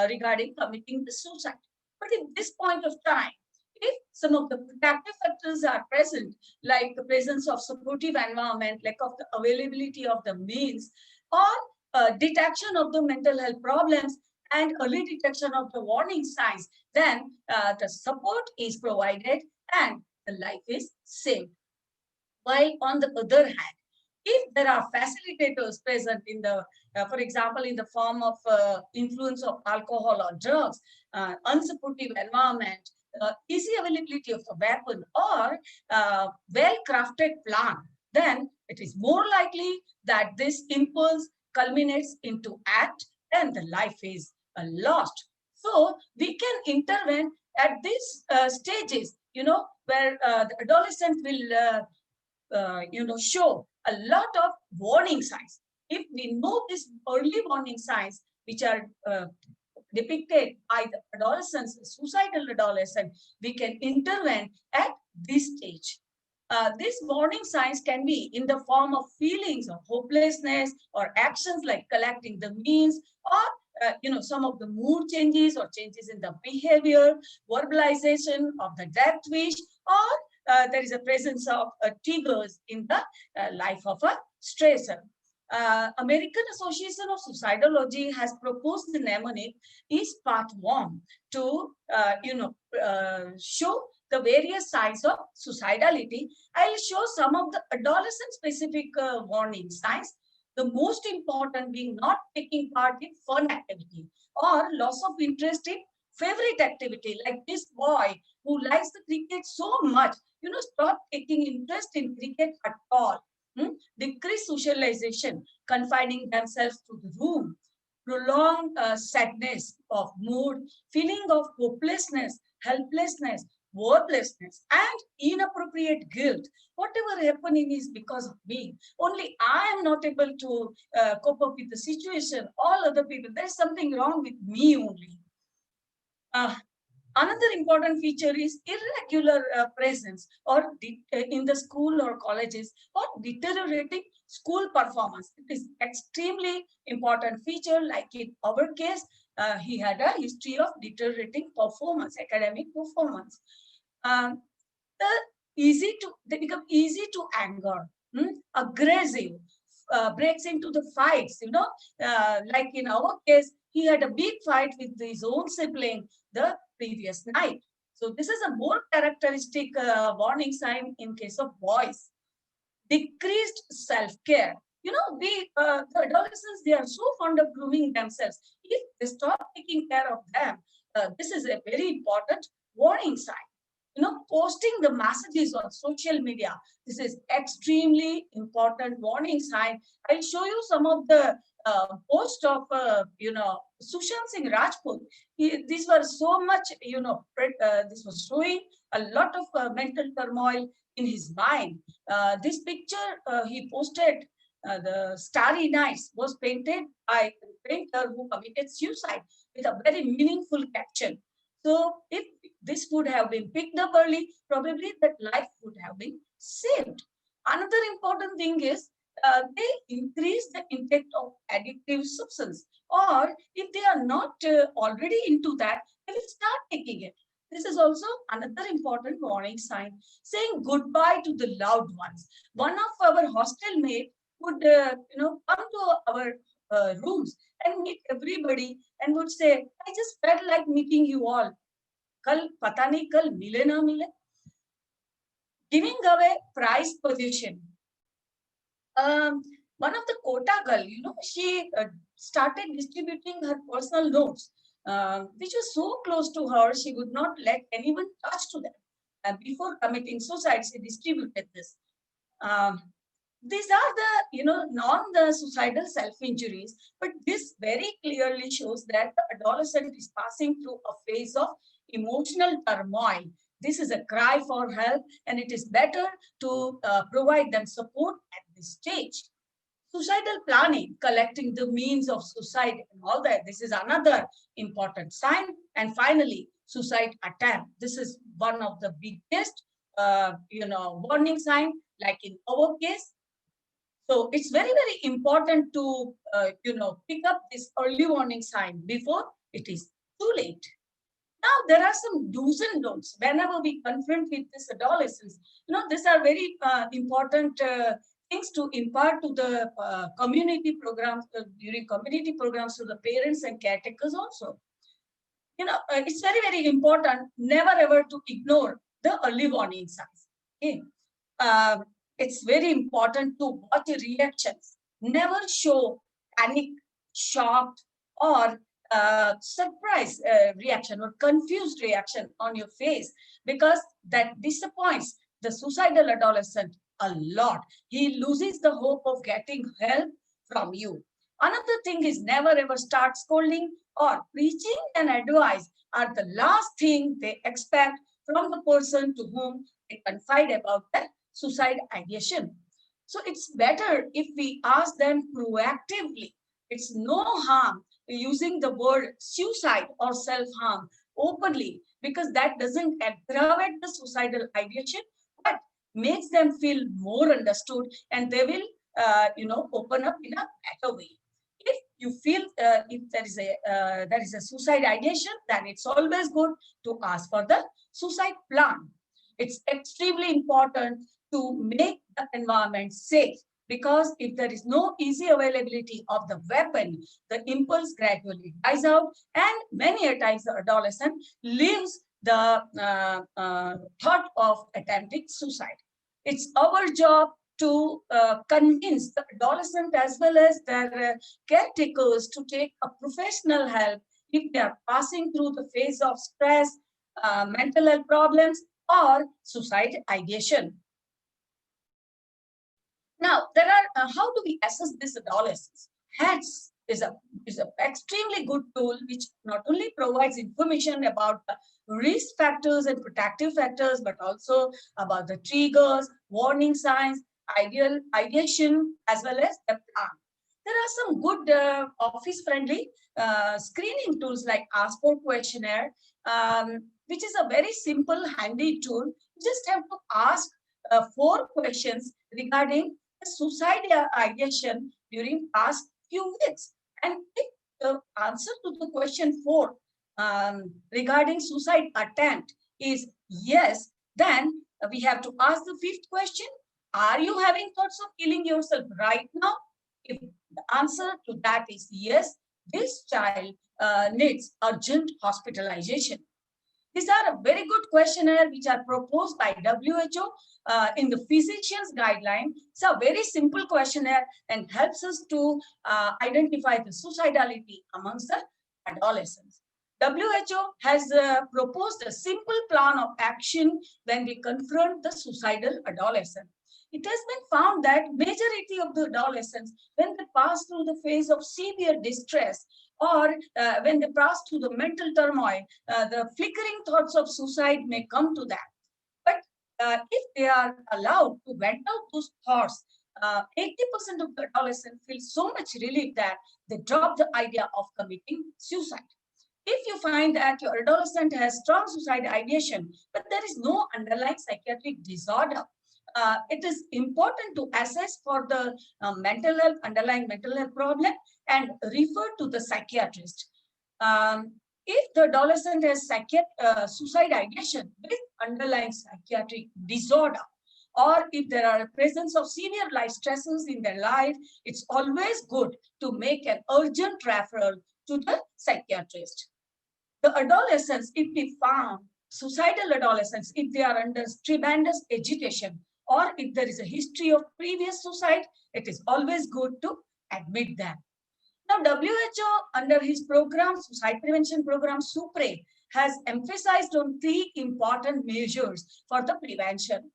regarding committing the suicide. But at this point of time, if some of the protective factors are present, like the presence of supportive environment, lack of the availability of the means, or detection of the mental health problems and early detection of the warning signs, then the support is provided and the life is saved. While on the other hand, if there are facilitators present in the, for example, in the form of influence of alcohol or drugs, unsupportive environment, easy availability of a weapon, or well-crafted plan, then it is more likely that this impulse culminates into act and the life is lost. So we can intervene at these stages, where the adolescent will show a lot of warning signs. If we know these early warning signs, which are depicted by the adolescents, suicidal adolescent, we can intervene at this stage. These warning signs can be in the form of feelings of hopelessness or actions like collecting the means, or some of the mood changes or changes in the behavior, verbalization of the death wish, or there is a presence of triggers in the life of a stressor. American Association of Suicidology has proposed the mnemonic is part 1 to show the various signs of suicidality. I'll show some of the adolescent specific warning signs. The most important being not taking part in fun activity or loss of interest in favorite activity. Like this boy who likes the cricket so much, stop taking interest in cricket at all. Decrease socialization, confining themselves to the room, prolonged sadness of mood, feeling of hopelessness, helplessness, worthlessness, and inappropriate guilt. Whatever happening is because of me. Only I am not able to cope up with the situation. All other people, there's something wrong with me only. Another important feature is irregular presence or in the school or colleges or deteriorating school performance. It is extremely important feature. Like in our case, he had a history of deteriorating performance, academic performance. They become easy to anger, aggressive, breaks into the fights, like in our case, he had a big fight with his own sibling the previous night. So this is a more characteristic warning sign in case of boys. Decreased self-care. The adolescents, they are so fond of grooming themselves. If they stop taking care of them, this is a very important warning sign. Posting the messages on social media, this is extremely important warning sign. I'll show you some of the posts of, Sushant Singh Rajput. These were so much, this was showing a lot of mental turmoil in his mind. This picture he posted, the Starry Nights, was painted by a painter who committed suicide with a very meaningful caption. So if this would have been picked up early, probably that life would have been saved. Another important thing is they increase the intake of addictive substance, or if they are not already into that, they will start taking it. This is also another important warning sign. Saying goodbye to the loved ones. One of our hostel mates would, come to our rooms and meet everybody and would say, I just felt like meeting you all. Kal pata nahi kal mile na mile. Giving away prized possession. One of the quota girl, she started distributing her personal notes, which was so close to her, she would not let anyone touch to them. Before committing suicide, she distributed this. These are the, non suicidal self-injuries, but this very clearly shows that the adolescent is passing through a phase of emotional turmoil. This is a cry for help, and it is better to provide them support at this stage. Suicidal planning, collecting the means of suicide and all that. This is another important sign. And finally, suicide attempt. This is one of the biggest, warning sign, like in our case. So it's very, very important to, pick up this early warning sign before it is too late. Now, there are some do's and don'ts whenever we confront with this adolescence. These are very important things to impart to the community programs, during community programs to the parents and caretakers also. It's very, very important never ever to ignore the early warning signs. Okay. It's very important to watch reactions. Never show panic, shocked, or surprise reaction or confused reaction on your face, because that disappoints the suicidal adolescent a lot. He loses the hope of getting help from you. Another thing is never ever start scolding or preaching and advice are the last thing they expect from the person to whom they confide about that suicide ideation. So it's better if we ask them proactively. It's no harm using the word suicide or self-harm openly, because that doesn't aggravate the suicidal ideation, but makes them feel more understood, and they will, open up in a better way. If you feel if there is a suicide ideation, then it's always good to ask for the suicide plan. It's extremely important to make the environment safe, because if there is no easy availability of the weapon, the impulse gradually dies out, and many a times the adolescent leaves the thought of attempting suicide. It's our job to convince the adolescent as well as their caretakers to take a professional help if they are passing through the phase of stress, mental health problems, or suicide ideation. Now, there are how do we assess this adolescence? HATS is a extremely good tool which not only provides information about the risk factors and protective factors, but also about the triggers, warning signs, ideation, as well as the plan. There are some good office-friendly screening tools like Ask for Questionnaire, which is a very simple, handy tool. You just have to ask 4 questions regarding suicide ideation during past few weeks. And if the answer to the question 4 regarding suicide attempt is yes, then we have to ask the 5th question. Are you having thoughts of killing yourself right now? If the answer to that is yes, this child needs urgent hospitalization. These are a very good questionnaire which are proposed by WHO in the physician's guideline. It's a very simple questionnaire and helps us to identify the suicidality amongst the adolescents. WHO has proposed a simple plan of action when we confront the suicidal adolescent. It has been found that majority of the adolescents, when they pass through the phase of severe distress, or when they pass through the mental turmoil, the flickering thoughts of suicide may come to them. But if they are allowed to vent out those thoughts, 80% of the adolescents feel so much relief that they drop the idea of committing suicide. If you find that your adolescent has strong suicide ideation, but there is no underlying psychiatric disorder, it is important to assess for the underlying mental health problem and refer to the psychiatrist. If the adolescent has suicide ideation with underlying psychiatric disorder, or if there are presence of severe life stresses in their life, it's always good to make an urgent referral to the psychiatrist. The adolescents, if we found suicidal adolescents, if they are under tremendous agitation, or if there is a history of previous suicide, it is always good to admit them. Now, WHO, under his program, Suicide Prevention Program, SUPRE, has emphasized on 3 important measures for the prevention.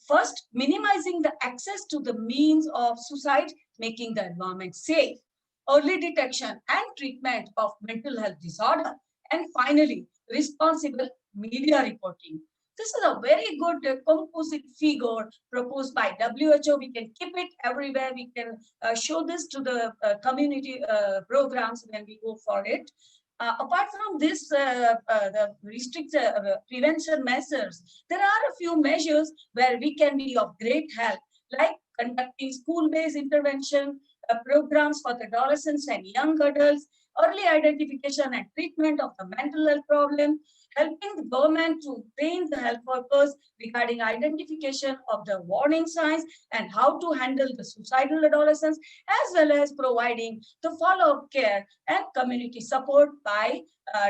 First, minimizing the access to the means of suicide, making the environment safe. Early detection and treatment of mental health disorder. And finally, responsible media reporting. This is a very good composite figure proposed by WHO. We can keep it everywhere. We can show this to the community programs when we go for it. Apart from this, the prevention measures, there are a few measures where we can be of great help, like conducting school-based intervention programs for the adolescents and young adults, early identification and treatment of the mental health problem, helping the government to train the health workers regarding identification of the warning signs and how to handle the suicidal adolescents, as well as providing the follow-up care and community support by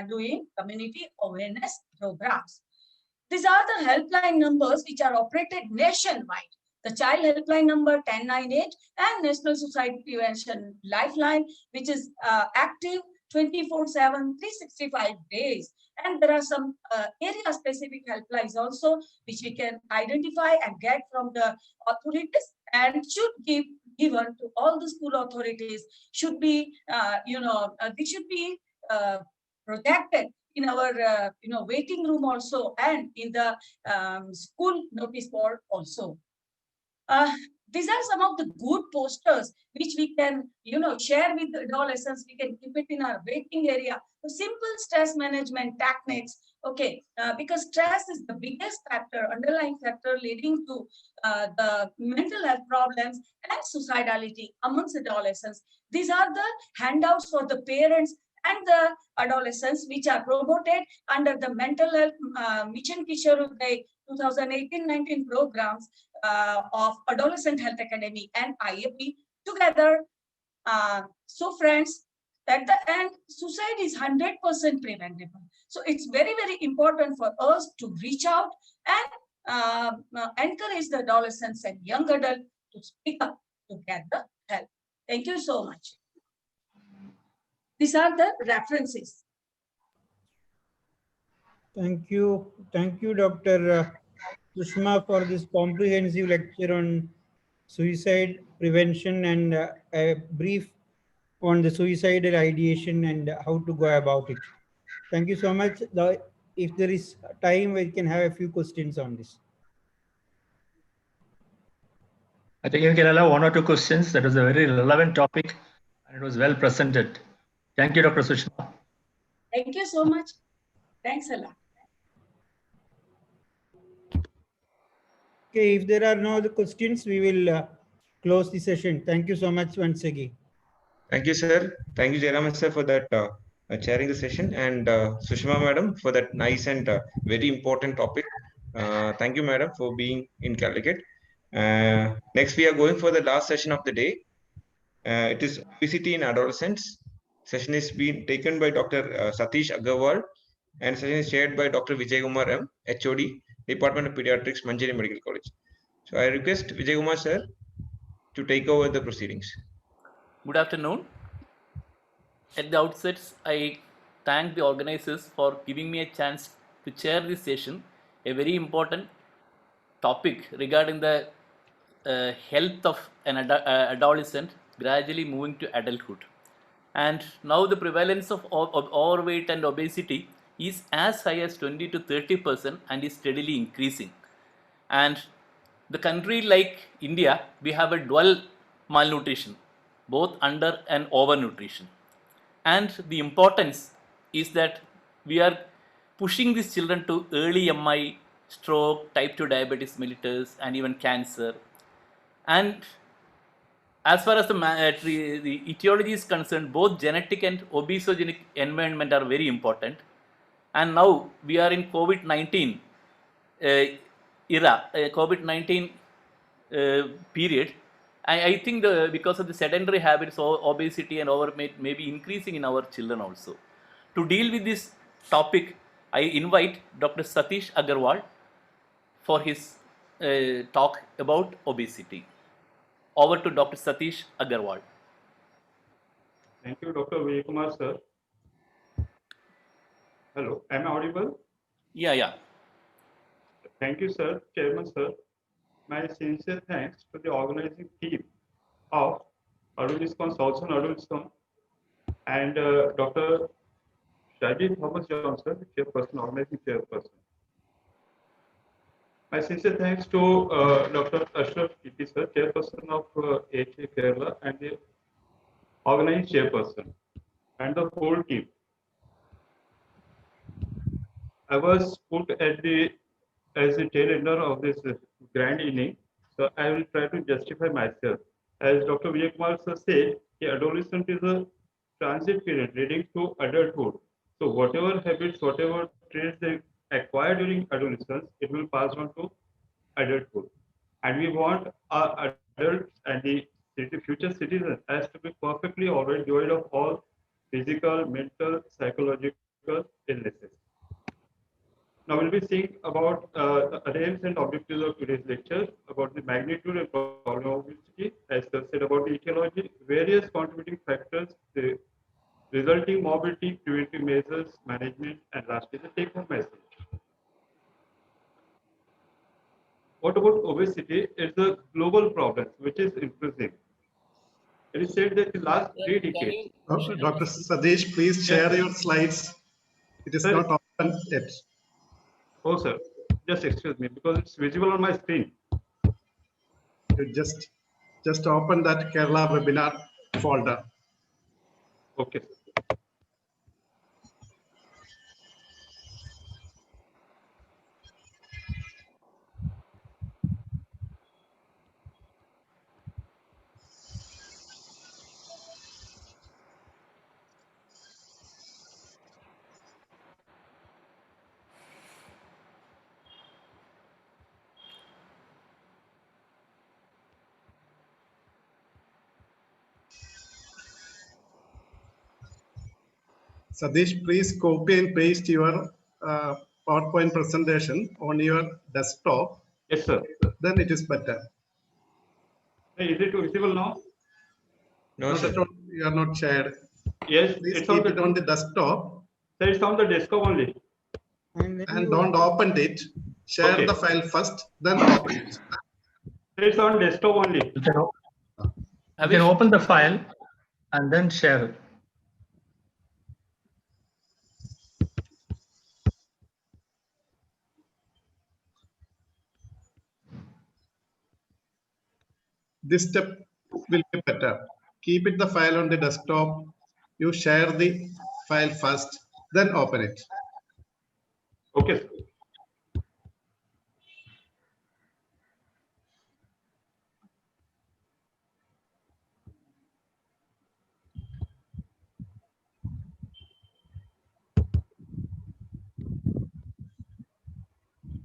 doing community awareness programs. These are the helpline numbers which are operated nationwide. The Child Helpline number 1098 and National Suicide Prevention Lifeline, which is active 24/7, 365 days. And there are some area-specific helplines also, which we can identify and get from the authorities and should give given to all the school authorities. Should be, they should be projected in our, waiting room also, and in the school notice board also. These are some of the good posters which we can, share with the adolescents. We can keep it in our waiting area. The simple stress management techniques, okay, because stress is the biggest factor, underlying factor leading to the mental health problems and suicidality amongst adolescents. These are the handouts for the parents and the adolescents, which are promoted under the Mental Health Mission Kishorodaya 2018-19 programs of Adolescent Health Academy and IAP together. So friends, at the end, suicide is 100% preventable. So it's very, very important for us to reach out and encourage the adolescents and young adults to speak up to get the help. Thank you so much. These are the references. Thank you, Dr. Sushma, for this comprehensive lecture on suicide prevention and a brief on the suicidal ideation and how to go about it. Thank you so much. If there is time, we can have a few questions on this. I think you can allow one or two questions. That was a very relevant topic and it was well presented. Thank you, Dr. Sushma. Thank you so much. Thanks a lot. Okay, if there are no other questions, we will close the session. Thank you so much once again. Thank you, sir. Thank you, Jairam sir, for that chairing the session, and Sushma madam for that nice and very important topic. Thank you, madam, for being in Calicut. Next, we are going for the last session of the day. It is obesity in adolescents. Session is being taken by Dr. Satish Agarwal, and session is chaired by Dr. Vijay Kumar M, HOD, Department of Pediatrics, Manjeri Medical College. So I request Vijay Kumar sir to take over the proceedings. Good afternoon. At the outset, I thank the organizers for giving me a chance to chair this session, a very important topic regarding the health of an adolescent gradually moving to adulthood. And now the prevalence of overweight and obesity is as high as 20 to 30% and is steadily increasing. And the country like India, we have a dual malnutrition, both under and over nutrition. And the importance is that we are pushing these children to early MI, stroke, type 2 diabetes mellitus, and even cancer. And as far as the etiology is concerned, both genetic and obesogenic environment are very important. And now we are in COVID-19 era, COVID-19 period. I think because of the sedentary habits, obesity and overweight may be increasing in our children also. To deal with this topic, I invite Dr. Satish Agarwal for his talk about obesity. Over to Dr. Satish Agarwal. Thank you, Dr. Vijay Kumar sir. Hello, am I audible? Yeah. Thank you, sir, Chairman sir. My sincere thanks to the organizing team of Adolescon, Southern Adolescon, and Dr. Shaji Thomas John, sir, the chairperson, organizing chairperson. My sincere thanks to Dr. Ashraf Kiti, sir, chairperson of AHA Kerala, and the organizing chairperson, and the whole team. I was put at as the tail ender of this grand inning, so I will try to justify myself. As Dr. Vijay Kumar sir said, the adolescent is a transit period leading to adulthood. So whatever habits, whatever traits they acquire during adolescence, it will pass on to adulthood. And we want our adults and the future citizens as to be perfectly already devoid of all physical, mental, psychological illnesses. Now we'll be seeing about the aims and objectives of today's lecture, about the magnitude and problem of obesity, as I said about the etiology, various contributing factors, the resulting morbidity, preventive measures, management, and lastly the take-home message. What about obesity? It's a global problem which is increasing. It is said that the last 3 decades. Dr. Sadish, please share your slides. It is not open yet. Oh, sir. Just excuse me, because it's visible on my screen. You just open that Kerala webinar folder. Okay. Sadish, please copy and paste your PowerPoint presentation on your desktop. Yes, sir. Then it is better. Hey, is it visible now? No, sir. You are not shared. Yes, please it's keep it on the desktop. Sir, it's on the desktop only. And don't open it. Share Okay. the file first, then open it. It's on desktop only. You can open the file and then share it. This step will be better. Keep it the file on the desktop. You share the file first, then open it. Okay.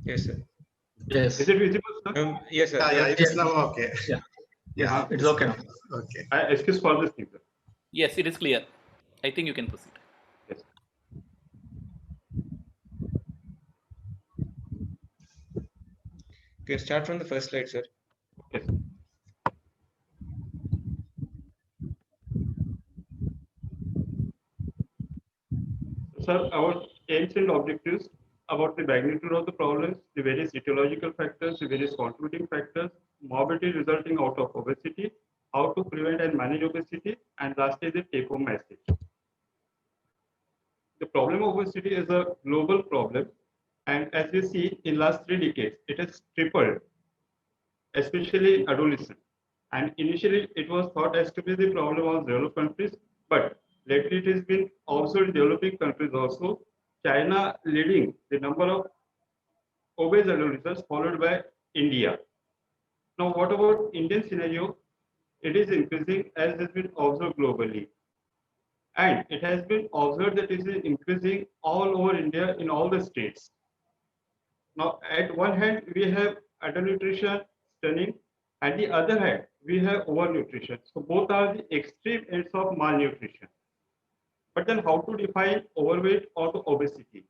Yes, sir. Yes. Is it visible, sir? Yes, sir. Yeah, it is now okay. Yeah. Yeah, It's okay now. Okay. Excuse for this thing, sir. Yes, it is clear. I think you can proceed. Yes. Okay, start from the first slide, sir. Yes. Sir, our aims and objectives about the magnitude of the problems, the various etiological factors, the various contributing factors, morbidity resulting out of obesity, how to prevent and manage obesity, and lastly, the take-home message. The problem of obesity is a global problem, and as we see in last 3 decades, it has tripled, especially in adolescents. And initially, it was thought as to be the problem of developed countries, but lately it has been also in developing countries also. China leading the number of obese adolescents, followed by India. Now, what about Indian scenario? It is increasing as has been observed globally. And it has been observed that it is increasing all over India in all the states. Now, at one hand, we have undernutrition, stunning, and the other hand, we have overnutrition. So both are the extreme ends of malnutrition. But then how to define overweight or the obesity?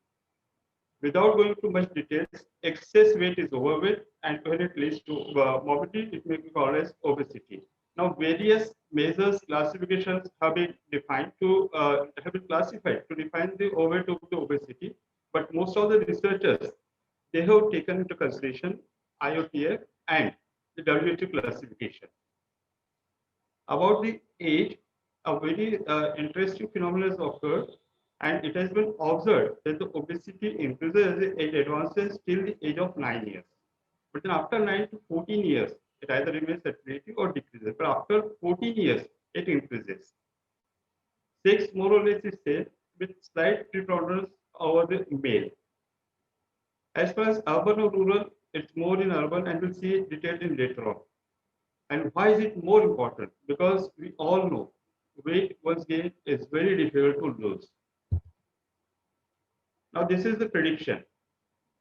Without going to much details, excess weight is overweight, and when it leads to morbidity, it may be called as obesity. Now, various measures, classifications have been defined to have been classified to define the overweight of the obesity. But most of the researchers, they have taken into consideration IOTF and the WHO classification. About the age, a very interesting phenomenon has occurred, and it has been observed that the obesity increases as the age advances till the age of 9 years. But then after 9 to 14 years, it either remains stability or decreases. But after 14 years, it increases. Sex more or less is same, with slight preponderance over the male. As far as urban or rural, it's more in urban, and we'll see detailed in later on. And why is it more important? Because we all know weight once gained is very difficult to lose. Now, this is the prediction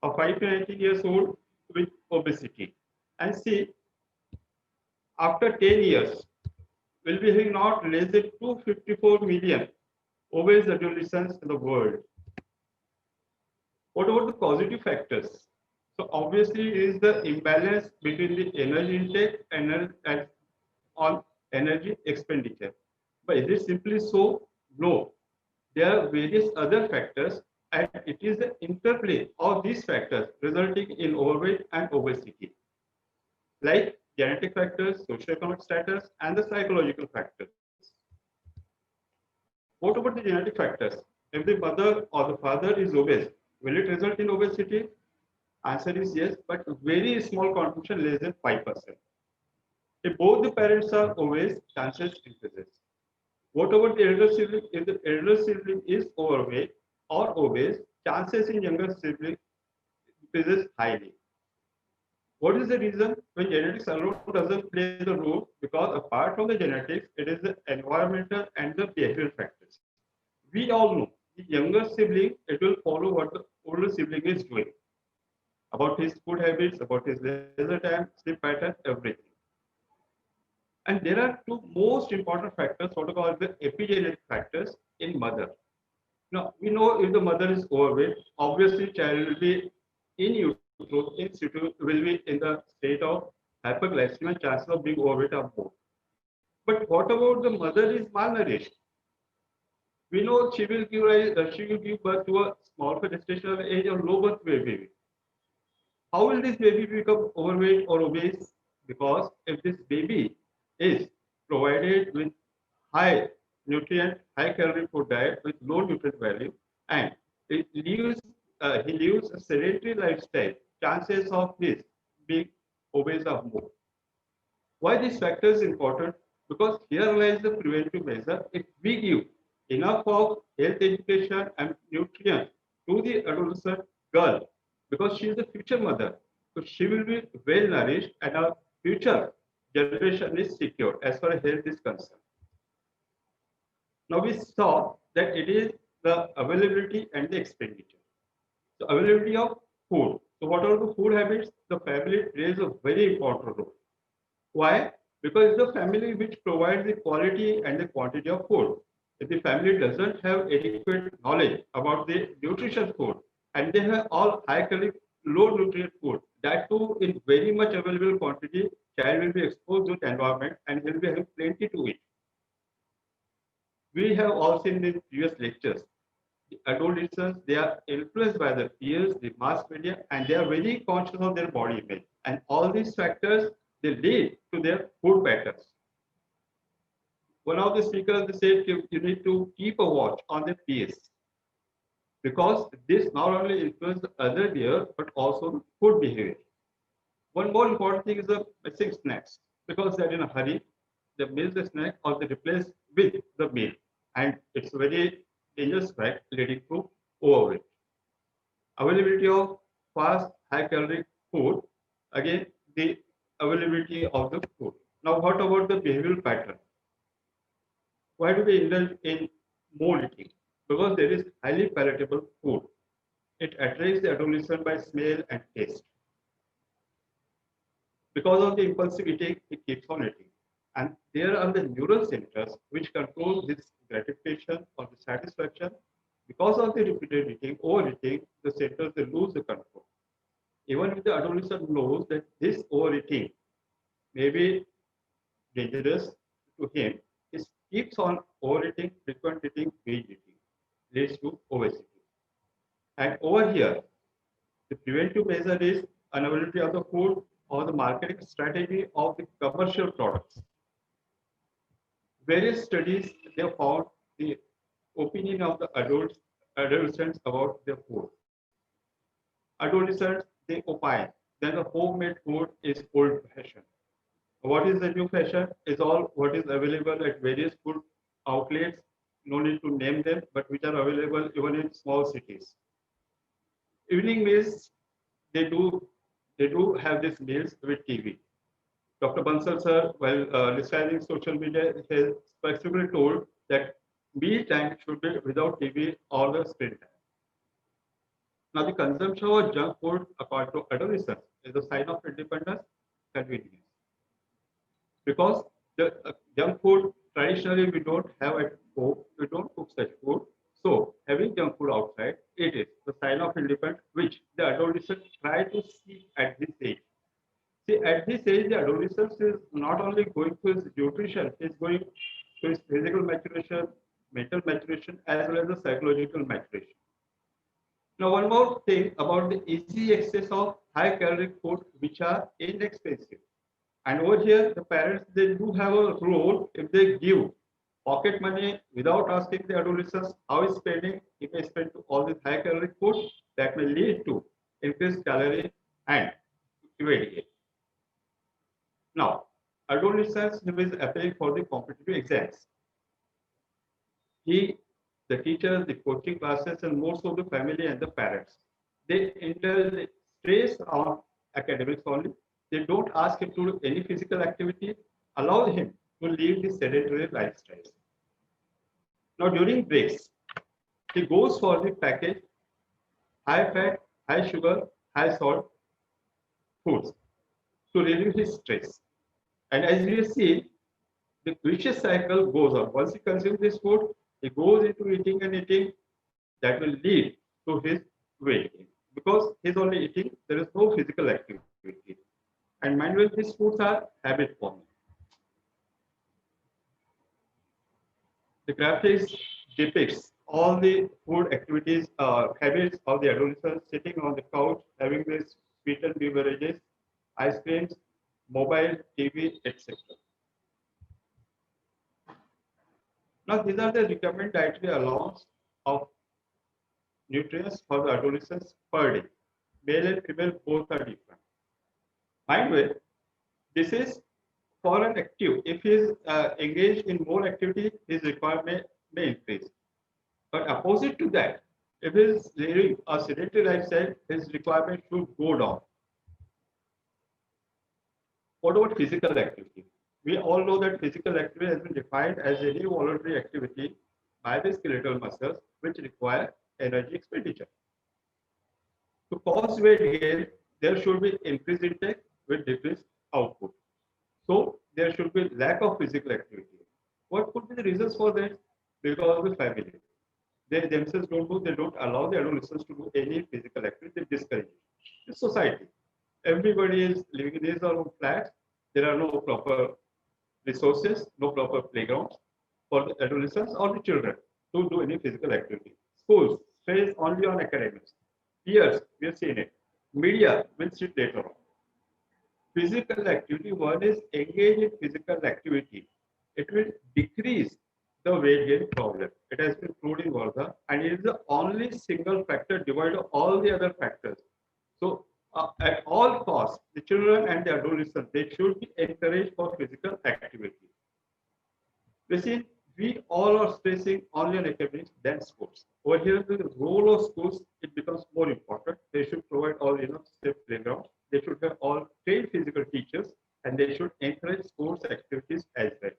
of 5 to 19 years old with obesity. And see, after 10 years, we'll be having not less than 254 million obese adolescents in the world. What about the positive factors? So obviously, it is the imbalance between the energy intake and on energy expenditure. But is it simply so? No. There are various other factors, and it is the interplay of these factors resulting in overweight and obesity, like genetic factors, socioeconomic status, and the psychological factors. What about the genetic factors? If the mother or the father is obese, will it result in obesity? Answer is yes, but very small contribution, less than 5%. If both the parents are obese, chances increases. What about the elder sibling? If the elder sibling is overweight or obese, chances in younger sibling increases highly. What is the reason? When genetics alone doesn't play the role, because apart from the genetics, it is the environmental and the behavioral factors. We all know the younger sibling, it will follow what the older sibling is doing. About his food habits, about his leisure time, sleep pattern, everything. And there are two most important factors, what are called the epigenetic factors in mother. Now, we know if the mother is overweight, obviously child will be in utero, in situ, will be in the state of hyperglycemia, chances of being overweight are more. But what about the mother is malnourished? We know she will give birth to a small gestational age or low birth weight baby. How will this baby become overweight or obese? Because if this baby is provided with high nutrient, high calorie food diet with low nutrient value, and he lives a sedentary lifestyle, chances of this being obese are more. Why this factor is important? Because here lies the preventive measure. If we give enough of health education and nutrients to the adolescent girl, because she is the future mother, so she will be well nourished and our future generation is secure as far as health is concerned. Now we saw that it is the availability and the expenditure. So availability of food. So what are the food habits? The family plays a very important role. Why? Because it's the family which provides the quality and the quantity of food. If the family doesn't have adequate knowledge about the nutritious food and they have all high calorie, low nutrient food, that too in very much available quantity, child will be exposed to the environment and he will be having plenty to eat. We have all seen in previous lectures. The adolescents, they are influenced by their peers, the mass media, and they are very conscious of their body image. And all these factors, they lead to their food patterns. One of the speakers said you need to keep a watch on the peers because this not only influences the other behavior but also the food behavior. One more important thing is the missing snacks because they're in a hurry, they miss the snack or they replace with the meal, and it's a very dangerous fact leading to overweight. Availability of fast, high calorie food, again the availability of the food. Now, what about the behavioral pattern? Why do we indulge in more eating? Because there is highly palatable food. It attracts the adolescent by smell and taste. Because of the impulsive eating, he keeps on eating. And there are the neural centers which control this gratification or the satisfaction. Because of the repeated eating, overeating, the centers they lose the control. Even if the adolescent knows that this overeating may be dangerous to him, he keeps on overeating, frequent eating, binge eating, leads to obesity. And over here, the preventive measure is unavailability of the food or the marketing strategy of the commercial products. Various studies they have found the opinion of the adolescents about their food. Adolescents they opine that the homemade food is old fashioned. What is the new fashion? Is all what is available at various food outlets. No need to name them, but which are available even in small cities. Evening meals, they do have these meals with TV. Dr. Bansal sir, while describing social media, has specifically told that meal time should be without TV or the screen time. Now, the consumption of junk food, according to adolescents, is a sign of independence, convenience. Because the junk food traditionally we don't have at home, we don't cook such food. So having junk food outside, it is the sign of independence which the adolescent try to seek at this age. See, at this age, the adolescent is not only going to his nutrition, he is going to his physical maturation, mental maturation, as well as the psychological maturation. Now, one more thing about the easy access of high calorie food, which are inexpensive. And over here, the parents, they do have a role if they give pocket money without asking the adolescents how he's spending. He may spend to all this high calorie food that may lead to increased calorie and weight gain. Now, adolescents who is applying for the competitive exams. The teachers, the coaching classes, and most of the family and the parents, they indulge stress on academics only. They don't ask him to do any physical activity, allow him to live the sedentary lifestyle. Now, during breaks, he goes for the package, high fat, high sugar, high salt foods to relieve his stress. And as we see, the vicious cycle goes on. Once he consumes this food, he goes into eating and eating. That will lead to his weight gain because he's only eating. There is no physical activity. And mind you, these foods are habit forming. The graph is depicts all the food activities, habits of the adolescents sitting on the couch, having this sweetened beverages, ice creams, mobile, TV, etc. Now, these are the recommended dietary allowance of nutrients for the adolescents per day. Male and female both are different. Mind you, this is for an active. If he is engaged in more activity, his requirement may increase. But opposite to that, if he is living a sedentary lifestyle, his requirement should go down. What about physical activity? We all know that physical activity has been defined as any voluntary activity by the skeletal muscles which require energy expenditure. To cause weight gain, there should be increased intake with decreased output. So there should be lack of physical activity. What could be the reasons for that? Because the family. They themselves they don't allow the adolescents to do any physical activity, they discourage it. The society. Everybody is living in these are flats. There are no proper resources, no proper playgrounds for the adolescents or the children to do any physical activity. Schools stress only on academics. Peers, we have seen it. Media will sit later on. Physical activity, one is engaged in physical activity. It will decrease the weight gain problem. It has been proved in Varda, and it is the only single factor divided all the other factors. So at all costs, the children and the adolescents, they should be encouraged for physical activity. You see, we all are stressing only on academics than sports. Over here, the role of schools, it becomes more important. They should provide all safe playgrounds. They should have all trained physical teachers, and they should encourage sports activities as well.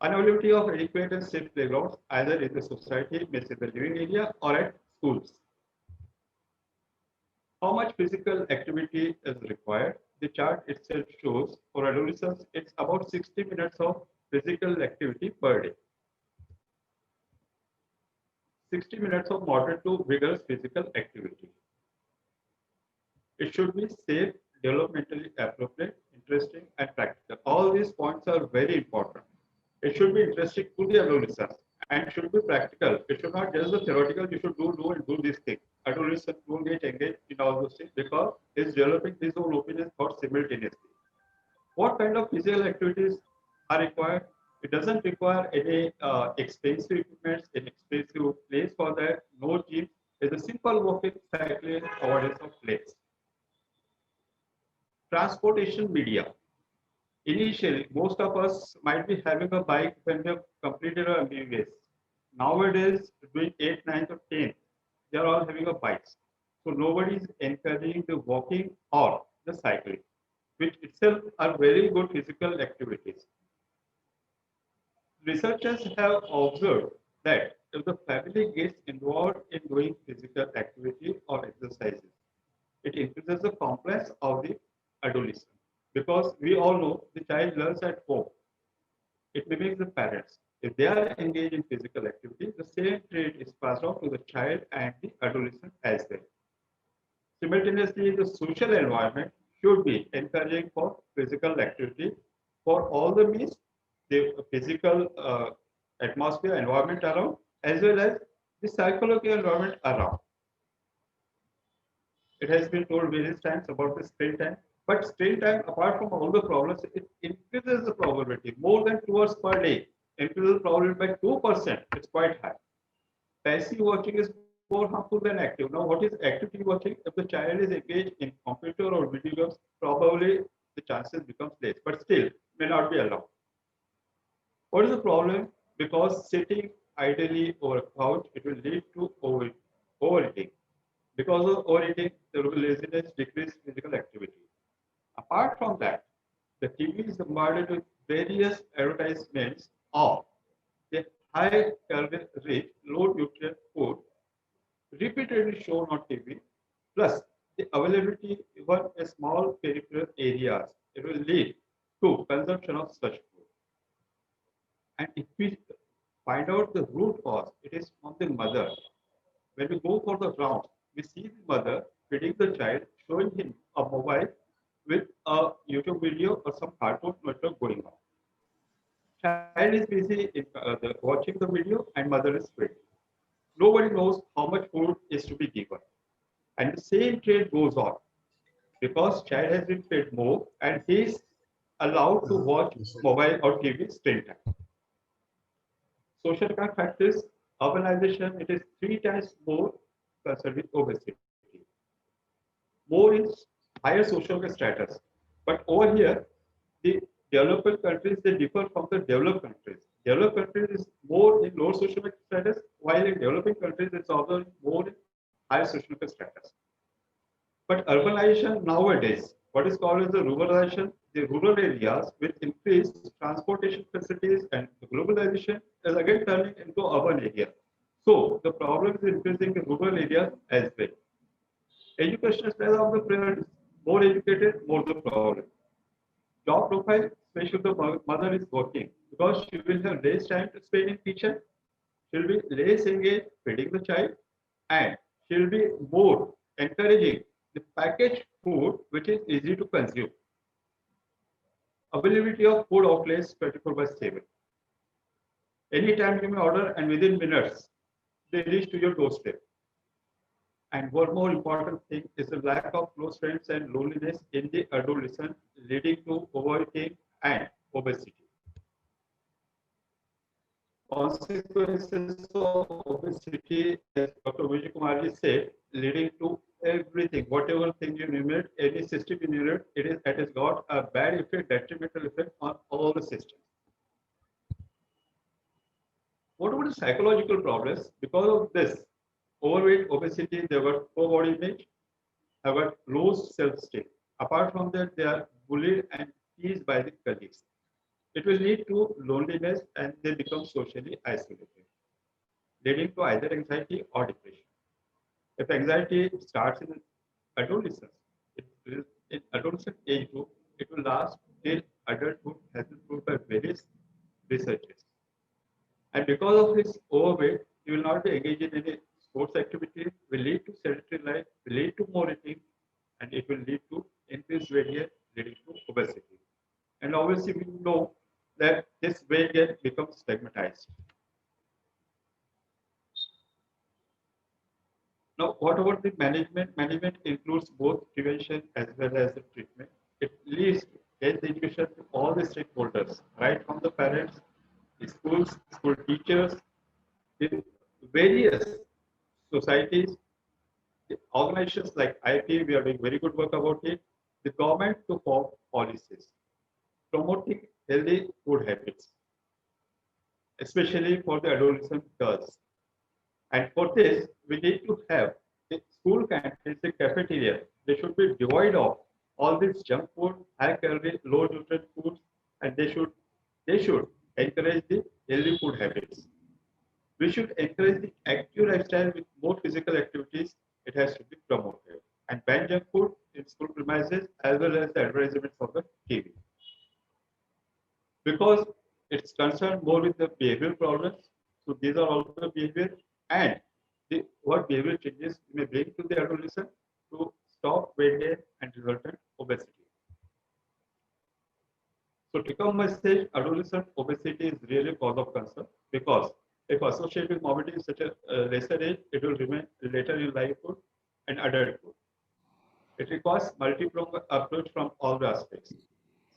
Unavailability of adequate and safe playgrounds either in the society, in the living area, or at schools. How much physical activity is required? The chart itself shows for adolescents, it's about 60 minutes of physical activity per day. 60 minutes of moderate to vigorous physical activity. It should be safe, developmentally appropriate, interesting, and practical. All these points are very important. It should be interesting to the adolescents and should be practical. It should not just be theoretical. You should do this thing. Adolescent don't get engaged in all those things because he's developing his own opinion thoughts simultaneously. What kind of physical activities are required? It doesn't require any expensive equipment, an expensive place for that. No gym. It's a simple walking, cycling, avoidance of plates. Transportation media. Initially, most of us might be having a bike when we have completed our MBBS. Nowadays, doing 8, 9, or 10, they are all having a bikes. So nobody is encouraging the walking or the cycling, which itself are very good physical activities. Researchers have observed that if the family gets involved in doing physical activity or exercises, it increases the compliance of the adolescent. Because we all know the child learns at home. It mimics the parents. If they are engaged in physical activity, the same trait is passed on to the child and the adolescent as well. Simultaneously, the social environment should be encouraging for physical activity for all the means, the physical atmosphere, environment around, as well as the psychological environment around. It has been told various times about the screen time. But screen time, apart from all the problems, it increases the probability. More than 2 hours per day increases the probability by 2%. It's quite high. Passive watching is more harmful than active. Now, what is activity watching? If the child is engaged in computer or video games, probably the chances becomes less. But still, may not be allowed. What is the problem? Because sitting idly over a couch, it will lead to overeating. Because of overeating, there will be laziness, decreased physical activity. Apart from that, the TV is bombarded with various advertisements of the high calorie rich, low nutrient food repeatedly shown on TV, plus the availability even in small peripheral areas. It will lead to consumption of such food. And if we find out the root cause, it is from the mother. When we go for the round, we see the mother feeding the child, showing him a mobile with a YouTube video or some cartoon network going on. Child is busy in, watching the video and mother is free. Nobody knows how much food is to be given. And the same trend goes on because child has been fed more and he is allowed to watch mobile or TV screen time. Social factors, urbanization, it is 3 times more concerned with obesity. More is higher social status. But over here, the developed countries, they differ from the developed countries. Developed countries is more in lower social status, while in developing countries, it's also more in higher social status. But urbanization nowadays, what is called as the ruralization, the rural areas with increased transportation facilities and globalization is again turning into urban area. So the problem is increasing in rural areas as well. Education status of the parents, more educated, more the problem. Job profile, especially the mother is working because she will have less time to spend in kitchen, she'll be less engaged feeding the child, and she'll be more encouraging the packaged food which is easy to consume. Availability of food outlets 24/7. Anytime you may order and within minutes they reach to your doorstep. And one more important thing is the lack of close friends and loneliness in the adolescent, leading to overeating and obesity. Consequences of obesity, as Dr. Vijay Kumar said, leading to everything, whatever thing you name it, any system you name it, it has got a bad effect, detrimental effect on all the systems. What about the psychological problems? Because of this, overweight, obesity, they were poor body image, have a low self-esteem. Apart from that, they are bullied and teased by the colleagues. It will lead to loneliness and they become socially isolated, leading to either anxiety or depression. If anxiety starts in adolescence, in adolescent age group, it will last till adulthood, has been proved by various researchers. And because of his overweight, he will not be engaged in any sports activity, will lead to sedentary life, will lead to more eating, and it will lead to increased weight gain, leading to obesity. And obviously, we know that this weight gain becomes stigmatized. Now, what about the management? Management includes both prevention as well as the treatment. It leads to health education to all the stakeholders, right from the parents, the schools, school teachers, the various societies, the organizations like IP, we are doing very good work about it. The government to form policies, promoting healthy food habits, especially for the adolescent girls. And for this, we need to have the school canteens, the cafeteria. They should be devoid of all this junk food, high calorie, low nutrient foods, and they should encourage the healthy food habits. We should encourage the active lifestyle with more physical activities. It has to be promoted and ban junk food in school premises as well as the advertisements of the TV. Because it's concerned more with the behavioral problems. So these are all the behavior and what behavior changes may bring to the adolescent to stop weight gain and resultant obesity. So take home message, adolescent obesity is really a cause of concern because if associated with morbidity in such a lesser age, it will remain later in lifehood and adulthood. It requires multi-pronged approach from all the aspects.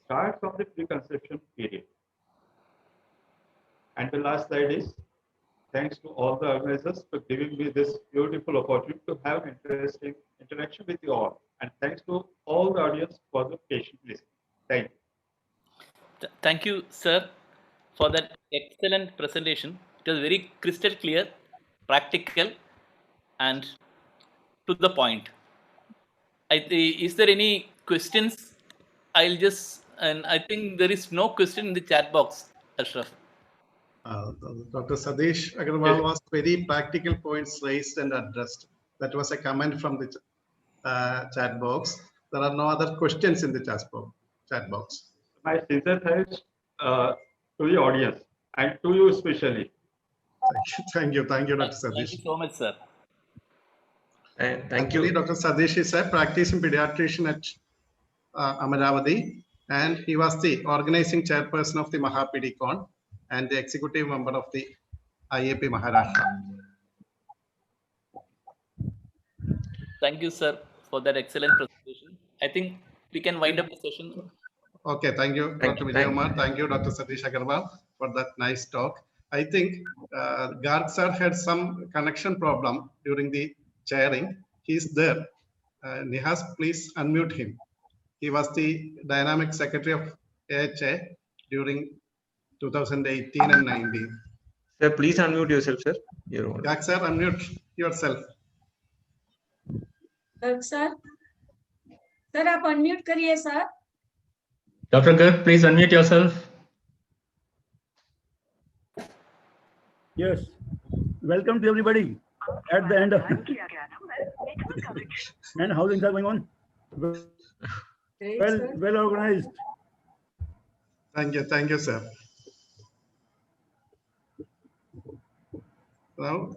Start from the preconception period. And the last slide is, thanks to all the organizers for giving me this beautiful opportunity to have interesting interaction with you all. And thanks to all the audience for the patient listening. Thank you. Thank you, sir, for that excellent presentation. It was very crystal clear, practical, and to the point. Is there any questions? I think there is no question in the chat box, Ashraf. Dr. Sadish Agarwal was very practical points raised and addressed. That was a comment from the chat box. There are no other questions in the chat box. My sincere thanks to the audience and to you especially. Thank you, Dr. Sadish. Thank you so much, sir. Thank you. Dr. Sadish is a practicing pediatrician at Amaravati, and he was the organizing chairperson of the Adolescon. and the executive member of the IAP Maharashtra. Thank you, sir, for that excellent presentation. I think we can wind up the session. Okay, thank you, Dr. Vijay Kumar. Thank you, Dr. Satish Agarwal, for that nice talk. I think Garg sir had some connection problem during the chairing. He's there. Nihas, please unmute him. He was the dynamic secretary of AHA during 2018 and 19. Sir, please unmute yourself, sir. Garg sir, unmute yourself. Garg sir, sir, आप unmute करिए sir. Dr. Garg, please unmute yourself. Yes. Welcome to everybody at the end of and how things are going on. Well organized. Thank you, sir. Now,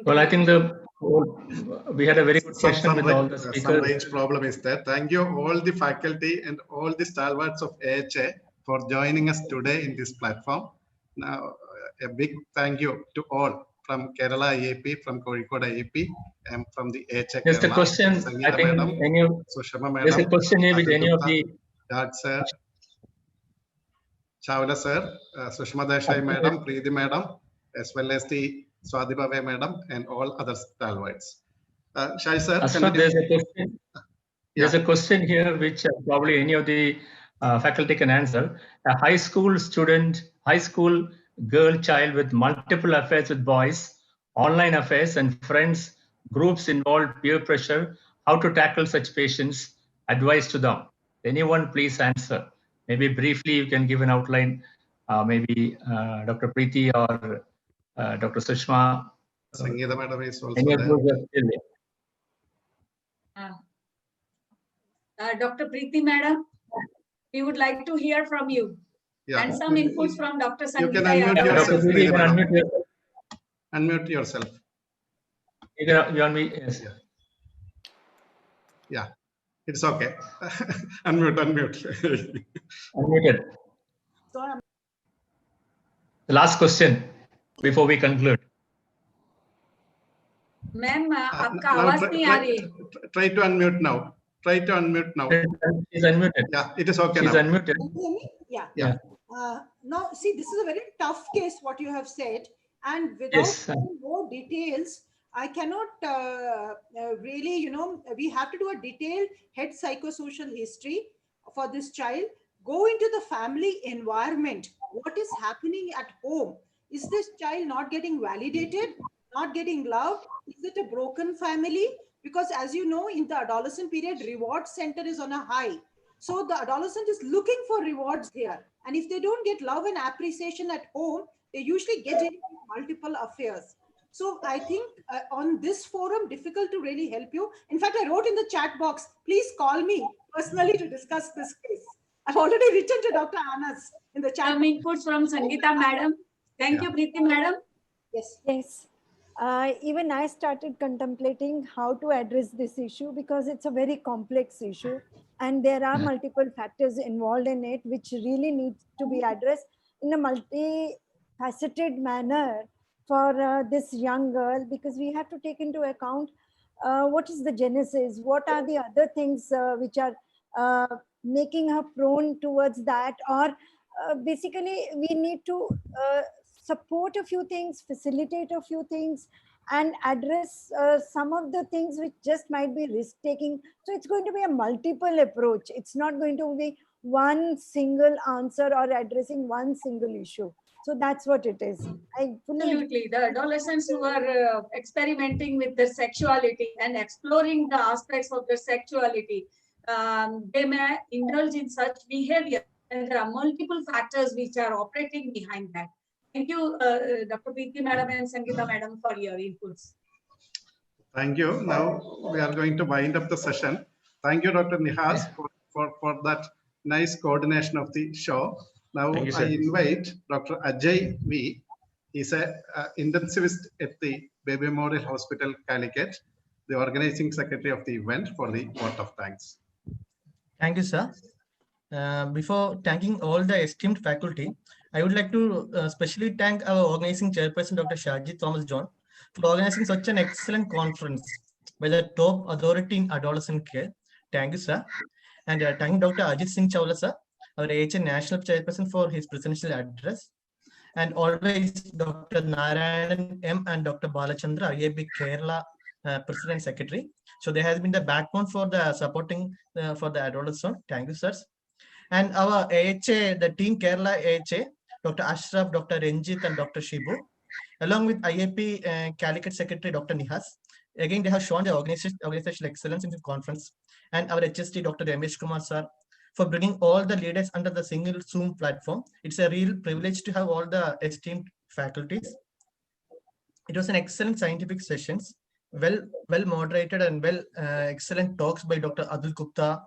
Well, I think we had a very good session with all the some speakers. range problem is there. Thank you all the faculty and all the stalwarts of AHA for joining us today in this platform. Now, a big thank you to all from Kerala IAP, from Kozhikode IAP, and from the AHA There's a Kerala. question, Sangeeta I think, madam, Sushma there's a madam, question here with any of the Garg sir, Chawla sir, Sushma Desai madam, Preeti madam, as well as the Swati Bhave madam, and all other stalwarts. Shai sir, Ashraf, there's a question. There's a question here which probably any of the faculty can answer. A high school girl child with multiple affairs with boys, online affairs and friends, groups involved, peer pressure, how to tackle such patients, advice to them. Anyone please answer. Maybe briefly you can give an outline, maybe Dr. Preeti or Dr. Sushma. Sangeeta madam is also Any of there. those are still there. Dr. Preeti madam, we would like to hear from you. Yeah. And some inputs from Dr. You can Sangeeta. unmute yourself, Preeti, you Preeti can madam. unmute yourself. Unmute yourself. You on me? Yes. Yeah, it's okay. Unmute. Unmuted. The last question before we conclude. Ma'am, आपका Now आवाज नहीं आ रही है. try to unmute now. Try to unmute now. She's unmuted. Yeah, it is okay She's now. unmuted. Can you hear me? Yeah. Yeah. Now, see, this is a very tough case, what you have said. And without Yes. getting more details, I cannot really, we have to do a detailed head psychosocial history for this child. Go into the family environment. What is happening at home? Is this child not getting validated? Not getting loved? Is it a broken family? Because as you know, in the adolescent period, reward center is on a high. So the adolescent is looking for rewards here. And if they don't get love and appreciation at home, they usually get into multiple affairs. So I think on this forum, difficult to really help you. In fact, I wrote in the chat box, please call me personally to discuss this case. I've already written to Dr. Anas in the chat. Some inputs from Sangeeta madam. Thank you, Preeti madam. Yes. Yes. Even I started contemplating how to address this issue because it's a very complex issue and there are multiple factors involved in it which really need to be addressed in a multifaceted manner for this young girl, because we have to take into account what is the genesis, what are the other things which are making her prone towards that, or basically we need to support a few things, facilitate a few things, and address some of the things which just might be risk-taking. So it's going to be a multiple approach. It's not going to be one single answer or addressing one single issue. So that's what it is. Absolutely. The adolescents who are experimenting with their sexuality and exploring the aspects of their sexuality, they may indulge in such behavior. And there are multiple factors which are operating behind that. Thank you, Dr. Preeti madam and Sangeeta madam, for your inputs. Thank you. Now we are going to wind up the session. Thank you, Dr. Nihas, for that nice coordination of the show. Now Thank you, I sir. invite Dr. Ajay V. He's an intensivist at the Baby Memorial Hospital, Calicut, the organizing secretary of the event, for the vote of thanks. Thank you, sir. before thanking all the esteemed faculty, I would like to specially thank our organizing chairperson, Dr. Shajit Thomas John, for organizing such an excellent conference by the top authority in adolescent care. Thank you, sir. And thanking Dr. Ajit Singh Chawla, sir, our AHN National Chairperson, for his presidential address. And always Dr. Narayanan M. and Dr. Balachandra, IAB Kerala President Secretary. So there has been the backbone for the supporting for the adolescent. Thank you, sirs. And our AHA, the team Kerala AHA, Dr. Ashraf, Dr. Ranjit, and Dr. Shibu, along with IAP Calicut Secretary Dr. Nihas. Again, they have shown the organizational excellence in the conference. And our HST Dr. Ramesh Kumar sir, for bringing all the leaders under the single Zoom platform. It's a real privilege to have all the esteemed faculties. It was an excellent scientific sessions, well moderated and excellent talks by Dr. Adul Gupta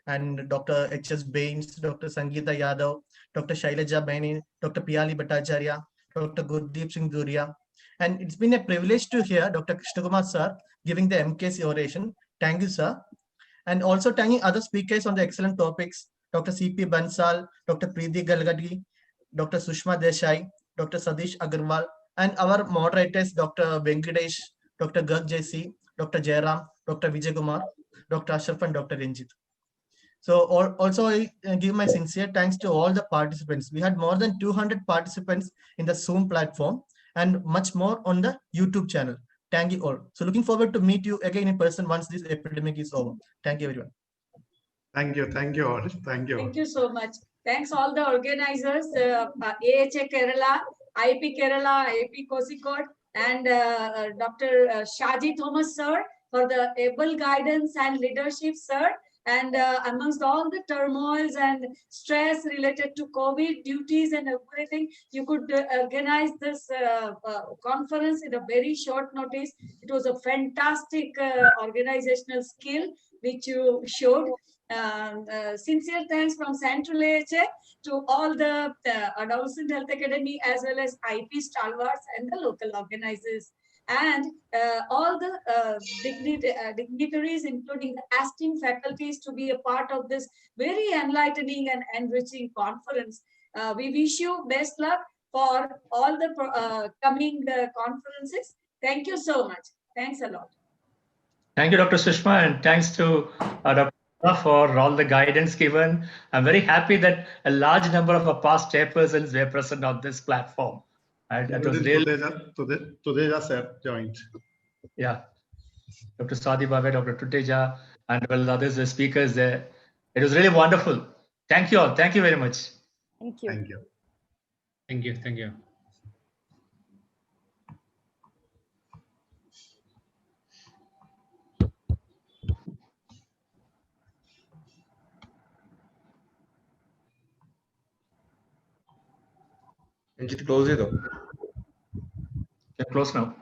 and Dr. H.S. Baines, Dr. Sangeeta Yadav, Dr. Shailaja Baini, Dr. Piyali Bhattacharya, Dr. Gurdeep Singh Dhuria. And it's been a privilege to hear Dr. Krishnakumar sir giving the MKC oration. Thank you, sir. And also thanking other speakers on the excellent topics, Dr. C.P. Bansal, Dr. Preeti Galgadi, Dr. Sushma Desai, Dr. Sadish Agarwal, and our moderators, Dr. Venkatesh, Dr. Garg JC, Dr. Jairam, Dr. Vijay Kumar, Dr. Ashraf, and Dr. Ranjit. So also I give my sincere thanks to all the participants. We had more than 200 participants in the Zoom platform and much more on the YouTube channel. Thank you all. So looking forward to meet you again in person once this epidemic is over. Thank you, everyone. Thank you all. Thank you. Thank you so much. Thanks all the organizers, AHA Kerala, IP Kerala, IP Kozhikode, and Dr. Shaji Thomas sir for the able guidance and leadership, sir. And amongst all the turmoils and stress related to COVID duties and everything, you could organize this conference in a very short notice. It was a fantastic organizational skill which you showed. Sincere thanks from Central AHA to all the Adolescent Health Academy as well as IP stalwarts and the local organizers. And all the dignitaries, including the esteemed faculties, to be a part of this very enlightening and enriching conference. We wish you best luck for all the coming conferences. Thank you so much. Thanks a lot. Thank you, Dr. Sushma, and thanks to Dr. for all the guidance given. I'm very happy that a large number of our past chairpersons were present on this platform. And it was really Tuteja sir joined. Yeah, Dr. Sadi Bhave, Dr. Tuteja, and well, others, the speakers there. It was really wonderful. Thank you all. Thank you very much. Thank you. Thank you. Thank you. Thank you. Ranjit, close it though. Yeah, close now.